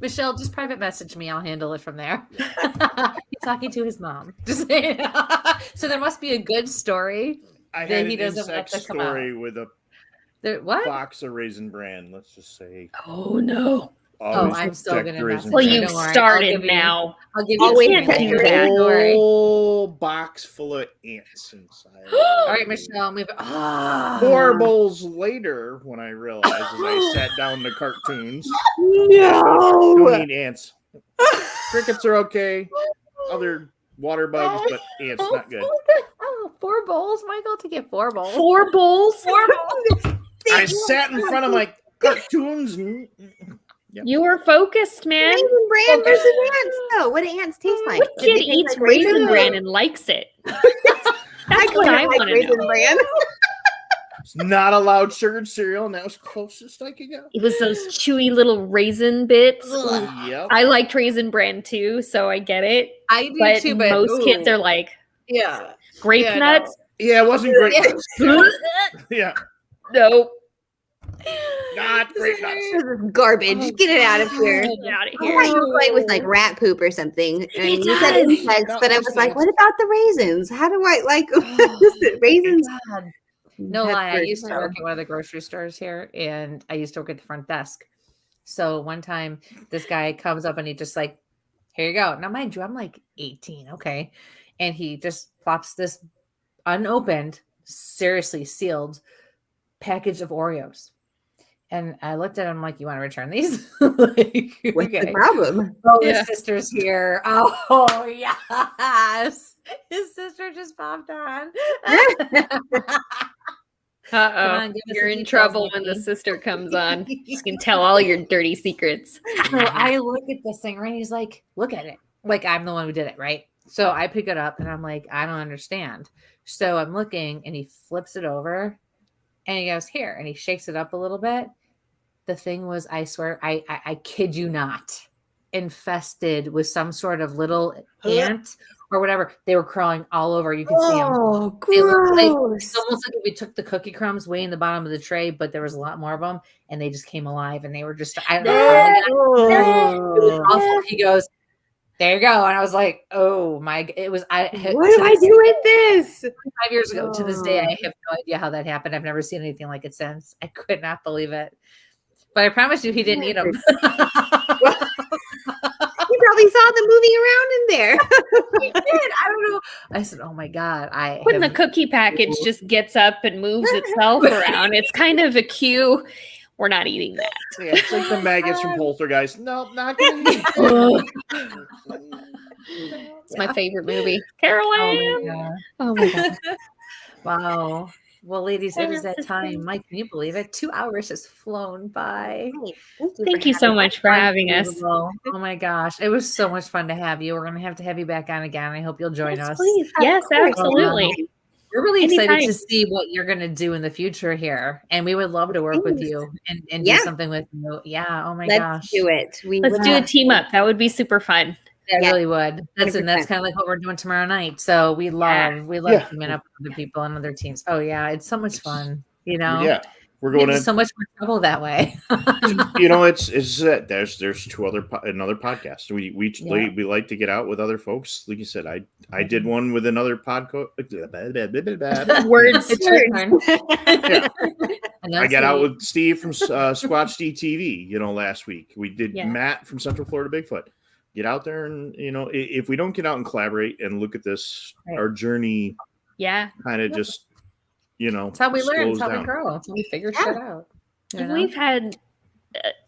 Michelle, just private message me. I'll handle it from there. He's talking to his mom. Just saying. So there must be a good story. I that had he an doesn't want insect to come out. story with a What? box of Raisin Bran. Let's just say. Oh no! Oh, I'm still gonna message Well, you. you Don't worry. I'll started give you- now. I'll give I'll you wait a for second. you. Don't worry. Whole box full of ants inside. All right, Michelle, move. Oh. 4 bowls later, when I realized as I sat down to cartoons, No. don't eat ants. Crickets are okay. Other water bugs, but ants not good. Oh, 4 bowls, Michael, to get 4 bowls. 4 bowls. 4 bowls. I sat in front of my cartoons. And, yep. You were focused, man. Raisin Bran versus ants. No, what do ants taste like? What Do they kid taste eats like Raisin Bran and likes it? That's what I want to Raisin know. Bran. It's not allowed sugared cereal, and that was closest I could go. It was those chewy little raisin bits. Yep. I liked Raisin Bran too, so I get it. I do But too, but most kids are like yeah. grape Yeah, nuts. Yeah, it wasn't great. Yeah, No, not great nuts. This is garbage. Get it out of here. get out of I here. thought you were playing with like rat poop or something. And It you said does. insects, No, but I was like, insects. what about the raisins? How do I like raisins? God. No That's lie, I weird, used to so. work at one of the grocery stores here, and I used to work at the front desk. So one time, this guy comes up and he just like, here you go. Now, mind you, I'm like 18, okay? And he just plops this unopened, seriously sealed package of Oreos. And I looked at him like, you want to return these? Like, What's the okay. problem? Oh, Yeah. his sister's here. Oh, yes. His sister just popped on. Come on, give us You're the in details, trouble when the Nikki. sister comes on. She can tell all your dirty secrets. So I look at this thing, right? He's like, look at it. Like, I'm the one who did it, right? So I pick it up and I'm like, I don't understand. So I'm looking and he flips it over and he goes, here. And he shakes it up a little bit. The thing was, I swear, I kid you not, infested with some sort of little ant or whatever. They were crawling all over. You could see them. Oh, They looked like, gross. it's almost like if we took the cookie crumbs way in the bottom of the tray, but there was a lot more of them, and they just came alive, and they were just, I don't know how they got there. It was awful. He goes, there you go. And I was like, oh my, it was, What do I do with this? 5 years ago. To this day, I have no idea how that happened. I've never seen anything like it since. I could not believe it. But I promise you, he didn't eat them. You probably saw them moving around in there. He did. I don't know. I said, oh my God. When the cookie package just gets up and moves itself around, it's kind of a cue. We're not eating that. Yeah, it's like the maggots from Poltergeist. Nope, not gonna eat. It's my favorite movie. Caroline. Oh Oh my god. wow. Well, ladies, it is that Yes, time. Mike, can you believe it? 2 hours has flown by. Thank you so much for having us. Unbelievable. Oh my gosh. It was so much fun to have you. We're going to have you back on again. I hope you'll join us. Please. Yes, absolutely. We're really excited Anytime. to see what you're going to do in the future here. And we would love to work with you and do Yeah. something with you. Yeah. Oh my Let's gosh. do it. Let's do a team up. That would be super fun. That Yeah. really would. That's 100%. kind of like what we're doing tomorrow night. So we love Yeah. teaming up with other people and other teams. Oh yeah, it's so much fun. You know, Yeah, we're we going get to. so much more trouble that way. You know, it's that there's another podcast. We Yeah. we like to get out with other folks. Like you said, I did one with another podcast. Words. It's your turn. I got out with Steve from Squatch DTV, last week. We did Yeah. Matt from Central Florida Bigfoot. Get out there and, if we don't get out and collaborate and look at this, Right. our journey Yeah. kind of just, It's how we learn. It's slows how we down. grow. It's how we figure shit out. You know? We've had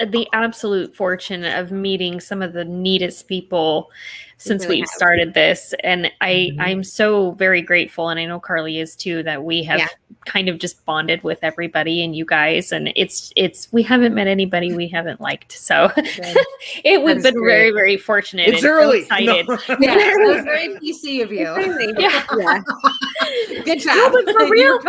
the absolute fortune of meeting some of the neatest people since really we've have. started this. And Mhm. I'm so very grateful, and I know Carly is too, that we have Yeah. kind of just bonded with everybody and you guys, and we haven't met anybody we haven't liked, so we've been very, very fortunate. It's early. So excited. No. Yeah, it was very PC of you. Yeah. Good job. No, but for real,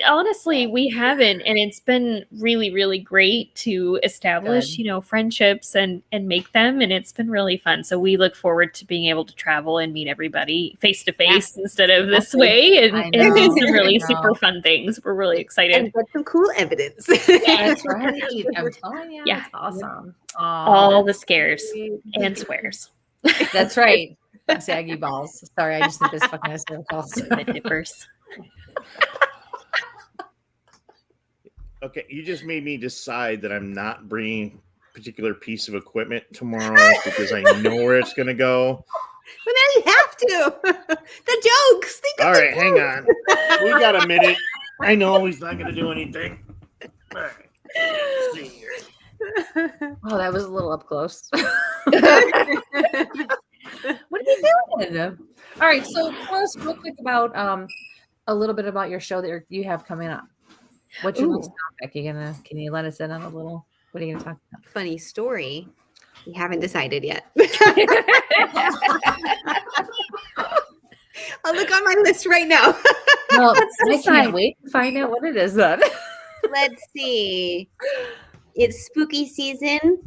honestly, we haven't, and it's been really, really great to establish, friendships and make them, and it's been really fun. So we look forward to being able to travel and meet everybody face to face instead of this way, and do some really super fun things. We're really excited. And get some cool evidence. That's right. I'm telling you, it's awesome. All the scares and swears. That's right. Saggy balls. Sorry, I just think this fucking hysterical. The dippers. Okay, you just made me decide that I'm not bringing a particular piece of equipment tomorrow because I know where it's going to go. Well, now you have to. The jokes. All right, hang on. We got a minute. I know he's not going to do anything. All right. Let's see here. Oh, that was a little up close. What are you doing? All right, so tell us real quick about a little bit about your show that you have coming up. What's your next topic? Can you let us in on a little? What are you gonna talk about? Funny story. We haven't decided yet. I'll look on my list right now. Well, I can't wait to find out what it is then. Let's see. It's spooky season.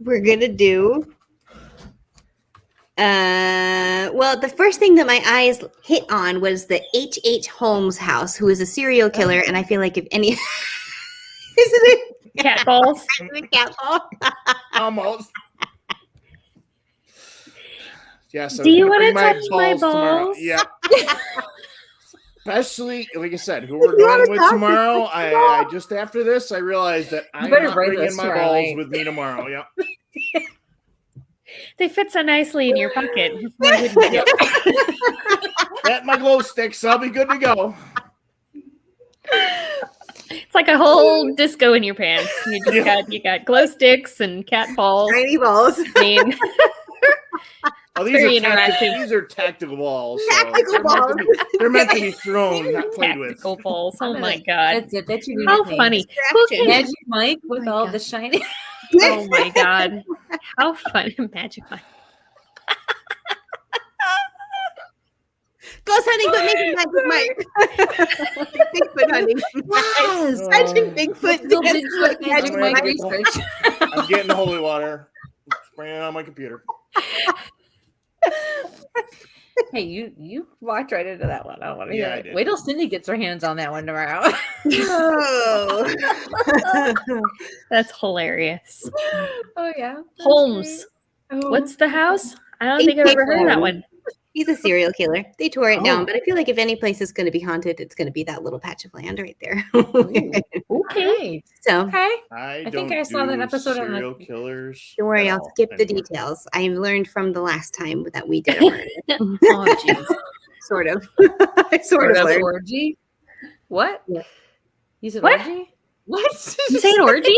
We're gonna do. Well, the first thing that my eyes hit on was the H.H. Holmes house, who is a serial killer, and I feel like if any, isn't it? Cat balls. Cat ball. Almost. Yes. Do you want to touch my balls? Tomorrow. Yeah. Especially, like I said, who we're going with tomorrow. I just after this, I realized that I'm not bringing my balls with me tomorrow. Yep. They fit so nicely in your pocket. Get my glow sticks. I'll be good to go. It's like a whole disco in your pants. You got glow sticks and cat balls. Tiny balls. I mean, these are tactical balls. Tactical balls. They're meant to be thrown, not played with. Tactical balls. Oh my god. That's it. That's your How funny. Magic Mike with all the shiny. Oh my god. How funny. Magic Mike. Ghost hunting, but make it Magic Mike. Bigfoot hunting. Yes. Magic Bigfoot. Magic Mike research. I'm getting the holy water. Spraying it on my computer. Hey, you walked right into that one. I don't want to Yeah, hear I it. did. Wait till Cindy gets her hands on that one tomorrow. Oh. That's hilarious. Oh yeah. Holmes. Oh. What's the house? I don't think I've ever heard of that one. He's a serial killer. They tore it down, but I feel like if any place is going to be haunted, it's going to be that little patch of land right there. Okay. So Okay. I think I saw that episode on serial killers. don't worry, I'll skip the anymore. details. I learned from the last time that we did it. Oh, jeez. Sort of. I sort of learned. Orgy. What? Yeah. You said What? orgy? What? You say an orgy?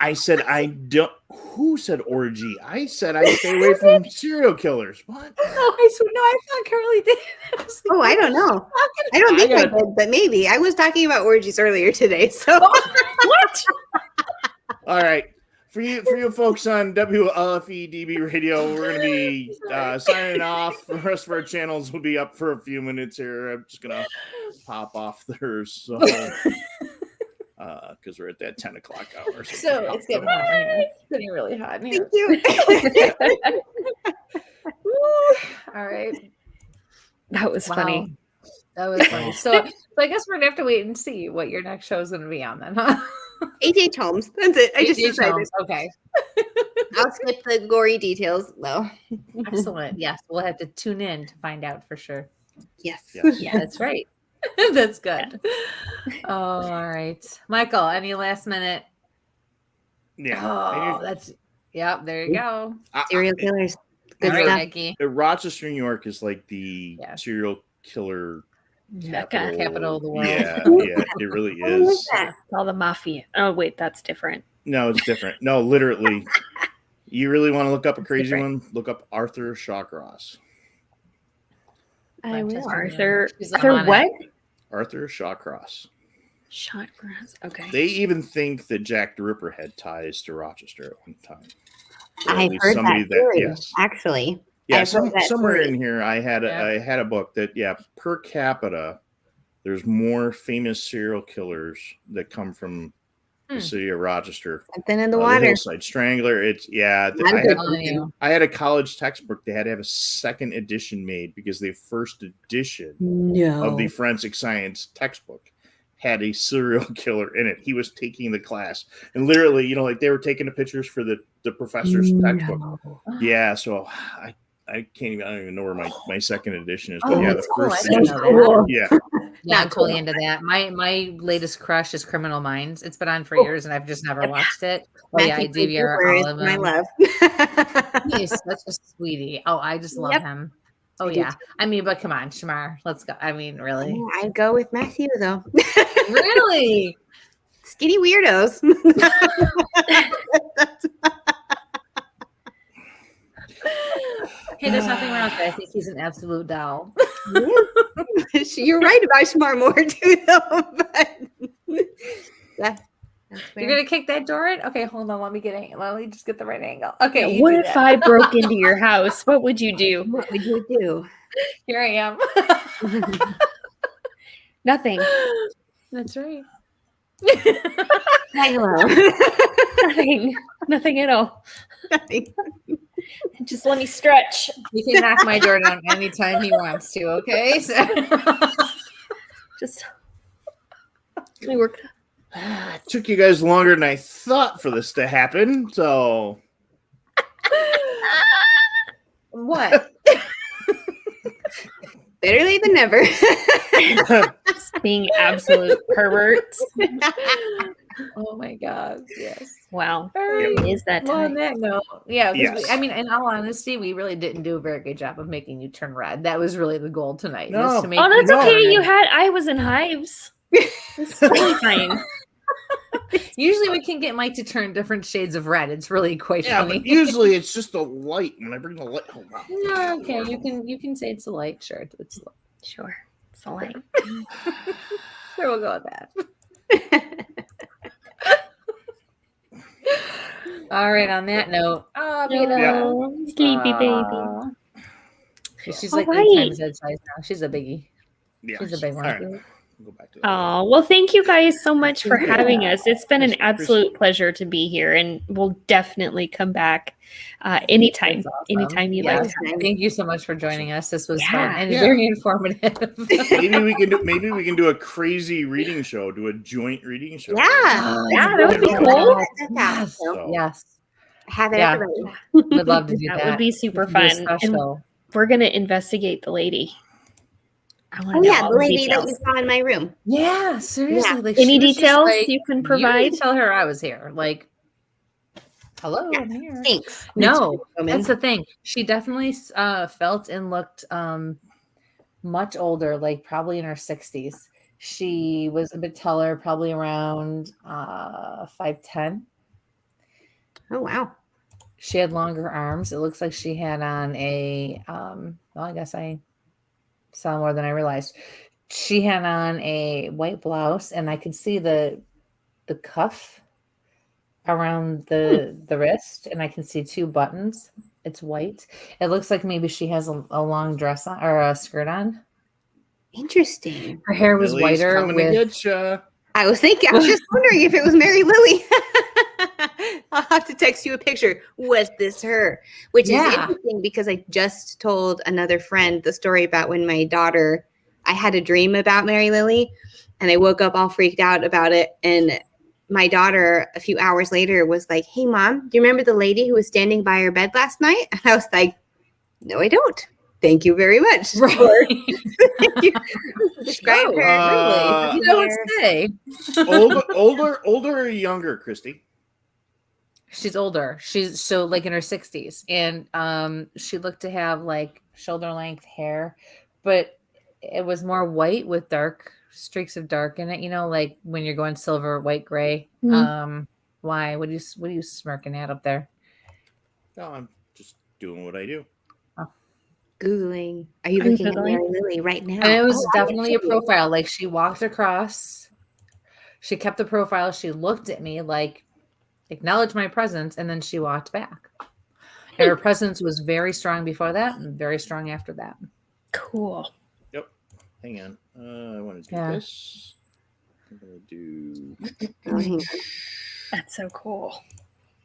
I said I don't. Who said orgy? I said I stay away from serial killers. What? I thought Carly did. Oh, I don't know. I don't think I did, but maybe. I was talking about orgies earlier today. So What? All right. For you folks on WLFE DB Radio, we're going to be signing off. The rest of our channels will be up for a few minutes here. I'm just going to pop off there. So, because we're at that 10 o'clock hour. So it's getting hot in here. It's getting really hot in here. thank you. All right. That was funny. That was funny. So I guess we're gonna have to wait and see what your next show is gonna be on then, huh? H.H. Holmes. That's it. I just H.H. decided. Holmes. Okay. I'll skip the gory details though. Excellent. Yes. We'll have to tune in to find out for sure. Yes. Yeah, that's right. That's good. Oh, all right. Michael, any last minute? Yeah. Oh, that's there you go. Serial killers. Good All right, stuff. Nikki. Rochester, New York is like the serial killer Capital of the world. Yeah, it really is. It's all the mafia. Oh, wait, that's different. No, it's different. No, literally. You really want to look up a crazy one? Look up Arthur Shawcross. I will. Arthur She's what? Arthur Shawcross. Shotgrass. Okay. They even think that Jack the Ripper had ties to Rochester at one time. I've heard that theory, yes. actually. Yeah, I've heard that somewhere theory. in here I had a book that per capita there's more famous serial killers that come from the city of Rochester. Something in the water. The Hillside Strangler. I had a college textbook. They had to have a second edition made because the first edition of the forensic science textbook had a serial killer in it. He was taking the class, and literally, like they were taking the pictures for the professor's textbook. Yeah, so I don't even know where my second edition is. But that's the first cool. edition. Cool. Yeah. Yeah, I'm totally into that. My latest crush is Criminal Minds. It's been on for years, and I've just never watched it. Oh yeah, I DVR all of them. My love. He's such a sweetie. Oh, I just love him. Oh yeah. I mean, but come on, Shamar, let's go. I mean, really? I'd go with Matthew though. Really? Skinny weirdos. Hey, there's nothing wrong with that. I think he's an absolute doll. You're right about Shamar more too, though. But you're gonna kick that door in? Okay, hold on. Let me just get the right angle. Okay. What if I broke into your house? What would you do? What would you do? Here I am. Nothing. That's right. Nothing. Nothing at all. Nothing. Just let me stretch. You can knock my door down anytime he wants to, okay? So just let me work. It took you guys longer than I thought for this to happen, so what? Better late than never. Just being absolute perverts. Oh my God! Yes. Wow. Yep. Is that time? Well, on that note, yeah. Yes. I mean, in all honesty, we really didn't do a very good job of making you turn red. That was really the goal tonight. No. Was to make Oh, that's you okay. I was in hives. It's really fine. Usually, we can get Mike to turn different shades of red. It's really quite funny. But usually it's just a light. When I bring the light home, No, okay, you can say it's a light. Sure, it's a light. Sure, it's a light. Sure, we'll go with that. All right. On that note, sleepy baby. She's like 8 times that size now. She's a biggie. Yeah. She's a big one. Right. We'll go back to that. Oh, well, thank you guys so much for having us. It's been an absolute pleasure to be here, and we'll definitely come back anytime. Awesome. Anytime you'd like to. Thank you so much for joining us. This was fun and very informative. Maybe we can do a crazy reading show, do a joint reading show. Yeah, that would be cool. Yes. Have it. Yeah. Would love to do that. That would be super fun. And we're gonna investigate the lady. I want to know all the the lady details. that you saw in my room. Yeah, seriously. Yeah. Like, any details you can You provide? tell her I was here. Like, hello, I'm here. Thanks. No, that's the thing. She definitely felt and looked much older, like probably in her 60s. She was a bit taller, probably around 5'10". Oh, wow. She had longer arms. It looks like she had on a, well, I guess I saw more than I realized. She had on a white blouse, and I could see the cuff around the wrist, and I can see 2 buttons. It's white. It looks like maybe she has a long dress on or a skirt on. Interesting. Her hair was whiter. I was just wondering if it was Mary Lily. I'll have to text you a picture. Was this her? Which is interesting because I just told another friend the story about when my daughter, I had a dream about Mary Lily, and I woke up all freaked out about it. And my daughter, a few hours later, was like, "Hey, Mom, do you remember the lady who was standing by your bed last night?" And I was like, "No, I don't. Thank you very much." Right. Describe her. You don't say. older or younger, Kristie? She's older. She's so like in her 60s, and she looked to have like shoulder length hair, but it was more white with dark streaks of dark in it. You know, like when you're going silver, white, gray. Mm-hmm. Why? What are you smirking at up there? No, I'm just doing what I do. Oh. Googling. Are you Are you looking at Googling? Mary Lily right now? And it was Oh, I definitely a see. profile. Like she walked across, she kept the profile, she looked at me like, acknowledge my presence, and then she walked back. And her presence was very strong before that and very strong after that. Cool. Yep. Hang on. I want to do Yeah. this. I'm going to do Oh, hang on. That's so cool.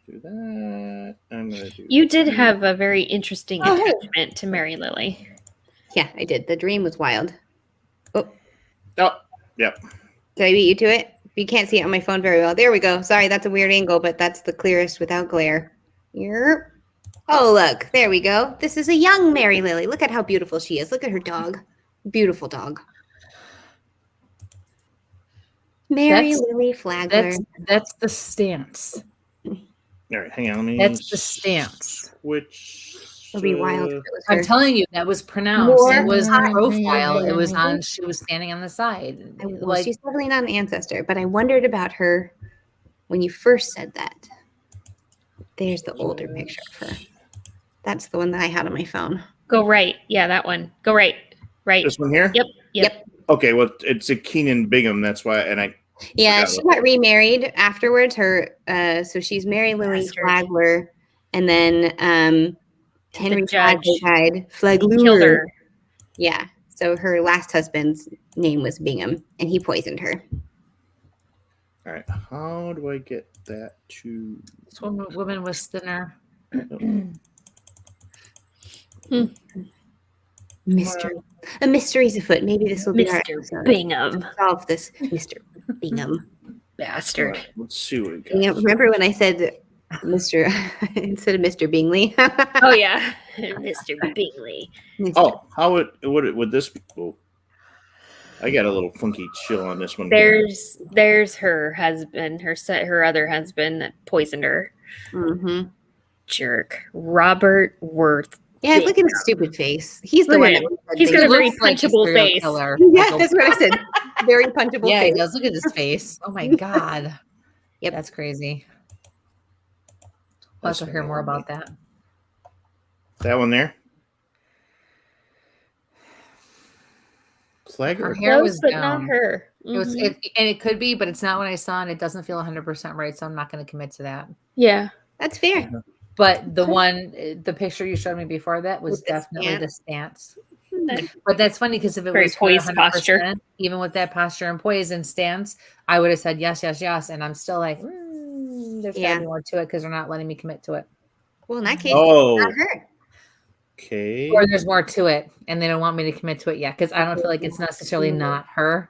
that. I'm going to do. You did have a very interesting Oh, hey. attachment to Mary Lily. Yeah, I did. The dream was wild. Oh, Oh, yep. did I beat you to it? You can't see it on my phone very well. There we go. Sorry, that's a weird angle, but that's the clearest without glare. Yep. Oh, look. There we go. This is a young Mary Lily. Look at how beautiful she is. Look at her dog. Beautiful dog. Mary Lily Flagler. That's the stance. All right, hang on. Let me. That's the stance. Which. It'll be wild if it was I'm her. telling you, that was pronounced. More It was the hot profile. It was Mary. on. She was standing on the side. Well, Like she's definitely not an ancestor, but I wondered about her when you first said that. There's the older picture of her. That's the one that I had on my phone. Go right. Yeah, that one. Go right. Right. This one here? Yep. Okay, well, it's a Keenan Bingham. That's why. And I. Yeah, forgot she about got remarried afterwards. So she's Mary Lily Bastard. Flagler, and then Henry judge. Flagler died. He Flagler killed her. Yeah. So her last husband's name was Bingham, and he poisoned her. All right. How do I get that to. this woman was thinner. Mystery. A mystery's afoot. Maybe this will be our Mr. episode. Bingham. Solve this, Mr. Bingham. Bastard. Right, let's see what we got. Bingham. Remember when I said Mr. instead of Mr. Bingley? Oh, yeah. Mr. Bingley. Oh, how would this be? Oh, I got a little funky chill on this one. There's her husband, her other husband that poisoned her. Mm-hmm. Jerk. Robert Worth. Yeah, look at his stupid face. He's the Look one. at him. That He's got a very looks like a punchable serial face. killer. Yeah, Like a- that's what I said. Very punchable yeah, he face. does. Look at his face. Oh my god. Yep. That's crazy. We'll have to hear more about that. That one there. Her Flagler. hair was but down. not her. It was, Mhm. and it could be, but it's not what I saw, and it doesn't feel 100% right. So I'm not going to commit to that. Yeah. That's fair. But the picture you showed me before that was With the definitely the stance. That- But that's funny because if it Very was her poised 100%, posture. even with that posture and poise and stance, I would have said yes, yes, yes. And I'm still like, there's got Yeah. to be more to it because they're not letting me commit to it. Well, in that case, Oh. it's not her. Okay. Or there's more to it and they don't want me to commit to it yet because I don't feel like it's necessarily not her.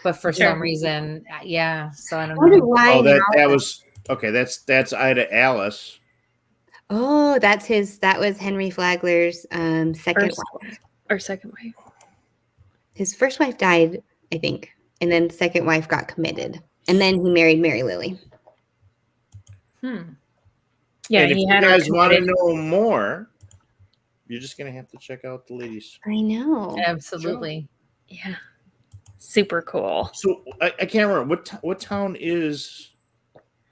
But for Sure. some reason, yeah. So I don't I wonder know. why. Oh, that now- was okay. That's Ida Alice. Oh, that's his. That was Henry Flagler's second First. wife. Or second wife. His first wife died, I think, and then second wife got committed, and then he married Mary Lily. Hmm. Yeah, and if he you had her guys want to committed. know more, you're just gonna have to check out the ladies. I know. Absolutely. Yeah. Super cool. So I can't remember what town is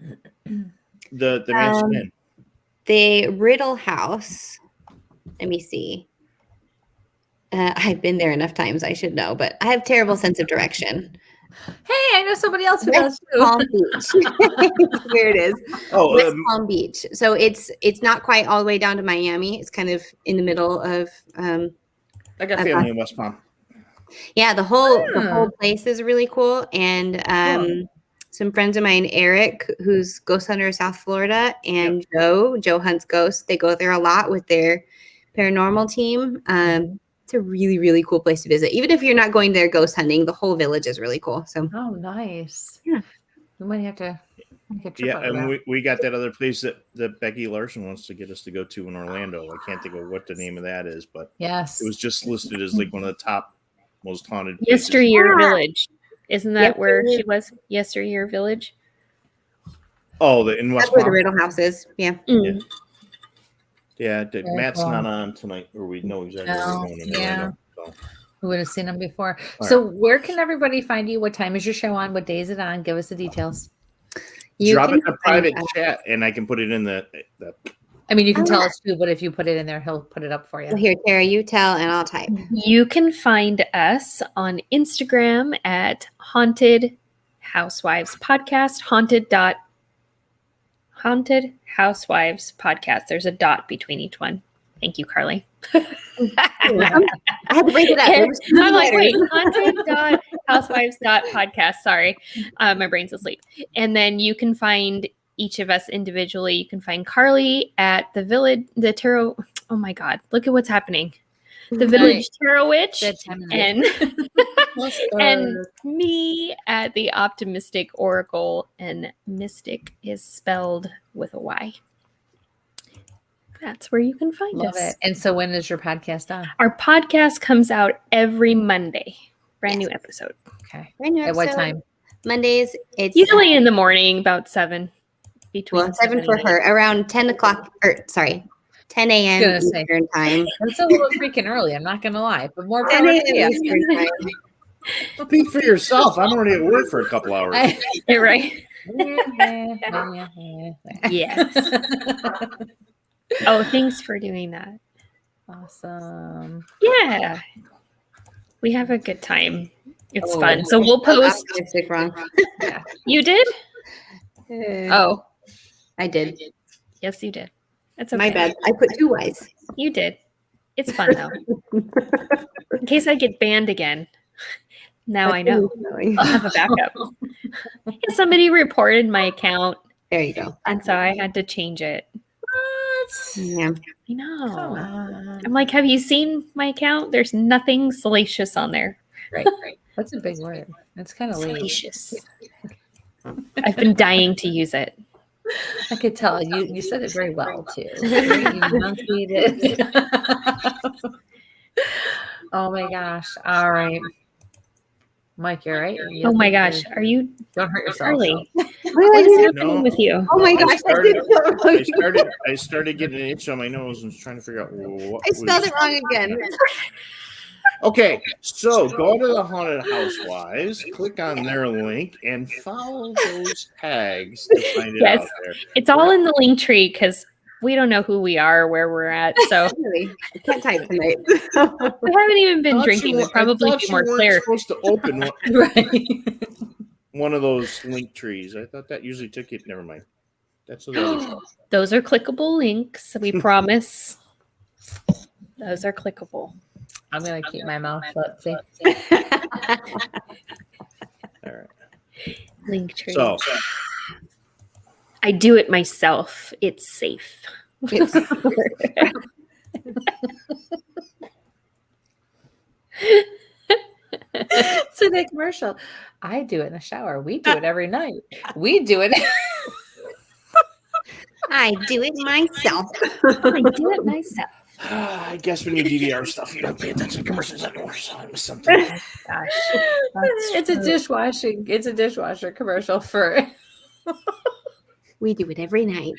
the mansion in. The Riddle House. Let me see. I've been there enough times. I should know, but I have terrible sense of direction. Hey, I know somebody else who does West too. Palm Beach. Where it is. Oh, West Palm Beach. So it's not quite all the way down to Miami. It's kind of in the middle of I got family in West Palm. yeah, the whole place is really cool. And some friends of mine, Eric, who's ghost hunter of South Florida, and Joe hunts ghosts. They go there a lot with their paranormal team. It's a really, really cool place to visit. Even if you're not going there ghost hunting, the whole village is really cool. So Oh, nice. Yeah. We might have to get a trip Yeah, out of and that. we got that other place that Becky Larson wants to get us to go to in Orlando. I can't think of what the name of that is, but Yes. it was just listed as like one of the top most haunted places. Yesteryear Village. Isn't that where Yesteryear- she was? Yesteryear Village? Oh, in West that's where the Palm. Riddle House is. Yeah. Mm. Yeah, Very Matt's cool. not on tonight, or we know exactly where No, we're going in yeah. Orlando. So. We would have seen them before. All So where can everybody find you? What time is your show on? What day is it on? Give us the details. You Drop it can in a private find, chat, and I can put it in the I mean, you can tell us too, but if you put it in there, he'll put it up for you. Well, here, Tara, you tell and I'll type. You can find us on Instagram at Haunted Housewives Podcast, Haunted Housewives Podcast. There's a dot between each one. Thank you, Carly. I had to break it up. I'm like, wait, haunted.housewives.podcast. Sorry. My brain's asleep. And then you can find each of us individually. You can find Carly at the Tarot. Oh my God. Look at what's happening. The Village Tarot Witch. And, and me at the Optimistic Oracle. And mystic is spelled with a Y. That's where you can find us. Love it. And so when is your podcast on? Our podcast comes out every Monday. Brand new episode. Okay. Brand new At episode. what time? Mondays. It's Usually in the morning, about 7. Between 7 for her. Around 10 o'clock, 10 a.m. Eastern time. That's a little freaking early. I'm not going to lie. But more 10 power a.m. to you. Eastern time. Speak for yourself. I'm already at work for a couple hours. You're right. Yes. Oh, thanks for doing that. Awesome. Yeah. We have a good time. It's fun. So we'll post. Optimistic wrong. Yeah. You did? Oh. I did. Yes, you did. That's okay. My bad. I put 2 Y's. You did. It's fun though. In case I get banned again. Now I know. I'll have a backup. Somebody reported my account. There you go. And so I had to change it. Yeah. I know. Come on. I'm like, have you seen my account? There's nothing salacious on there. Right. That's a big word. It's kind of late. Salacious. I've been dying to use it. I could tell. You said it very well, too. You enunciated. Oh, my gosh. All right. Mike, you're right. Oh, my gosh. Are you? Don't hurt yourself. Carly. What is happening with you? Oh my gosh. I started getting an itch on my nose and was trying to figure out what I spelled it wrong again. Okay, so go to the Haunted Housewives, click on their link, and follow those tags to find it out there. It's all in the link tree because we don't know who we are or where we're at. So Really? I can't type tonight. we haven't even been drinking. We'll probably be more clear. Supposed to open one, Right. one of those link trees. I thought that usually took it. Never mind. That's the other show. Those are clickable links. We promise. Those are clickable. I'm going to keep my mouth shut. See? All right. Link tree. So I do it myself. It's safe. So the commercial. I do it in the shower. We do it every night. We do it. I do it myself. I do it myself. I guess when you DVR stuff, you don't pay attention to commercials anymore. So I missed something. Gosh. It's a dishwashing. It's a dishwasher commercial for. We do it every night.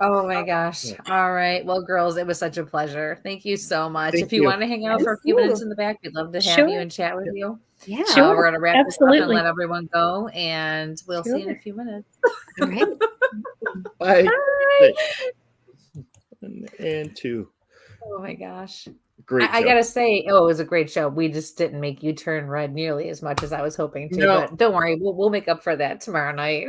Oh my gosh. All right. Well, girls, it was such a pleasure. Thank you so much. Thank if you you. want to hang out for a few minutes in the back, we'd love to have Sure. you and chat with you. Yeah. Sure. We're going to wrap this up and Absolutely. let everyone go, and we'll see you in a few minutes. All right. Bye. And 2. Oh my gosh. Great. I show. gotta say, it was a great show. We just didn't make you turn red nearly as much as I was hoping to. No. But don't worry, we'll make up for that tomorrow night.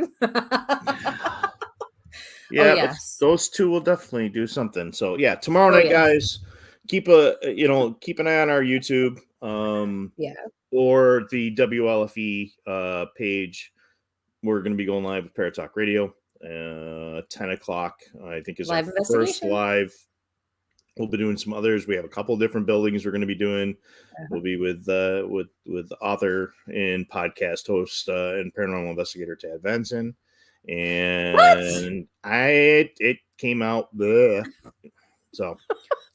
Yeah, yes. those 2 will definitely do something. So yeah, tomorrow night, yeah. guys, keep an eye on our YouTube, Yeah. or the WLFE page. We're going to be going live with Paratalk Radio, 10 o'clock. I think is Live our first investigation. live. We'll be doing some others. We have a couple of different buildings we're going to be doing. We'll be with author and podcast host and paranormal investigator Tad Venson. And it came out bleh. So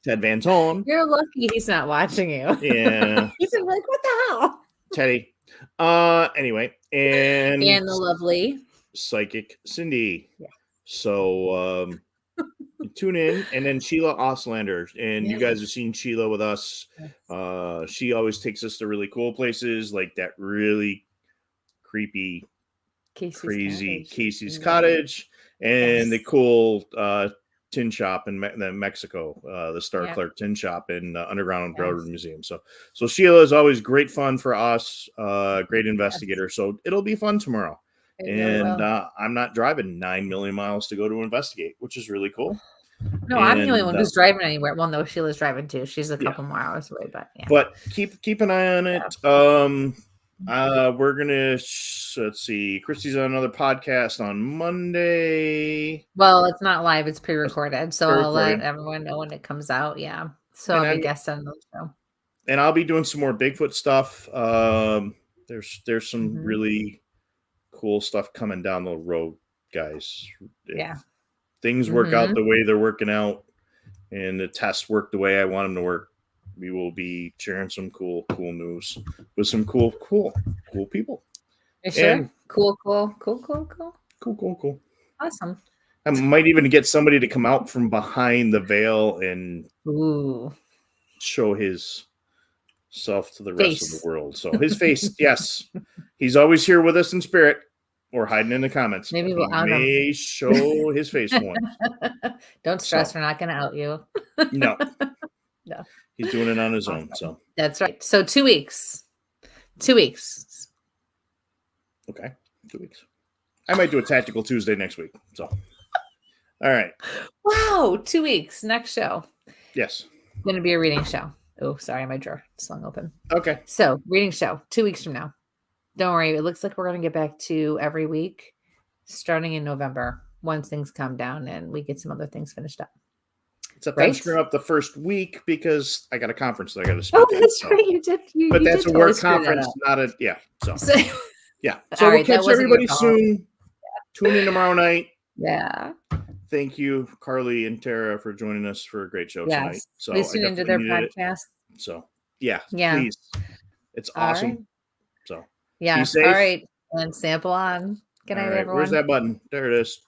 Ted Van Zoon. You're lucky he's not watching you. Yeah. He's like, what the hell? Teddy. Anyway, and the lovely psychic Cindy. Yeah. So tune in, and then Sheila Oslander, and you guys have seen Sheila with us. She always takes us to really cool places, like that really creepy Casey's Cottage, and the cool tin shop in Mexico, the Star Clark Tin Shop in Underground Railroad Museum. So Sheila is always great fun for us, great investigator. So it'll be fun tomorrow. And I'm not driving 9 million miles to go to investigate, which is really cool. No, I'm the only one who's driving anywhere. Well, no, Sheila's driving too. She's a couple more hours away, but keep an eye on it. We're gonna let's see. Kristie's on another podcast on Monday. Well, it's not live; it's pre-recorded, so I'll let everyone know when it comes out. Yeah, so I'll be guest on the show, and I'll be doing some more Bigfoot stuff. There's some really cool stuff coming down the road, guys. If things work out the way they're working out, and the tests work the way I want them to work, we will be sharing some cool news with some cool people. You sure? And cool. Awesome. I might even get somebody to come out from behind the veil and show his self to the rest of the world. So his face, yes, he's always here with us in spirit or hiding in the comments. Maybe we'll out him. Show his face once. Don't stress, we're not going to out you. No. He's doing it on his own. So that's right. So 2 weeks. 2 weeks. Okay. 2 weeks. I might do a tactical Tuesday next week. So all right. Wow. 2 weeks. Next show. Yes. Going to be a reading show. Oh, sorry, my drawer swung open. Okay. So reading show 2 weeks from now. Don't worry. It looks like we're going to get back to every week starting in November once things calm down and we get some other things finished up. Except I'm screwing up the first week because I got a conference that I got to speak. Oh, that's right. You did. But that's a work conference, not a So yeah. So we'll catch everybody soon. Tune in tomorrow night. Yeah. Thank you, Carly and Tara, for joining us for a great show tonight. So please tune into their podcast. So please. It's awesome. Right. So all right. And sample on. Good night, everyone. Where's that button? There it is.